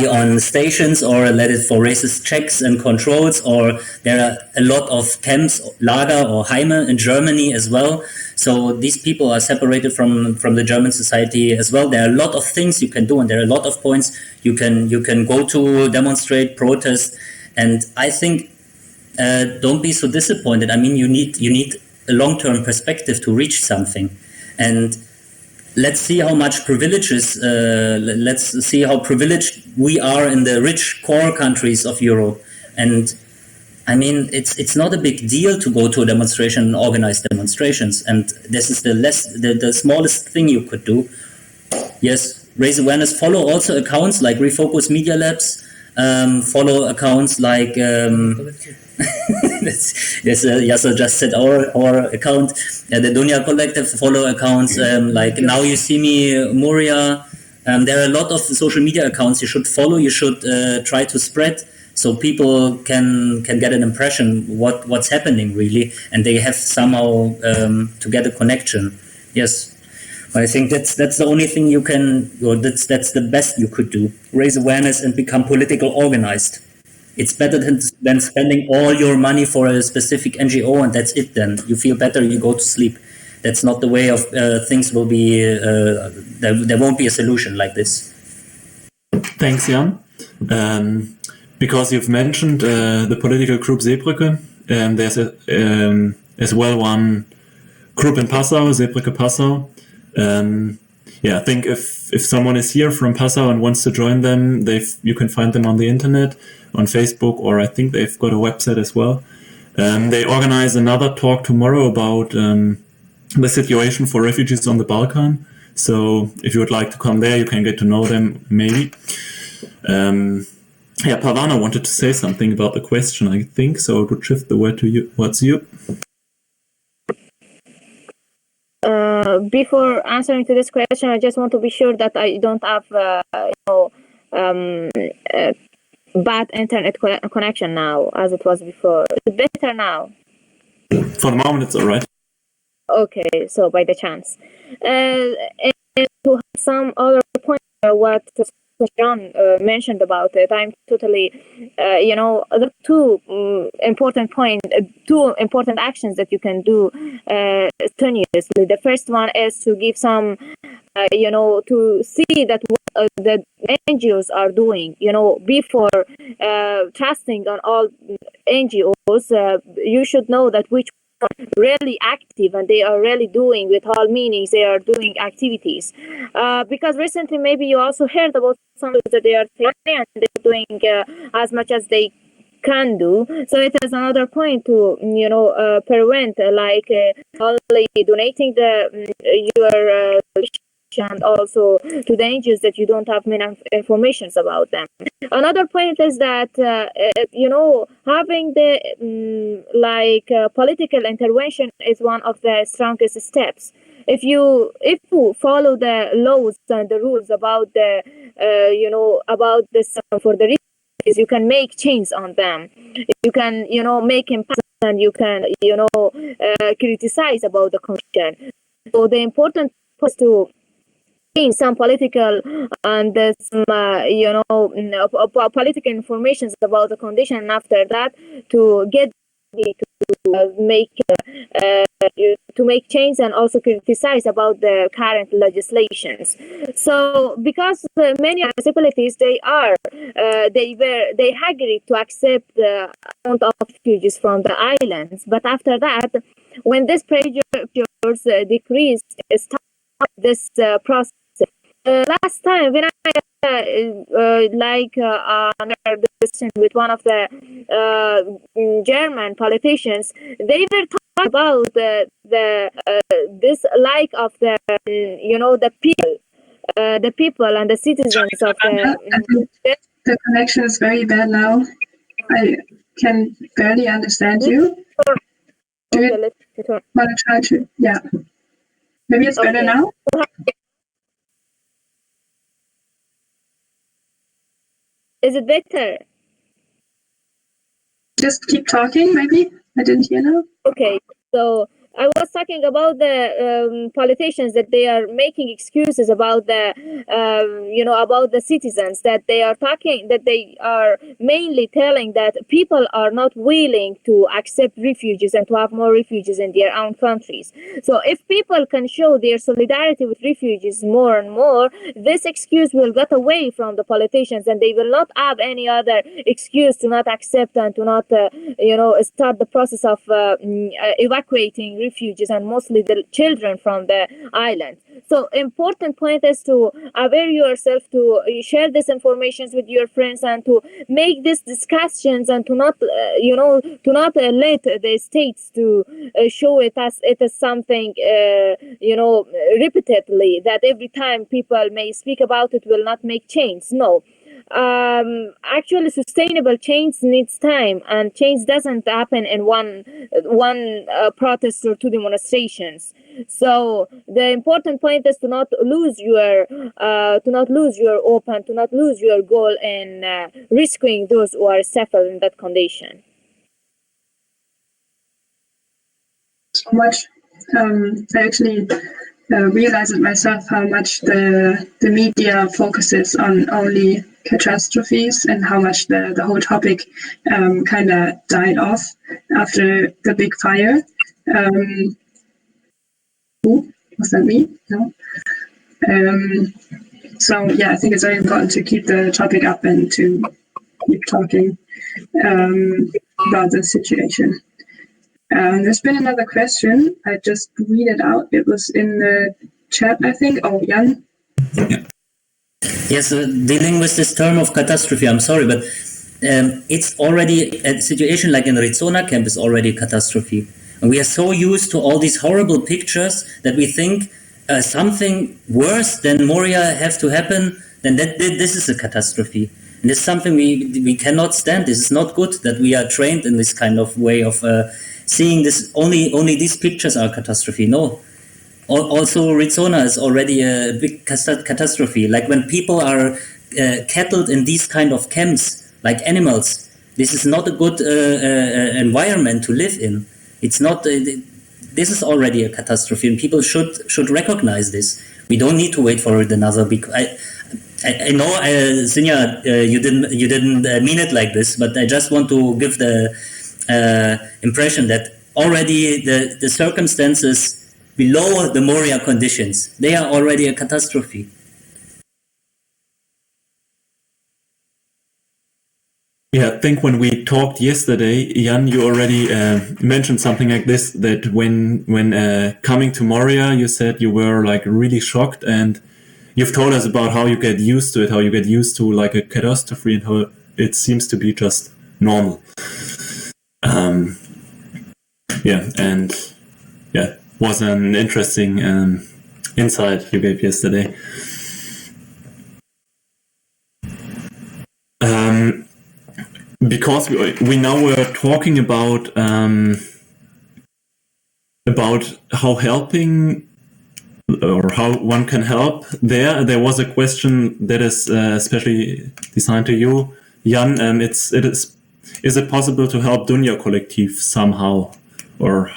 on stations, or let it for racist checks and controls, or there are a lot of camps, Lager or Heime in Germany as well. So these people are separated from the German society as well. There are a lot of things you can do, and there are a lot of points you can go to, demonstrate, protest. And I think don't be so disappointed. I mean, you need a long-term perspective to reach something. And let's see how much privileges, let's see how privileged we are in the rich core countries of Europe. And I mean, it's not a big deal to go to a demonstration and organize demonstrations. And this is the smallest thing you could do. Yes, raise awareness, follow also accounts like Refocus Media Labs, follow accounts like, Yaser just said our account, the Dunya Collective, follow accounts like Now You See Me, Moria. There are a lot of social media accounts you should follow, you should try to spread, so people can get an impression what's happening really, and they have somehow to get a connection. Yes. I think that's the only thing you can, or that's the best you could do. Raise awareness and become political organized. It's better than spending all your money for a specific NGO and that's it then. You feel better, you go to sleep. That's not the way of things will be, there won't be a solution like this. Thanks, Jan. Because you've mentioned the political group Seebrücke, there's as well one group in Passau, Seebrücke Passau. I think if someone is here from Passau and wants to join them, you can find them on the internet, on Facebook, or I think they've got a website as well. They organize another talk tomorrow about the situation for refugees on the Balkan. So if you would like to come there, you can get to know them maybe. Parwana wanted to say something about the question, I think, so I would shift the word to you. What's you? Before answering to this question, I just want to be sure that I don't have, bad internet connection now, as it was before. Is it better now? For the moment, it's all right. Okay, so by the chance. And to have some other points, what John mentioned about it, I'm totally, the two important actions that you can do continuously. The first one is to give some, to see that what the NGOs are doing, before trusting on all NGOs, you should know that which really active and they are really doing with all meanings, they are doing activities, because recently maybe you also heard about some that they are and they're doing as much as they can do. So it is another point to prevent like only donating your and also to the NGOs that you don't have many information about them. Another point is that having the political intervention is one of the strongest steps. If you follow the laws and the rules about the about this for the refugees, you can make change on them. You can make impact, and you can criticize about the Commission. So the important is to change some political and some political information about the condition, and after that to get to make change and also criticize about the current legislations. So because many municipalities they agreed to accept the amount of refugees from the islands, but after that, when this pressure decreased, stop this process. Last time when I another discussion with one of the German politicians, they were talking about this of the the people and the citizens of the connection is very bad now. I can barely understand you. Do you want to try to? Yeah. Maybe it's better now. Is it better? Just keep talking, maybe. I didn't hear now. Okay, so I was talking about the politicians that they are making excuses about the about the citizens, that they are talking, that they are mainly telling that people are not willing to accept refugees and to have more refugees in their own countries. So if people can show their solidarity with refugees more and more, this excuse will get away from the politicians, and they will not have any other excuse to not accept and to not start the process of evacuating refugees, and mostly the children from the island. So important point is to aware yourself, to share this information with your friends, and to make these discussions, and to not let the states to show it as something repeatedly, that every time people may speak about it will not make change. No. Actually, sustainable change needs time, and change doesn't happen in one protest or two demonstrations. So the important point is to not lose your hope, and to not lose your goal in rescuing those who are suffering in that condition. So much. I actually realized it myself how much the media focuses on only catastrophes, and how much the whole topic kind of died off after the big fire. Was that me? No. So yeah, I think it's very important to keep the topic up and to keep talking about the situation. There's been another question. I just read it out. It was in the chat, I think. Oh, Jan? Yeah. Yes, dealing with this term of catastrophe, I'm sorry, but it's already a situation like in the Ristona camp is already a catastrophe. And we are so used to all these horrible pictures that we think something worse than Moria has to happen, then this is a catastrophe. And this is something we cannot stand. This is not good that we are trained in this kind of way of seeing this. Only these pictures are catastrophe. No. Also, Ristona is already a big catastrophe. Like when people are cattled in these kind of camps, like animals, this is not a good environment to live in. It's not. This is already a catastrophe, and people should recognize this. We don't need to wait for another. Because I know, Sinja, you didn't mean it like this, but I just want to give the impression that already the circumstances below the Moria conditions, they are already a catastrophe. Yeah, I think when we talked yesterday, Jan, you already mentioned something like this, that when coming to Moria, you said you were like really shocked, and you've told us about how you get used to it, how you get used to like a catastrophe, and how it seems to be just normal. Was an interesting insight you gave yesterday. Because we now were talking about how helping or how one can help. There was a question that is especially designed to you, Jan. Is it possible to help Dunya Collective somehow, or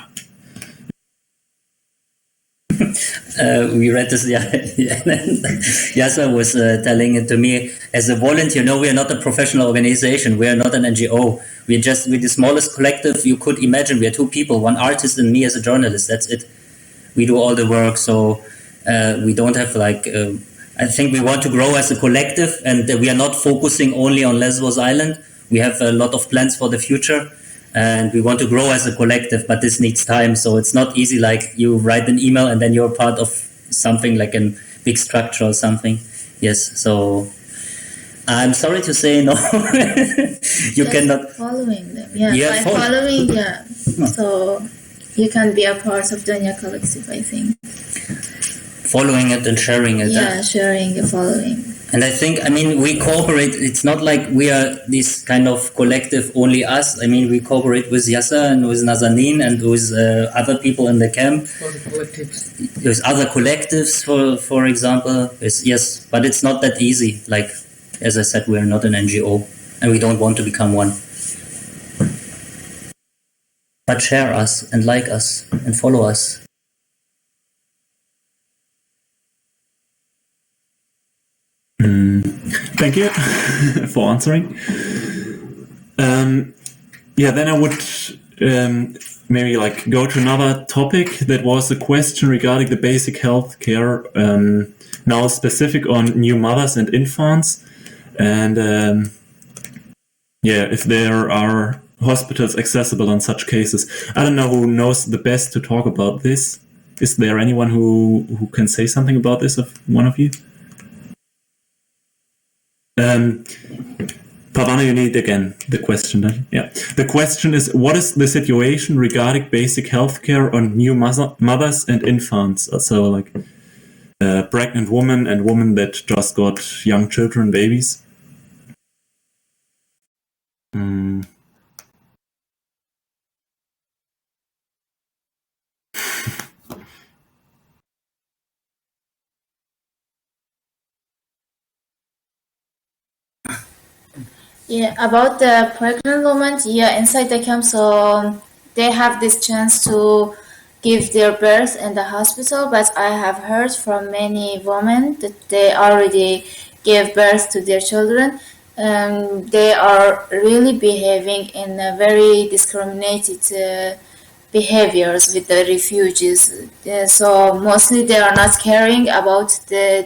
We read this, yeah. Yaser was telling it to me as a volunteer. No, we are not a professional organization. We are not an NGO. We're the smallest collective you could imagine. We are two people, one artist and me as a journalist. That's it. We do all the work. So we don't have I think we want to grow as a collective, and we are not focusing only on Lesbos Island. We have a lot of plans for the future. And we want to grow as a collective, but this needs time. So it's not easy like you write an email and then you're part of something like a big structure or something. Yes, so I'm sorry to say no. You Just cannot. Following them, yeah. By following, yeah. So you can be a part of Dunya Collective, I think. Following it and sharing it. Yeah, sharing and following. And I think, we cooperate. It's not like we are this kind of collective, only us. We cooperate with Yaser and with Nazanin and with other people in the camp. Other collectives. There's other collectives, for example. Yes, but it's not that easy. Like, as I said, we're not an NGO and we don't want to become one. But share us and like us and follow us. Thank you for answering. Then I would maybe go to another topic that was a question regarding the basic health care, now specific on new mothers and infants, and if there are hospitals accessible in such cases. I don't know who knows the best to talk about this. Is there anyone who can say something about this, of one of you? Parwana, you need again the question then. Yeah. The question is, what is the situation regarding basic healthcare on new mothers and infants? So pregnant women and women that just got young children, babies. Yeah, about the pregnant women, inside the camp, so they have this chance to give their birth in the hospital, but I have heard from many women that they already gave birth to their children. They are really behaving in a very discriminated behaviors with the refugees. So mostly they are not caring about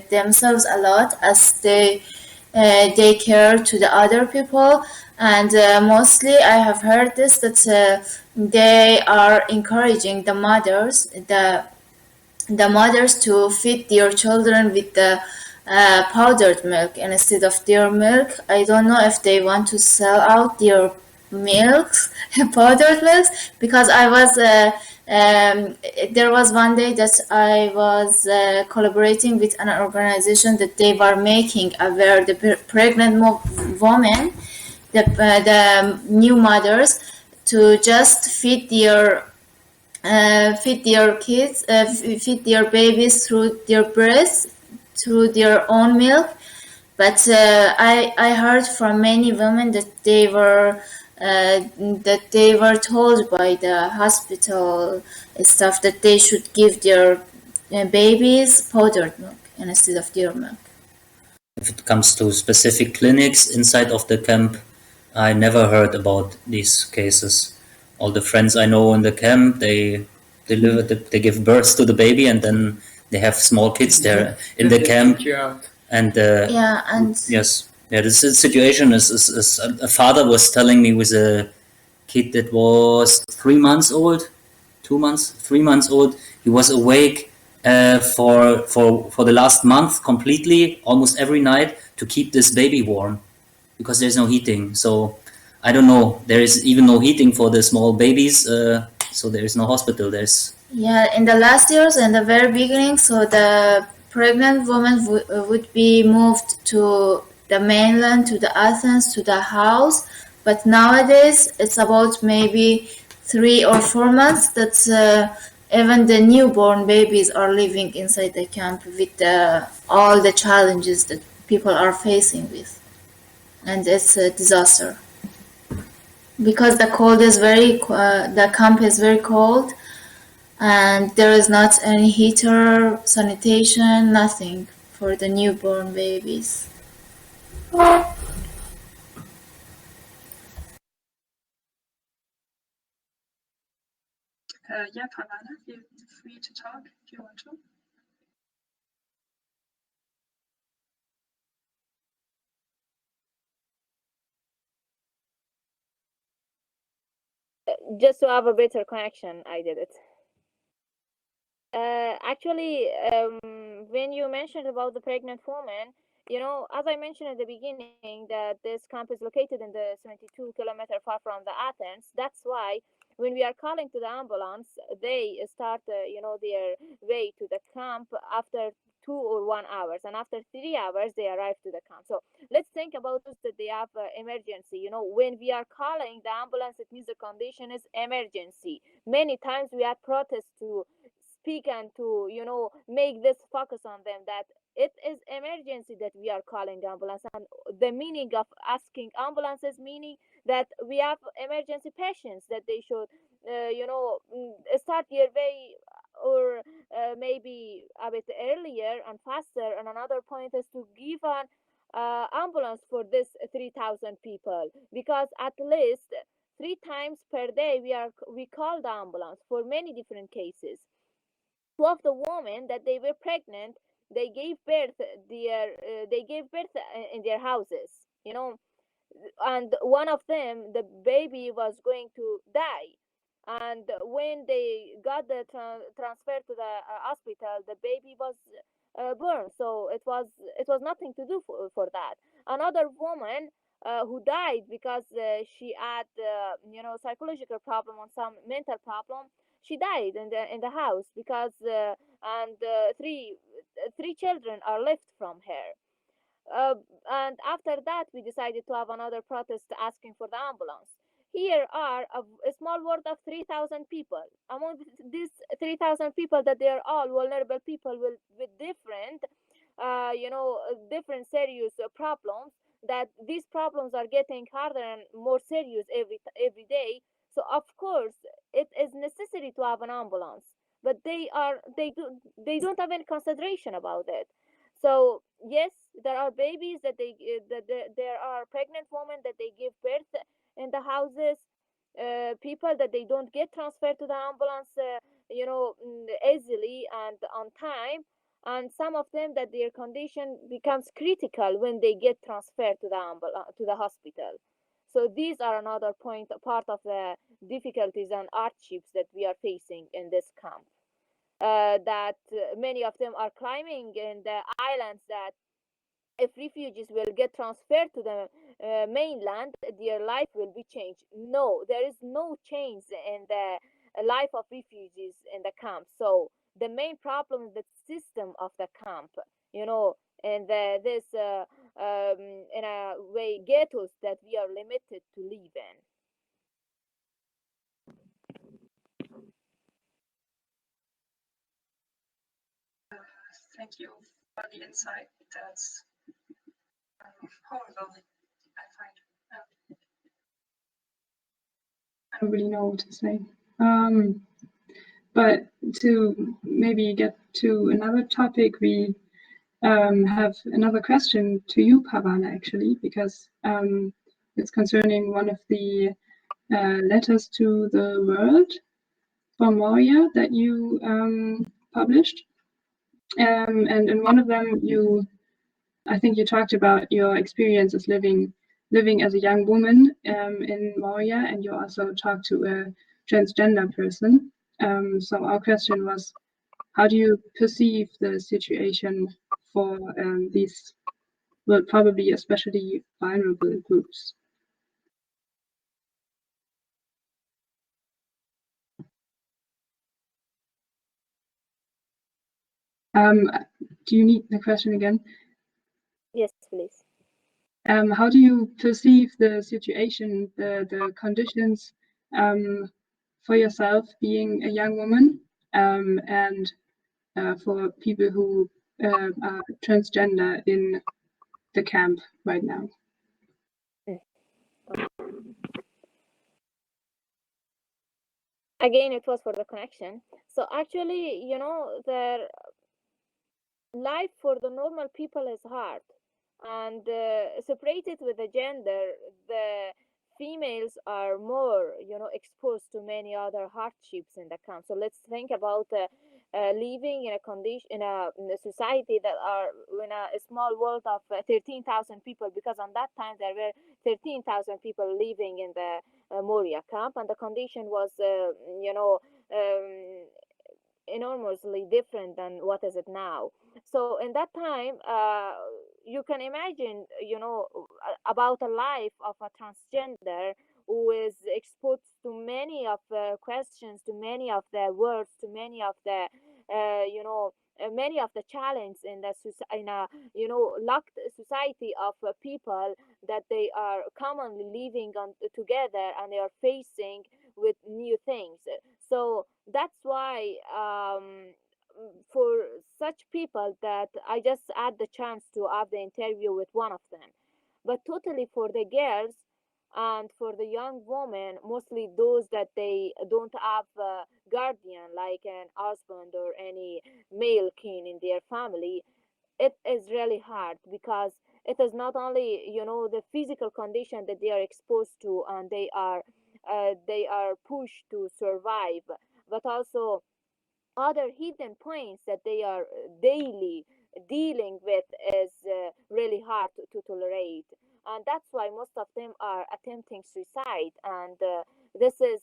themselves a lot as they care to the other people, and mostly I have heard this that they are encouraging the mothers to feed their children with the powdered milk instead of their milk. I don't know if they want to sell out their milks, powdered milks, because I was there was one day that I was collaborating with an organization that they were making aware the pregnant women, the new mothers, to just feed their kids, feed their babies through their breasts, through their own milk. But I heard from many women that they were told by the hospital staff that they should give their babies powdered milk instead of their milk. If it comes to specific clinics inside of the camp, I never heard about these cases. All the friends I know in the camp, they give birth to the baby, and then they have small kids there in the camp. And yes. Yeah, the situation is a father was telling me with a kid that was 3 months old, 3 months old. He was awake for the last month completely, almost every night, to keep this baby warm, because there's no heating. So I don't know. There is even no heating for the small babies. So there is no hospital. In the last years, in the very beginning, so the pregnant woman would be moved to the mainland, to the Athens, to the house. But nowadays, it's about maybe 3 or 4 months that even the newborn babies are living inside the camp with all the challenges that people are facing with. And it's a disaster. Because the camp is very cold, and there is not any heater, sanitation, nothing for the newborn babies. Yeah, Parwana, feel free to talk if you want to. Just to have a better connection, I did it. Actually, when you mentioned about the pregnant woman, you know, as I mentioned at the beginning, that this camp is located in the 72 kilometer far from the Athens. That's why when we are calling to the ambulance, they start, you know, their way to the camp after 2 or 1 hours, and after 3 hours they arrive to the camp. So let's think about this, that they have emergency. You know, when we are calling the ambulance, it means the condition is emergency. Many times we had protests to speak and to, you know, make this focus on them, that it is emergency that we are calling ambulance, and the meaning of asking ambulances meaning that we have emergency patients, that they should you know, start their way, or maybe a bit earlier and faster. And another point is to give an ambulance for this 3,000 people, because at least 3 times per day we call the ambulance for many different cases. Two of the women that they were pregnant, they gave birth in their houses, you know, and one of them, the baby was going to die, and when they got the transfer to the hospital, the baby was born. So it was nothing to do for that. Another woman who died because she had you know, psychological problem or some mental problem. She died in the house because and three children are left from her. And after that, we decided to have another protest asking for the ambulance. Here are a small world of 3,000 people. Among these 3,000 people, that they are all vulnerable people with different, you know, different serious problems. That these problems are getting harder and more serious every day. So of course, it is necessary to have an ambulance, but they don't have any consideration about it. So yes, there are babies that there are pregnant women that they give birth in the houses, people that they don't get transferred to the ambulance, you know, easily and on time, and some of them that their condition becomes critical when they get transferred to the hospital. So these are another part of the difficulties and hardships that we are facing in this camp. That many of them are climbing in the islands, that if refugees will get transferred to the mainland, their life will be changed. No, there is no change in the life of refugees in the camp. So the main problem is the system of the camp, you know, and this in a way ghettos that we are limited to live in. Thank you for the insight. That's horrible, I find. I don't really know what to say. But to maybe get to another topic, we have another question to you, Parwana, actually, because it's concerning one of the letters to the world from Moria that you published. And in one of them, I think you talked about your experiences living as a young woman in Moria, and you also talked to a transgender person. So our question was, how do you perceive the situation for these, well, probably especially vulnerable groups? Do you need the question again? Yes, please. How do you perceive the situation, the conditions for yourself being a young woman, and for people who are transgender in the camp right now? again, it was for the connection. So actually, you know, the life for the normal people is hard, and separated with the gender, the females are more, you know, exposed to many other hardships in the camp. So let's think about living in a condition in a society that are in a small world of 13,000 people, because on that time there were 13,000 people living in the Moria camp, and the condition was, you know, enormously different than what is it now. So in that time, you can imagine, you know, about a life of a transgender who is exposed to many of the questions, to many of the words, to many of the, you know, many of the challenges in the in a, you know, locked society of people that they are commonly living on together, and they are facing with new things. So that's why for such people that I just had the chance to have the interview with one of them. But totally for the girls and for the young women, mostly those that they don't have a guardian like an husband or any male kin in their family, it is really hard, because it is not only, you know, the physical condition that they are exposed to and they are pushed to survive, but also other hidden points that they are daily dealing with is really hard to tolerate, and that's why most of them are attempting suicide. And this is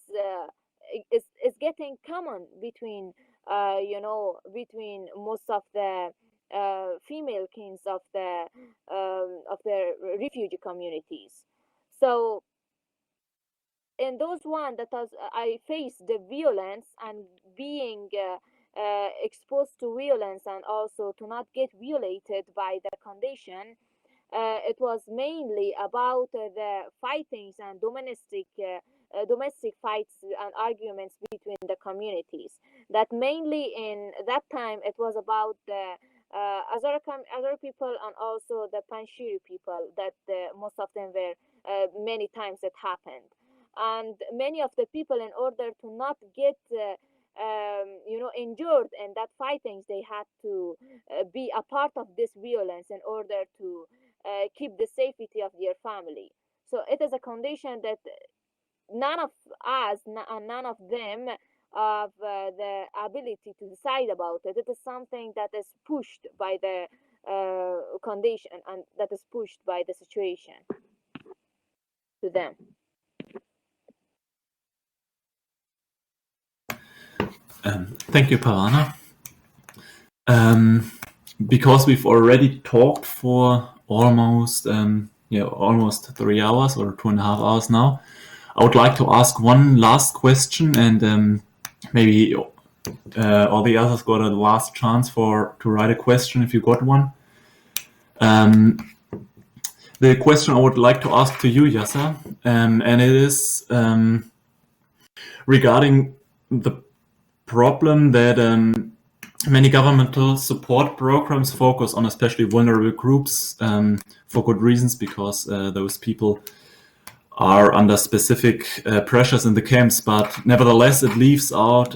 getting common between, you know, between most of the female kings of the refugee communities. So in those one that I faced the violence and being exposed to violence, and also to not get violated by the condition, it was mainly about the fightings and domestic fights and arguments between the communities. That mainly in that time it was about the Azar people and also the Panshiri people, that most of them were many times it happened. And many of the people, in order to not get you know, injured in that fightings, they had to be a part of this violence in order to keep the safety of their family. So it is a condition that none of us and none of them have the ability to decide about it. It is something that is pushed by the condition, and that is pushed by the situation to them. Thank you, Parwana. Because we've already talked for almost 3 hours or 2.5 hours now, I would like to ask one last question, and maybe all the others got a last chance to write a question if you got one. The question I would like to ask to you, Yaser, and it is regarding the problem that many governmental support programs focus on especially vulnerable groups for good reasons, because those people are under specific pressures in the camps, but nevertheless it leaves out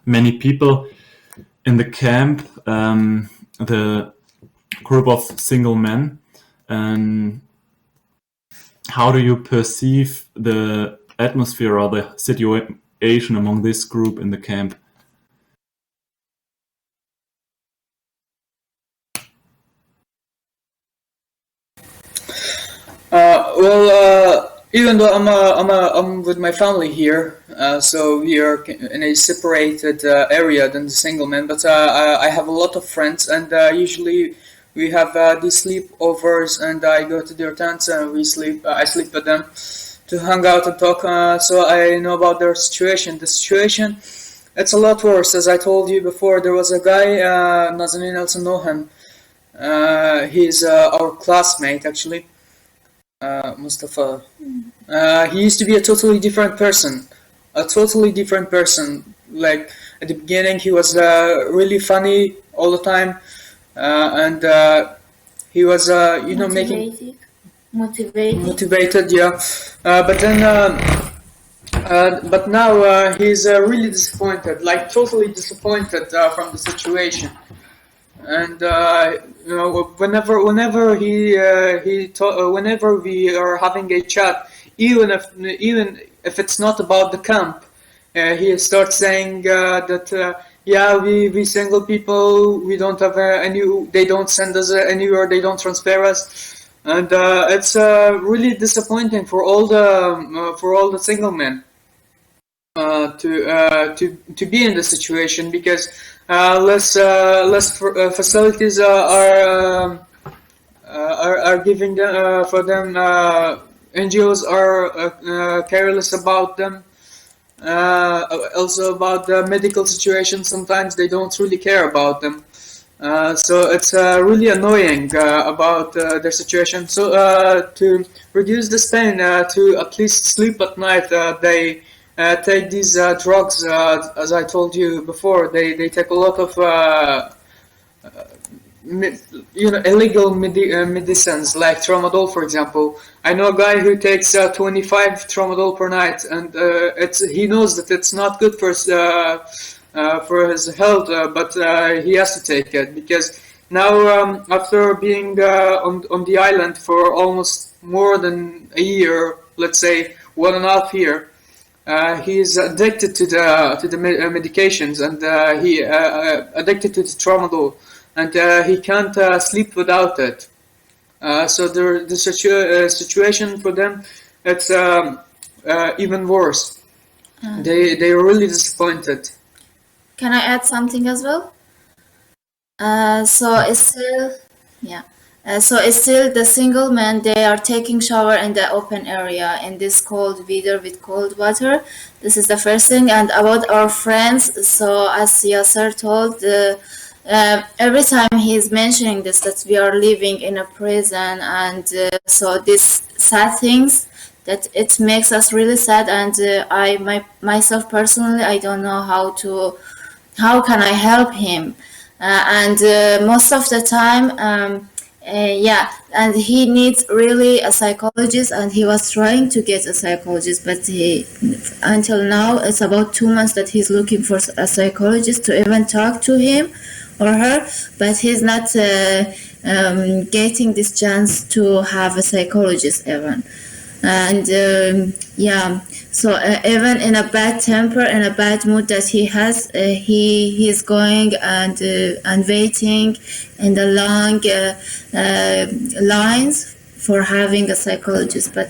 many people in the camp, the group of single men. How do you perceive the atmosphere or the situation among this group in the camp? Even though I'm with my family here, so we are in a separated area than the single men, but I have a lot of friends, and usually we have these sleepovers, and I go to their tents and I sleep with them to hang out and talk, so I know about their situation. The situation, it's a lot worse. As I told you before, there was a guy, Nazanin, also know him. He's our classmate, actually. Mustafa. He used to be a totally different person. Like, at the beginning, he was really funny all the time, and he was, you know, motivated, yeah. But then But now he's really disappointed, like totally disappointed from the situation. And you know, whenever we are having a chat, even if it's not about the camp, he starts saying that yeah, we single people, we don't have they don't send us anywhere, they don't transfer us, and it's really disappointing for all the single men to be in this situation, because less facilities are giving them for them. NGOs are careless about them. Also about the medical situation, sometimes they don't really care about them. So it's really annoying about their situation. So to reduce this pain, to at least sleep at night, they take these drugs. As I told you before, they take a lot of illegal medicines like tramadol, for example. I know a guy who takes 25 tramadol per night, and he knows that it's not good for his health, but he has to take it, because now after being on the island for almost more than a year, let's say 1.5 years, he is addicted to the medications, and he addicted to the tramadol, and he can't sleep without it. So the situation for them, it's even worse. They are really disappointed. Can I add something as well? So it's still the single men, they are taking shower in the open area in this cold weather with cold water. This is the first thing. And about our friends, so as Yaser told, every time he's mentioning this, that we are living in a prison, and so these sad things, that it makes us really sad. And myself personally, I don't know how can I help him. Most of the time, and he needs really a psychologist, and he was trying to get a psychologist, but until now it's about 2 months that he's looking for a psychologist to even talk to him or her, but he's not getting this chance to have a psychologist even. And so even in a bad temper and a bad mood that he has, he's going and waiting in the long lines for having a psychologist, but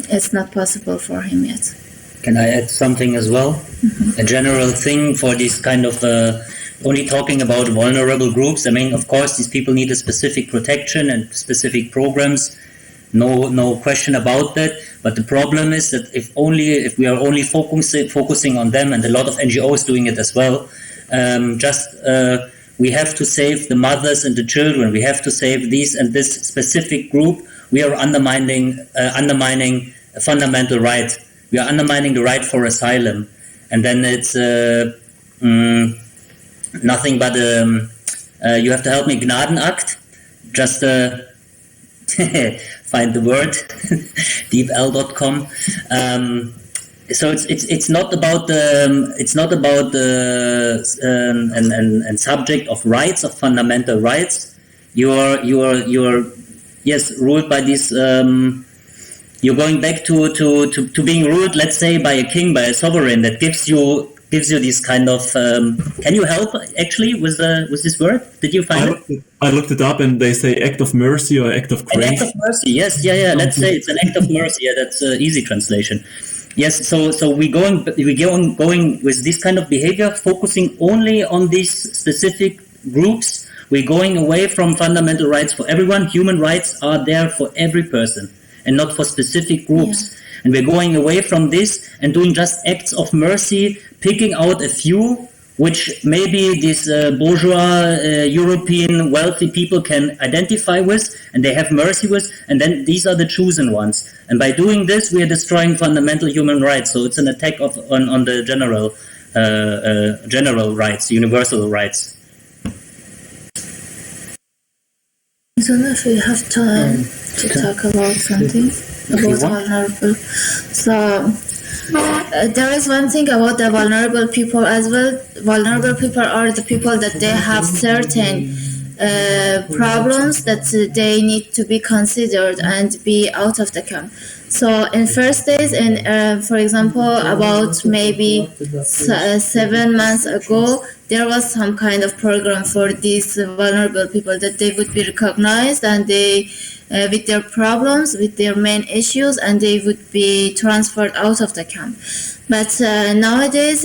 it's not possible for him yet. Can I add something as well? Mm-hmm. A general thing for this kind of only talking about vulnerable groups. I mean, of course, these people need a specific protection and specific programs. No question about that. But the problem is that if we are only focusing on them, and a lot of NGOs doing it as well, we have to save the mothers and the children. We have to save these and this specific group. We are undermining fundamental rights. We are undermining the right for asylum, and then it's nothing but you have to help me, Gnadenakt. Just find the word deepl.com. So it's not about the subject of rights, of fundamental rights. You are yes, ruled by these. You're going back to being ruled, let's say, by a king, by a sovereign that gives you this kind of. Can you help actually with this word? Did you find it? I looked it up, and they say act of mercy or act of grace. An act of mercy, yes, yeah. Let's say it's an act of mercy. Yeah, that's an easy translation. Yes, so we going with this kind of behavior, focusing only on these specific groups. We're going away from fundamental rights for everyone. Human rights are there for every person, and not for specific groups. Yeah. And we're going away from this and doing just acts of mercy, picking out a few, which maybe these bourgeois European wealthy people can identify with, and they have mercy with, and then these are the chosen ones. And by doing this, we are destroying fundamental human rights. So it's an attack on the general rights, universal rights. I don't know if we have time to talk about something about vulnerable. So There is one thing about the vulnerable people as well. Vulnerable people are the people that they have certain problems that they need to be considered and be out of the camp. So in first days, for example, about maybe 7 months ago, there was some kind of program for these vulnerable people that they would be recognized and they with their problems, with their main issues, and they would be transferred out of the camp. But nowadays,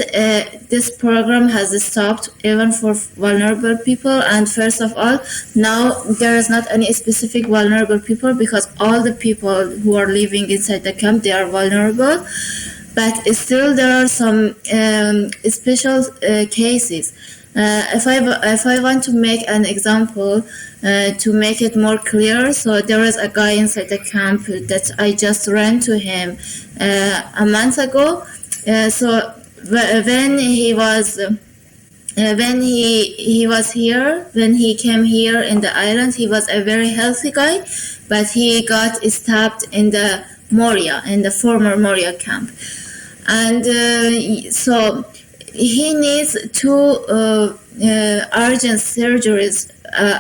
this program has stopped even for vulnerable people. And first of all, now there is not any specific vulnerable people because all the people who are living inside the camp, they are vulnerable. But still, there are some special cases. If I want to make an example to make it more clear, so there is a guy inside the camp that I just ran to him a month ago. So when he was here, when he came here in the island, he was a very healthy guy, but he got stabbed in the Moria, in the former Moria camp, and so he needs 2 urgent surgeries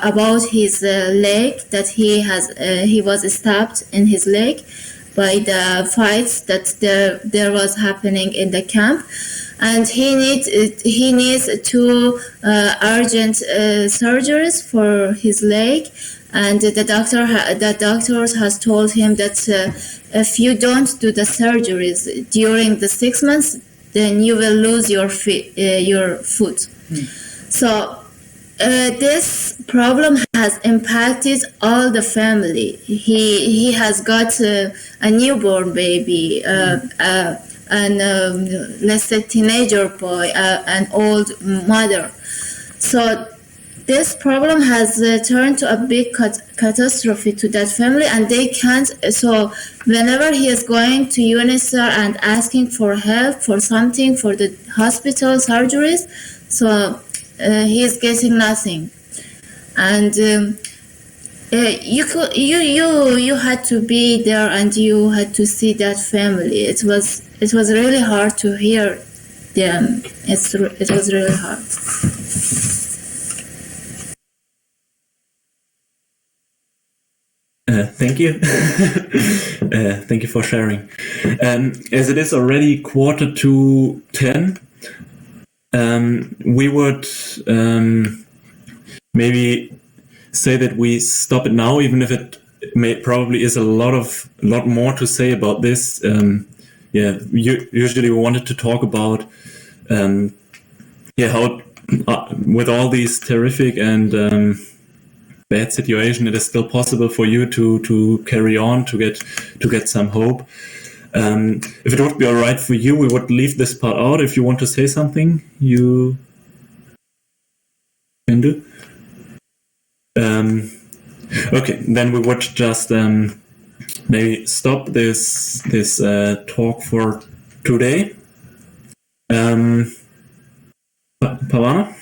about his leg that he was stabbed in his leg by the fights that there was happening in the camp, and he needs 2 urgent surgeries for his leg, and the doctors has told him that if you don't do the surgeries during the 6 months, then you will lose your foot. So this problem has impacted all the family. He has got a newborn baby, and let's say teenager boy, an old mother. So this problem has turned to a big catastrophe to that family, and they can't. So whenever he is going to UNHCR and asking for help for something for the hospital surgeries, so he is getting nothing. And you had to be there and you had to see that family. It was really hard to hear them. It was really hard. Thank you. Thank you for sharing. As it is already 9:45, we would maybe say that we stop it now, even if it probably is a lot more to say about this. Usually we wanted to talk about how with all these terrific and bad situation, it is still possible for you to carry on, to get some hope. If it would be all right for you, we would leave this part out. If you want to say something, you can do. Okay, then we would just maybe stop this talk for today. Parwana?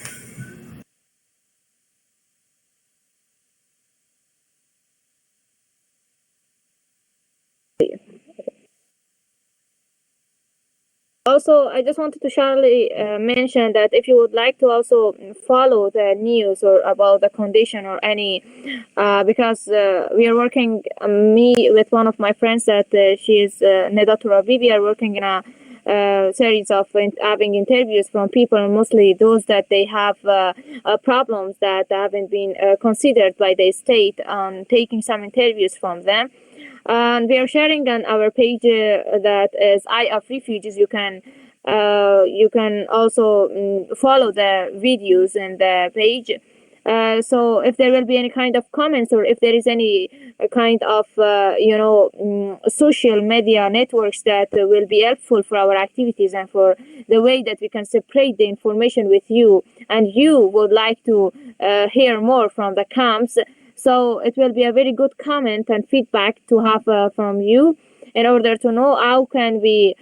Also, I just wanted to shortly mention that if you would like to also follow the news or about the condition or any, because we are working, me with one of my friends that she is Neda Turabi, we are working in a series of having interviews from people, mostly those that they have problems that haven't been considered by the state, taking some interviews from them. And we are sharing on our page that is Eye of Refugees. You can also follow the videos in the page. So if there will be any kind of comments or if there is any kind of social media networks that will be helpful for our activities and for the way that we can separate the information with you, and you would like to hear more from the camps, so it will be a very good comment and feedback to have from you in order to know how can we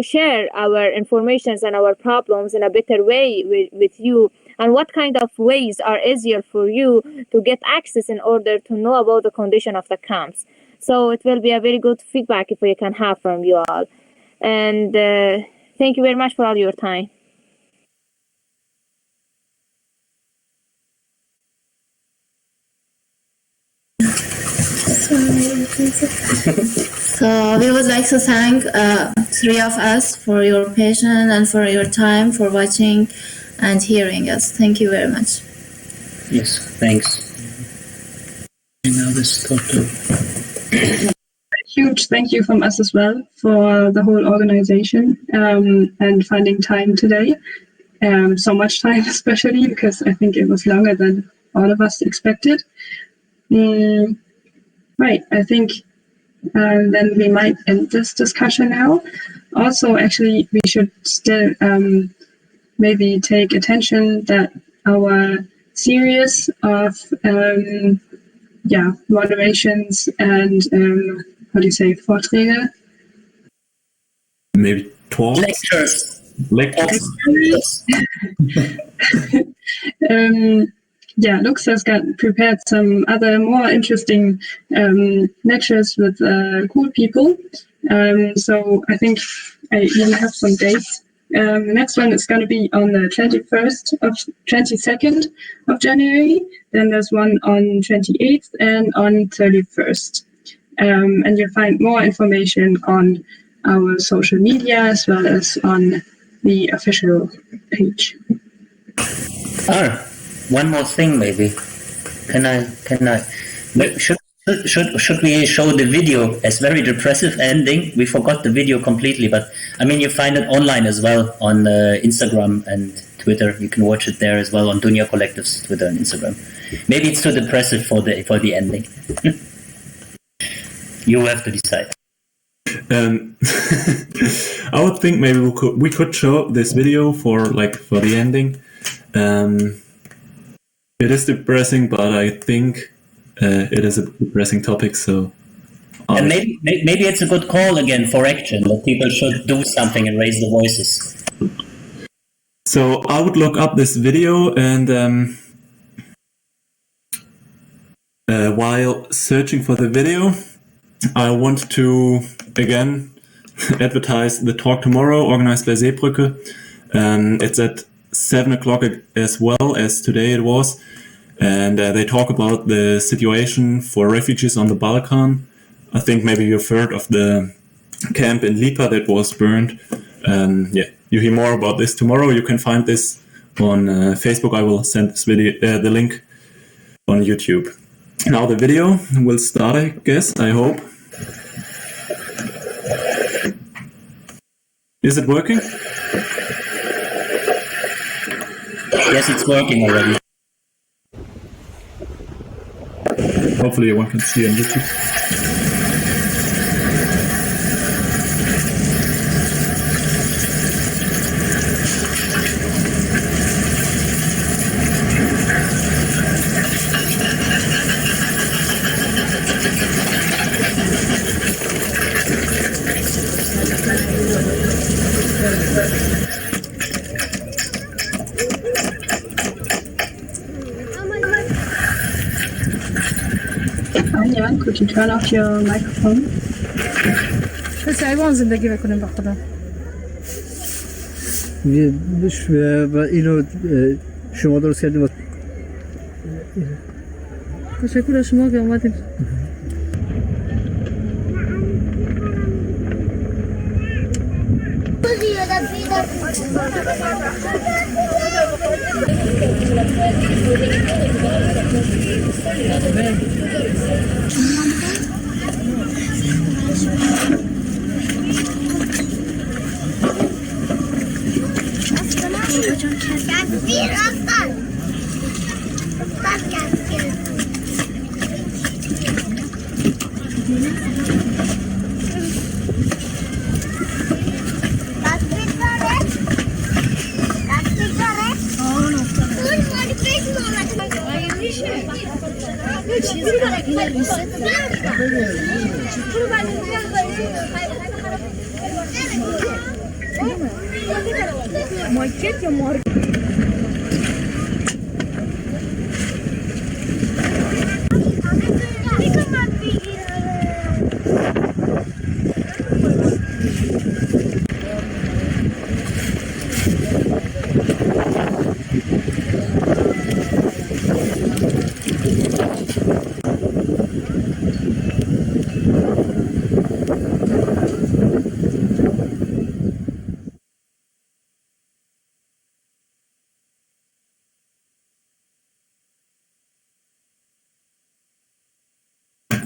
share our informations and our problems in a better way with you, and what kind of ways are easier for you to get access in order to know about the condition of the camps. So it will be a very good feedback if we can have from you all. And thank you very much for all your time. So we would like to thank three of us for your patience and for your time for watching and hearing us. Thank you very much. Yes, thanks. Now this Huge thank you from us as well for the whole organization and finding time today. So much time, especially because I think it was longer than all of us expected. Right, I think then we might end this discussion now. Also, actually, we should still maybe take attention that our series of moderations and how do you say, Vorträge? Maybe talks? Lectures. Lux has got prepared some other more interesting lectures with cool people. So I think you have some dates. The next one is going to be on the 22nd of January. Then there's one on 28th and on 31st. And you'll find more information on our social media as well as on the official page. One more thing, maybe. Can I? Should we show the video as very depressive ending? We forgot the video completely, but I mean, you find it online as well on Instagram and Twitter. You can watch it there as well on Dunya Collective's Twitter and Instagram. Maybe it's too depressive for the ending. You have to decide. I would think maybe we could show this video for the ending. It is depressing, but I think it is a depressing topic. So, and maybe it's a good call again for action. That people should do something and raise their voices. So I would look up this video, and while searching for the video, I want to again advertise the talk tomorrow, organized by Seebrücke. It's at 7 o'clock as well as today it was, and they talk about the situation for refugees on the Balkan. I think maybe you've heard of the camp in Lipa that was burned. You hear more about this tomorrow. You can find this on Facebook. I will send this video, the link on YouTube. Now the video will start, I guess, I hope. Is it working? Yes, it's working already. Hopefully everyone can see on YouTube. Anya, could you turn off your microphone? بس حیوان زندگی بکنیم با خدا. اینو شما درست کردیم. تشکر از شما که اومدید.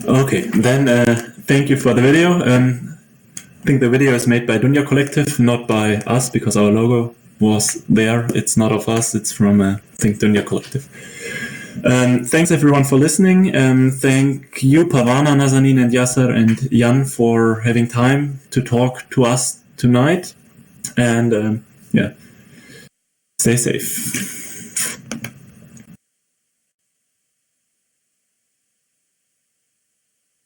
Okay, then thank you for the video. I think the video is made by Dunya Collective, not by us, because our logo was there. It's not of us, it's from, I think, Dunya Collective. Thanks everyone for listening. Thank you, Parwana, Nazanin, and Yaser, and Jan for having time to talk to us tonight. And yeah, stay safe.